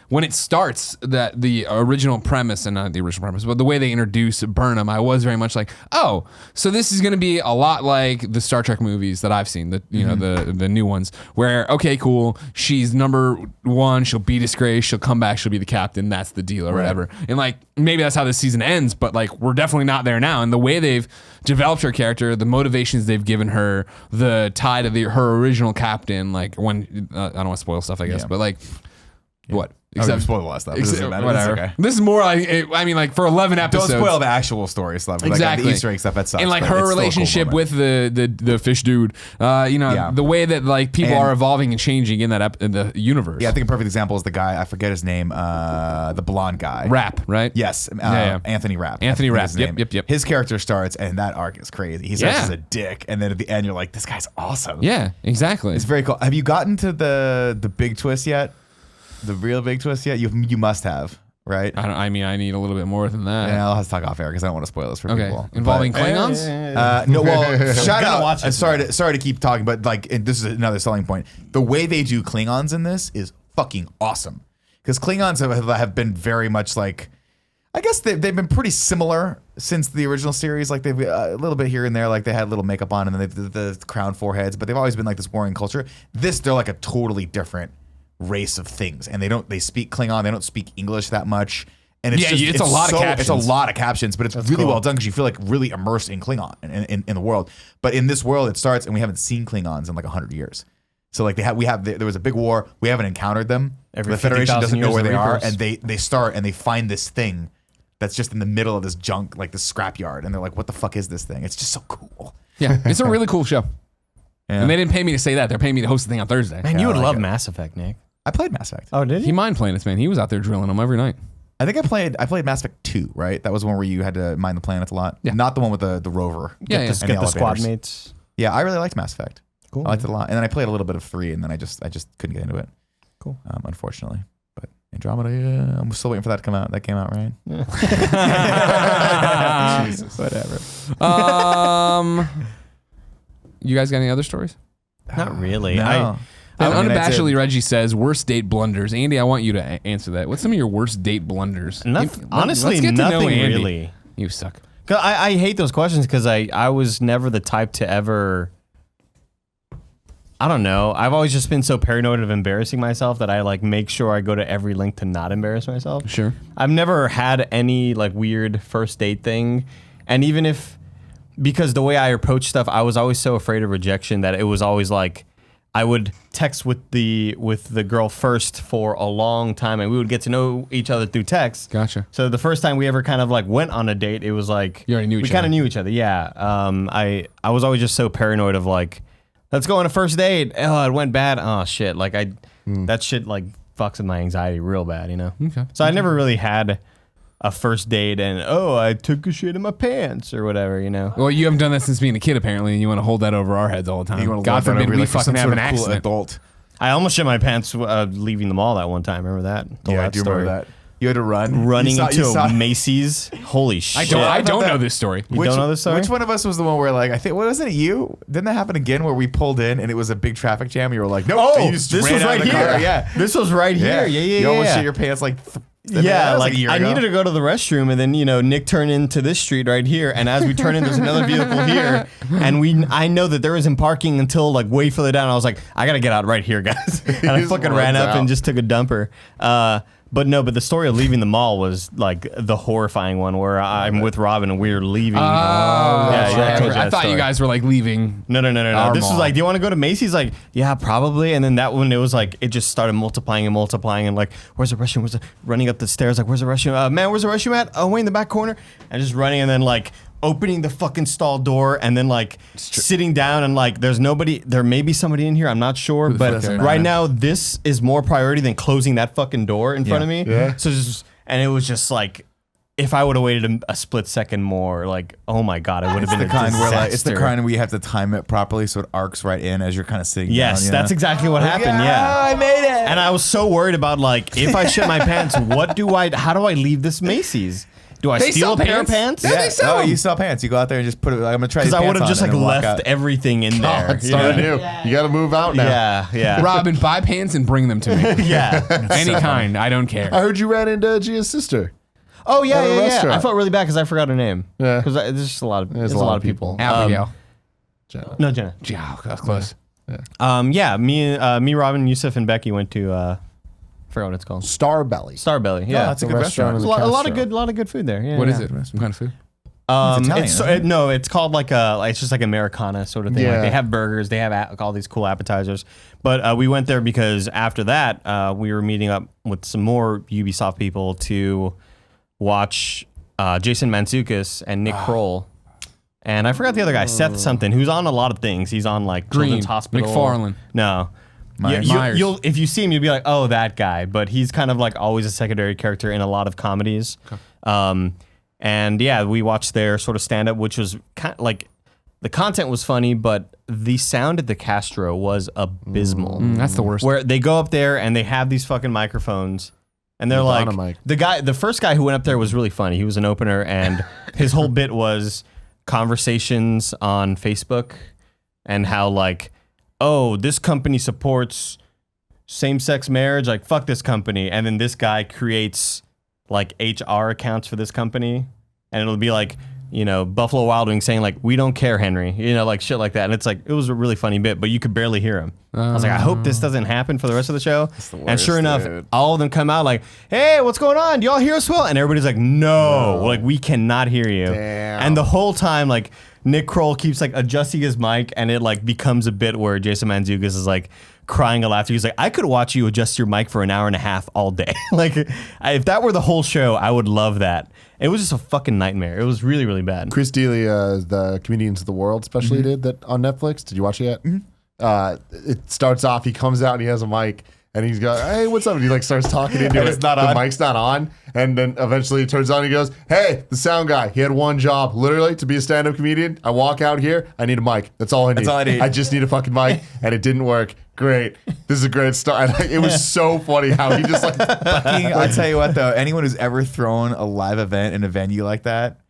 when it starts, that the original premise, and not the original premise, but the way they introduce Burnham, I was very much like, oh, so this is going to be a lot like the Star Trek movies that I've seen, the new ones, where, okay, cool, she's number one, she'll be disgraced, she'll come back, she'll be the captain, that's the deal or whatever. And like, maybe that's how this season ends, but like, we're definitely not there now. And the way they've developed her character, the motivations they've given her, the tie to her original captain, like when, I don't want to spoil stuff, I guess, but like, what? Except spoil the last stuff. Whatever. Okay. This is more like, I mean, like for 11 episodes. Don't spoil the actual story stuff. Exactly. Like the Easter egg stuff, that sucks. And like her relationship with the fish dude, the way that like people are evolving and changing in the universe. Yeah, I think a perfect example is the guy, I forget his name, the blonde guy. Rapp, right? Yes. Anthony Rapp. Anthony Rapp. Yep. His character starts and that arc is crazy. He starts as a dick, and then at the end you're like, this guy's awesome. Yeah, exactly. It's very cool. Have you gotten to the big twist yet? The real big twist yet? You must have, right? I mean, I need a little bit more than that. Yeah, I'll have to talk off air because I don't want to spoil this for people. Involving Klingons? No, well, shout out. Sorry to keep talking, but like, this is another selling point. The way they do Klingons in this is fucking awesome. Because Klingons have been very much like, I guess they've been pretty similar since the original series. Like they've a little bit here and there, like they had little makeup on and then they've the crown foreheads, but they've always been like this warring culture. They're like a totally different race of things, and they speak Klingon. They don't speak English that much, and it's a lot of captions. It's a lot of captions, but it's really cool. Well done because you feel like really immersed in Klingon in the world. But in this world, it starts, and we haven't seen Klingons in like 100 years. So like there was a big war. We haven't encountered them. The Federation doesn't know where they are, and they start and they find this thing that's just in the middle of this junk, like this scrapyard, and they're like, "What the fuck is this thing?" It's just so cool. Yeah, it's a really cool show. Yeah. And they didn't pay me to say that. They're paying me to host the thing on Thursday. Man, you would love Mass Effect, Nick. I played Mass Effect. Oh, did he? Mind planets, man. He was out there drilling them every night. I think I played Mass Effect 2, right? That was one where you had to mine the planets a lot. Yeah. Not the one with the rover. Yeah, get the squad mates. Yeah, I really liked Mass Effect. Cool. I liked it a lot. And then I played a little bit of 3, and then I just couldn't get into it. Cool. Unfortunately. But Andromeda, yeah, I'm still waiting for that to come out. That came out, right? Yeah. Jesus. Whatever. You guys got any other stories? Not really. No. And unabashedly, Reggie says, worst date blunders. Andy, I want you to answer that. What's some of your worst date blunders? Honestly, nothing really. You suck. I hate those questions because I was never the type to ever... I don't know. I've always just been so paranoid of embarrassing myself that I like make sure I go to every link to not embarrass myself. Sure. I've never had any like weird first date thing. And even if... Because the way I approach stuff, I was always so afraid of rejection that it was always like... I would text with the girl first for a long time, and we would get to know each other through text. Gotcha. So the first time we ever kind of like went on a date, it was like You already knew each we kind other. of knew each other. Yeah. I was always just so paranoid of like, let's go on a first date. Oh, it went bad. Oh shit. Like that shit like fucks with my anxiety real bad, you know. Okay. So I never really had a first date and I took a shit in my pants or whatever, you know. Well, you haven't done that since being a kid, apparently, and you want to hold that over our heads all the time. You wanna God lord that forbid over, we like, for fucking some have sort an of cool accident. adult. I almost shit my pants leaving the mall that one time. Remember that? Told Yeah, that do you remember story. that? You had to run. Running You saw- into a Macy's. Holy shit! I I don't thought know that- this story. You don't know this story? Which one of us was the one where like I think wasn't it you? Didn't that happen again where we pulled in and it was a big traffic jam? You were like, no, Oh, you just this ran was out right of the here. car. Yeah, This was right here. Yeah, You almost yeah. shit your pants like. Yeah, that was like a year I ago. needed to go to the restroom, and then Nick turned into this street right here, and as we turn in, there's another vehicle here, and I know that there isn't parking until like way further down. I was like, I gotta get out right here, guys, and I just fucking runs ran up out. and just took a dumper. But the story of leaving the mall was like the horrifying one where I'm with Robin and we're leaving. Yeah, I told you I that thought you story. guys were like leaving. No. Our This was mall. like, do you want to go to Macy's? Like, yeah, probably. And then that one, it was like, it just started multiplying, and like, where's the restroom? Running up the stairs? Like, where's the restroom? Man, where's the restroom at? Oh, way in the back corner. And just running, and then like opening the fucking stall door, and then like sitting down, and like, there's nobody. There may be somebody in here. I'm not sure, but doesn't right matter. now, this is more priority than closing that fucking door in front of me. Yeah. So and it was just like, if I would have waited a split second more, like, oh my god, it would have been the a kind disaster. where like it's the kind where you have to time it properly so it arcs right in as you're kind of sitting Yes, down. that's exactly what happened. Yeah. I made it. And I was so worried about like, if I shit my pants, how do I leave this Macy's? Do I They steal a sell pair of pants? pants? Yeah, they sell them. You sell pants. You go out there and just put it. Like, I'm gonna try. Because these I would pants have on just and like then walk left out. everything in there. It's starting new. You got to move out now. Yeah. Robin, buy pants and bring them to me. Yeah. Any kind. I don't care. I heard you ran into Gia's sister. Oh yeah, At a yeah. restaurant. I felt really bad because I forgot her name. Yeah. Because there's just a lot of There's a lot of people. Abigail. No, Jenna. Yeah, that's close. Yeah. Me, Robin, Yusuf, and Becky went to. I forgot what it's called. Starbelly. Starbelly. Yeah. that's a good restaurant. There's a lot of good food there. Yeah. What is yeah. it? What kind of food? Italian, isn't it? No, it's called like it's just like Americana sort of thing. Yeah. Like they have burgers, they have all these cool appetizers. But we went there because after that, we were meeting up with some more Ubisoft people to watch Jason Mantzoukas and Nick Kroll. And I forgot the other guy, Seth something, who's on a lot of things. He's on like Green, Children's Hospital. McFarlane. No. Myers. Myers. You'll if you see him, you'll be like, oh, that guy. But he's kind of like always a secondary character in a lot of comedies. And yeah, we watched their sort of stand up, which was kind of like the content was funny, but the sound at the Castro was abysmal. That's the worst. Where they go up there and they have these fucking microphones. And they're Madonna like, mic. the first guy who went up there was really funny. He was an opener, and his whole bit was conversations on Facebook and how like, oh, this company supports same-sex marriage, like fuck this company. And then this guy creates like HR accounts for this company, and it'll be like, Buffalo Wild Wings saying like, we don't care, Henry, like shit like that. And it's like, it was a really funny bit, but you could barely hear him. I was like, I hope this doesn't happen for the rest of the show. And sure enough, all of them come out like, hey, what's going on? Do y'all hear us well? And everybody's like, no, like we cannot hear you. Damn. And the whole time, like Nick Kroll keeps like adjusting his mic, and it like becomes a bit where Jason Mantzoukas is like crying a laughter. He's like, I could watch you adjust your mic for an hour and a half all day. Like if that were the whole show, I would love that. It was just a fucking nightmare. It was really, really bad. Chris D'Elia, the Comedians of the World special he did that on Netflix. Did you watch it yet? It starts off, he comes out and he has a mic and he's got, hey, what's up? And he like starts talking into it. it's not the on. mic's not on. And then eventually it turns on and he goes, hey, the sound guy, he had one job, literally to be a stand-up comedian. I walk out here, I need a mic. That's all I need. That's all I need. I just need a fucking mic and it didn't work. Great. This is a great start. And, like, it was so funny how he just like, Fucking, I'll tell you what though, anyone who's ever thrown a live event in a venue like that,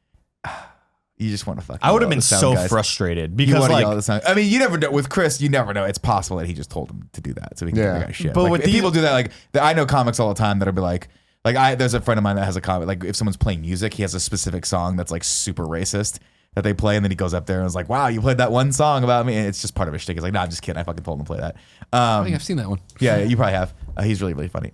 you just want to fucking. I would have yell at been the sound so guys. frustrated You because want to yell at like, the sound. I mean, you never know. With Chris, you never know. It's possible that he just told him to do that, so he can give the guy shit. But Like, with if these- people do that, like I know comics all the time that'll be like there's a friend of mine that has a comic. Like if someone's playing music, he has a specific song that's like super racist that they play, and then he goes up there and is like, "Wow, you played that one song about me," and it's just part of his shtick. He's like, "Nah, I'm just kidding. I fucking told him to play that." I think I've seen that one. Yeah, you probably have. He's really, really funny.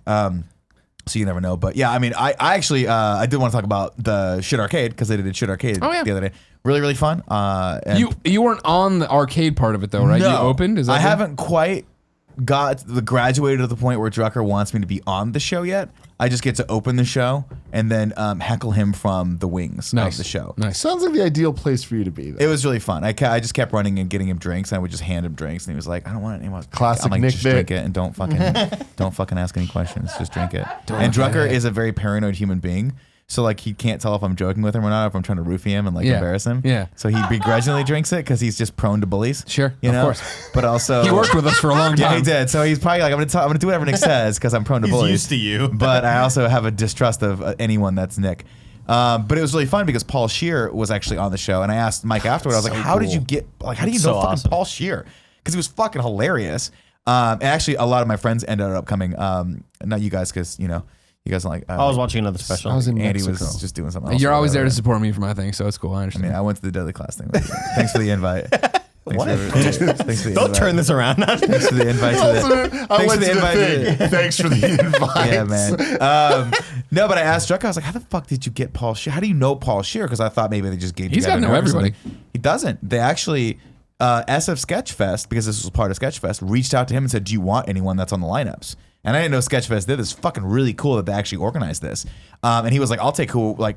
So you never know. But yeah, I mean, I actually I did want to talk about the Shit Arcade because they did Shit Arcade the other day. Really, really fun. And You weren't on the arcade part of it though, right? no, You opened? Is that I it? haven't quite graduated to the point where Drucker wants me to be on the show yet. I just get to open the show and then heckle him from the wings of the show. Nice. Sounds like the ideal place for you to be. Though. It was really fun. I just kept running and getting him drinks, and I would just hand him drinks, and he was like, "I don't want it anymore." Classic I'm like, Nick just bit. drink it and don't fucking ask any questions. Just drink it. And Drucker is a very paranoid human being. So like he can't tell if I'm joking with him or not, if I'm trying to roofie him and like embarrass him. Yeah. So he begrudgingly drinks it because he's just prone to bullies. Sure, you know? of course. But also He worked with us for a long time. Yeah, he did. So he's probably like, I'm gonna do whatever Nick says because I'm prone to bullies. used to you. But I also have a distrust of anyone that's Nick. But it was really fun because Paul Scheer was actually on the show, and I asked Mike afterward. I was like, "How did you get? Like, how do you know fucking awesome. Paul Scheer? Because he was fucking hilarious." And actually, a lot of my friends ended up coming. Not you guys, because you guys don't like. I was watching another special. I was in Andy Mexico. was just doing something else. You're or always there to whatever. support me for my thing, so it's cool. I I understand. mean, I went to the Deadly Class thing. Thanks for the invite. Thanks for the Don't invite. turn this around. Thanks for the invite. I went to the thing. Thanks for the invite. Yeah, man. No, but I asked Drucker, I was like, how the fuck did you get Paul Scheer? How do you know Paul Scheer? Because I thought maybe they just gave He's together gotta know and everything. everybody. He doesn't. They actually, SF Sketchfest, because this was part of Sketchfest, reached out to him and said, do you want anyone that's on the lineups? And I didn't know Sketchfest did this. Fucking really cool that they actually organized this. And he was like, I'll take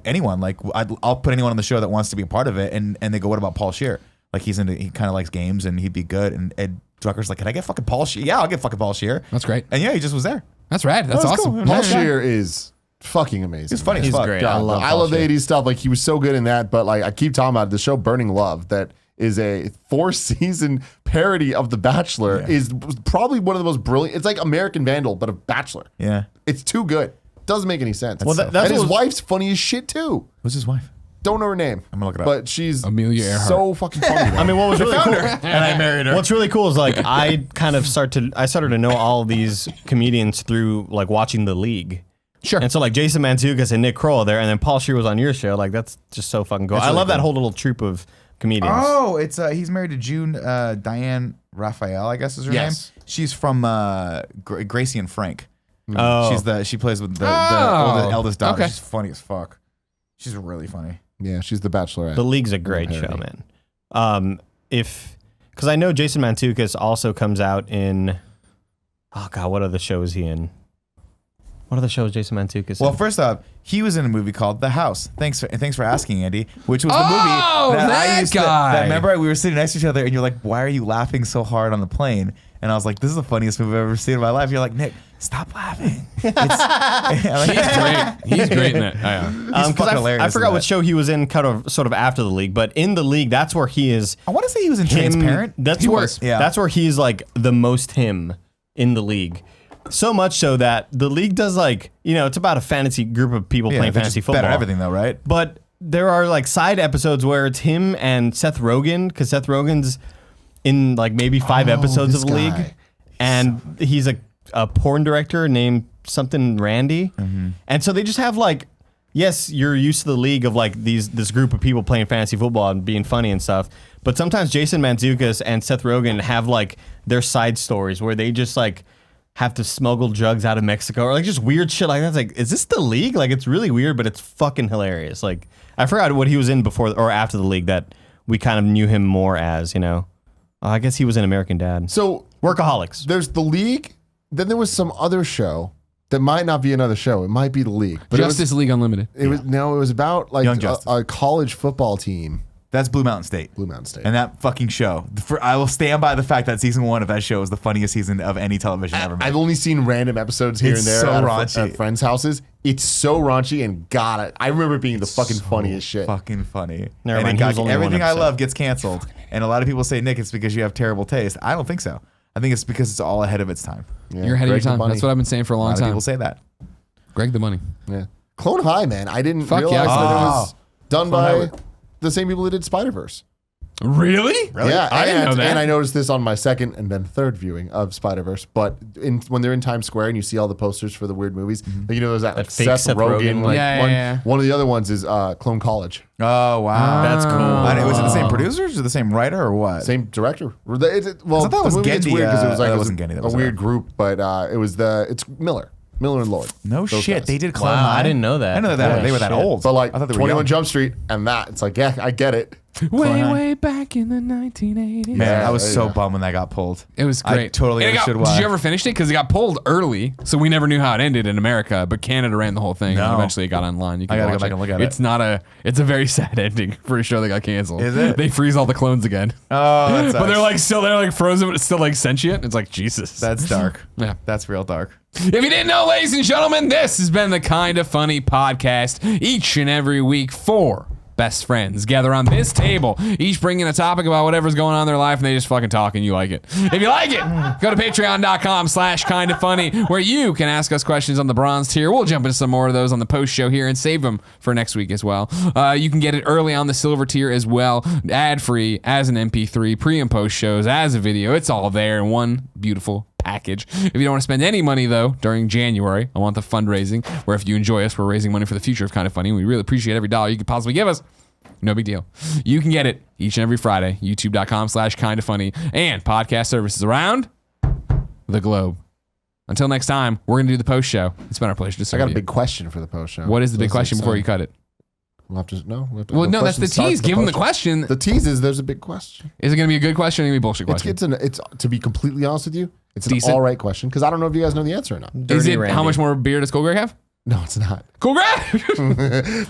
anyone. Like, I'll put anyone on the show that wants to be a part of it. And they go, what about Paul Scheer? Like, he kind of likes games and he'd be good. And Drucker's like, can I get fucking Paul Scheer? Yeah, I'll get fucking Paul Scheer. That's great. And yeah, he just was there. That's rad. That's awesome. cool. Paul Yeah. Scheer is fucking amazing. He's funny as He's fuck. great. God, I love I Paul love the Scheer. 80s stuff. Like he was so good in that, but like I keep talking about it, the show Burning Love that is a 4-season parody of The Bachelor is probably one of the most brilliant. It's like American Vandal, but a Bachelor. Yeah. It's too good. Doesn't make any sense. Well, that's and his what- wife's funny as shit too. Who's his wife? Don't know her name. I'm gonna look it up. But she's Amelia Earhart. so fucking funny. I mean, what was really cool? And I married her. What's really cool is like I started to know all these comedians through like watching The League. Sure. And so like Jason Mantzoukas and Nick Kroll are there, and then Paul Scheer was on your show. Like that's just so fucking cool. I love that whole little troupe of comedians. Oh, it's he's married to June Diane Raphael, I guess is her Yes. name. She's from Gracie and Frank. Oh. She plays with the Oh, eldest daughter. okay. She's funny as fuck. She's really funny. Yeah, she's the Bachelorette. The League's a great Parody. show, man. Because I know Jason Mantzoukas also comes out in. Oh God, what other show is he in? What other shows Jason Mantzoukas? Well, in? first off, he was in a movie called The House. Thanks for asking, Andy. Which was the Oh, movie that I used guy. remember we were sitting next to each other, and you're like, "Why are you laughing so hard on the plane?" And I was like, "This is the funniest movie I've ever seen in my life." You're like, "Nick, stop laughing." He's great. He's great in it. He's because fucking hilarious. I forgot in what that. show he was in, sort of after The League, but in The League, that's where he is. I want to say he was in Him, Transparent. That's He where, was. Yeah. That's where he's like the most him in The League. So much so that The League does like, it's about a fantasy group of people Yeah, playing they're fantasy just better football. at everything though, right? But there are like side episodes where it's him and Seth Rogen, because Seth Rogen's in like maybe 5 episodes this of The League. guy. And he's a porn director named something Randy. And so they just have like, yes, you're used to The League of like this group of people playing fantasy football and being funny and stuff. But sometimes Jason Mantzoukas and Seth Rogen have like their side stories where they just like have to smuggle drugs out of Mexico or like just weird shit like that. It's like, is this The League? Like it's really weird, but it's fucking hilarious. Like I forgot what he was in before or after The League that we kind of knew him more as, I guess he was in American Dad. So Workaholics. there's The League. Then there was some other show that might not be another show. It might be The League. But Justice League Unlimited. it was about like Young Justice. a college football team, That's Blue Mountain State. Blue Mountain State. And that fucking show. I will stand by the fact that season 1 of that show is the funniest season of any television ever made. I've only seen random episodes here It's and there so at, raunchy. at friends' houses. It's so raunchy and I remember it being the fucking funniest shit. Fucking funny. Never And mind, it he was only everything one I episode. love gets canceled. And a lot of people say, Nick, it's because you have terrible taste. I don't think so. I think it's because it's all ahead of its time. Yeah, A You're ahead Greg of your the time. Bunny. That's what I've been saying for a long lot of time. people say that. Greg the Bunny. Yeah. Clone High, man. I didn't Fuck realize yeah. that it Oh. was done Clone by High. the same people who did Spider-Verse. Really? Yeah, I didn't know that. And I noticed this on my second and then third viewing of Spider-Verse. But when they're in Times Square and you see all the posters for the weird movies, there's that like fake Seth Seth Rogen. Rogen, Like, Yeah, one, yeah. one of the other ones is Clone College. Oh, wow. That's cool. Was it the same producers or the same writor or what? Same director. Well, I thought that was the movie gets Getty, weird because it was like that it wasn't Getty, that was a weird group, but it's Miller. Miller and Lloyd. No Those shit, guys. they did Clone Wow, Nine. I didn't know that. I know that they were that shit. old. So like I thought they were 21 young. Jump Street and that. It's like, yeah, I get it. Way back in the 1980s. Man, Yeah, I was so yeah. bummed when that got pulled. It was great. I totally And it understood got, why. Did you ever finish it? Because it got pulled early, so we never knew how it ended in America. But Canada ran the whole thing, and No. eventually it got online. You can I gotta go watch back and look at it. It's not a. It's a very sad ending for a show that got canceled. Is it? They freeze all the clones again, Oh, that sucks. but they're like frozen, but it's still like sentient. It's like Jesus. That's dark. Yeah. That's real dark. If you didn't know, ladies and gentlemen, this has been the Kinda Funny podcast. Each and every week, 4 best friends gather on this table, each bringing a topic about whatever's going on in their life, and they just fucking talk, and you like it. If you like it, go to patreon.com/kindafunny, where you can ask us questions on the bronze tier. We'll jump into some more of those on the post show here and save them for next week as well. You can get it early on the silver tier as well, ad-free, as an MP3, pre and post shows, as a video. It's all there in one beautiful package. If you don't want to spend any money, though, during January, I want the fundraising, where if you enjoy us, we're raising money for the future of Kinda Funny. We really appreciate every dollar you could possibly give us. No big deal. You can get it each and every Friday, youtube.com/kindafunny, and podcast services around the globe. Until next time, we're going to do the post show. It's been our pleasure to serve I got a you. big question for the post show. What is the big Let's question say before so. you cut it? We'll have to, no, Well, no, that's the tease. Give them the question. The tease is there's a big question. Is it going to be a good question or going to be a bullshit question? It's to be completely honest with you, it's Decent. an all right question because I don't know if you guys know the answer or not. Is Dirty it Randy. how much more beer does Cool Greg have? No, it's not. Cool Greg!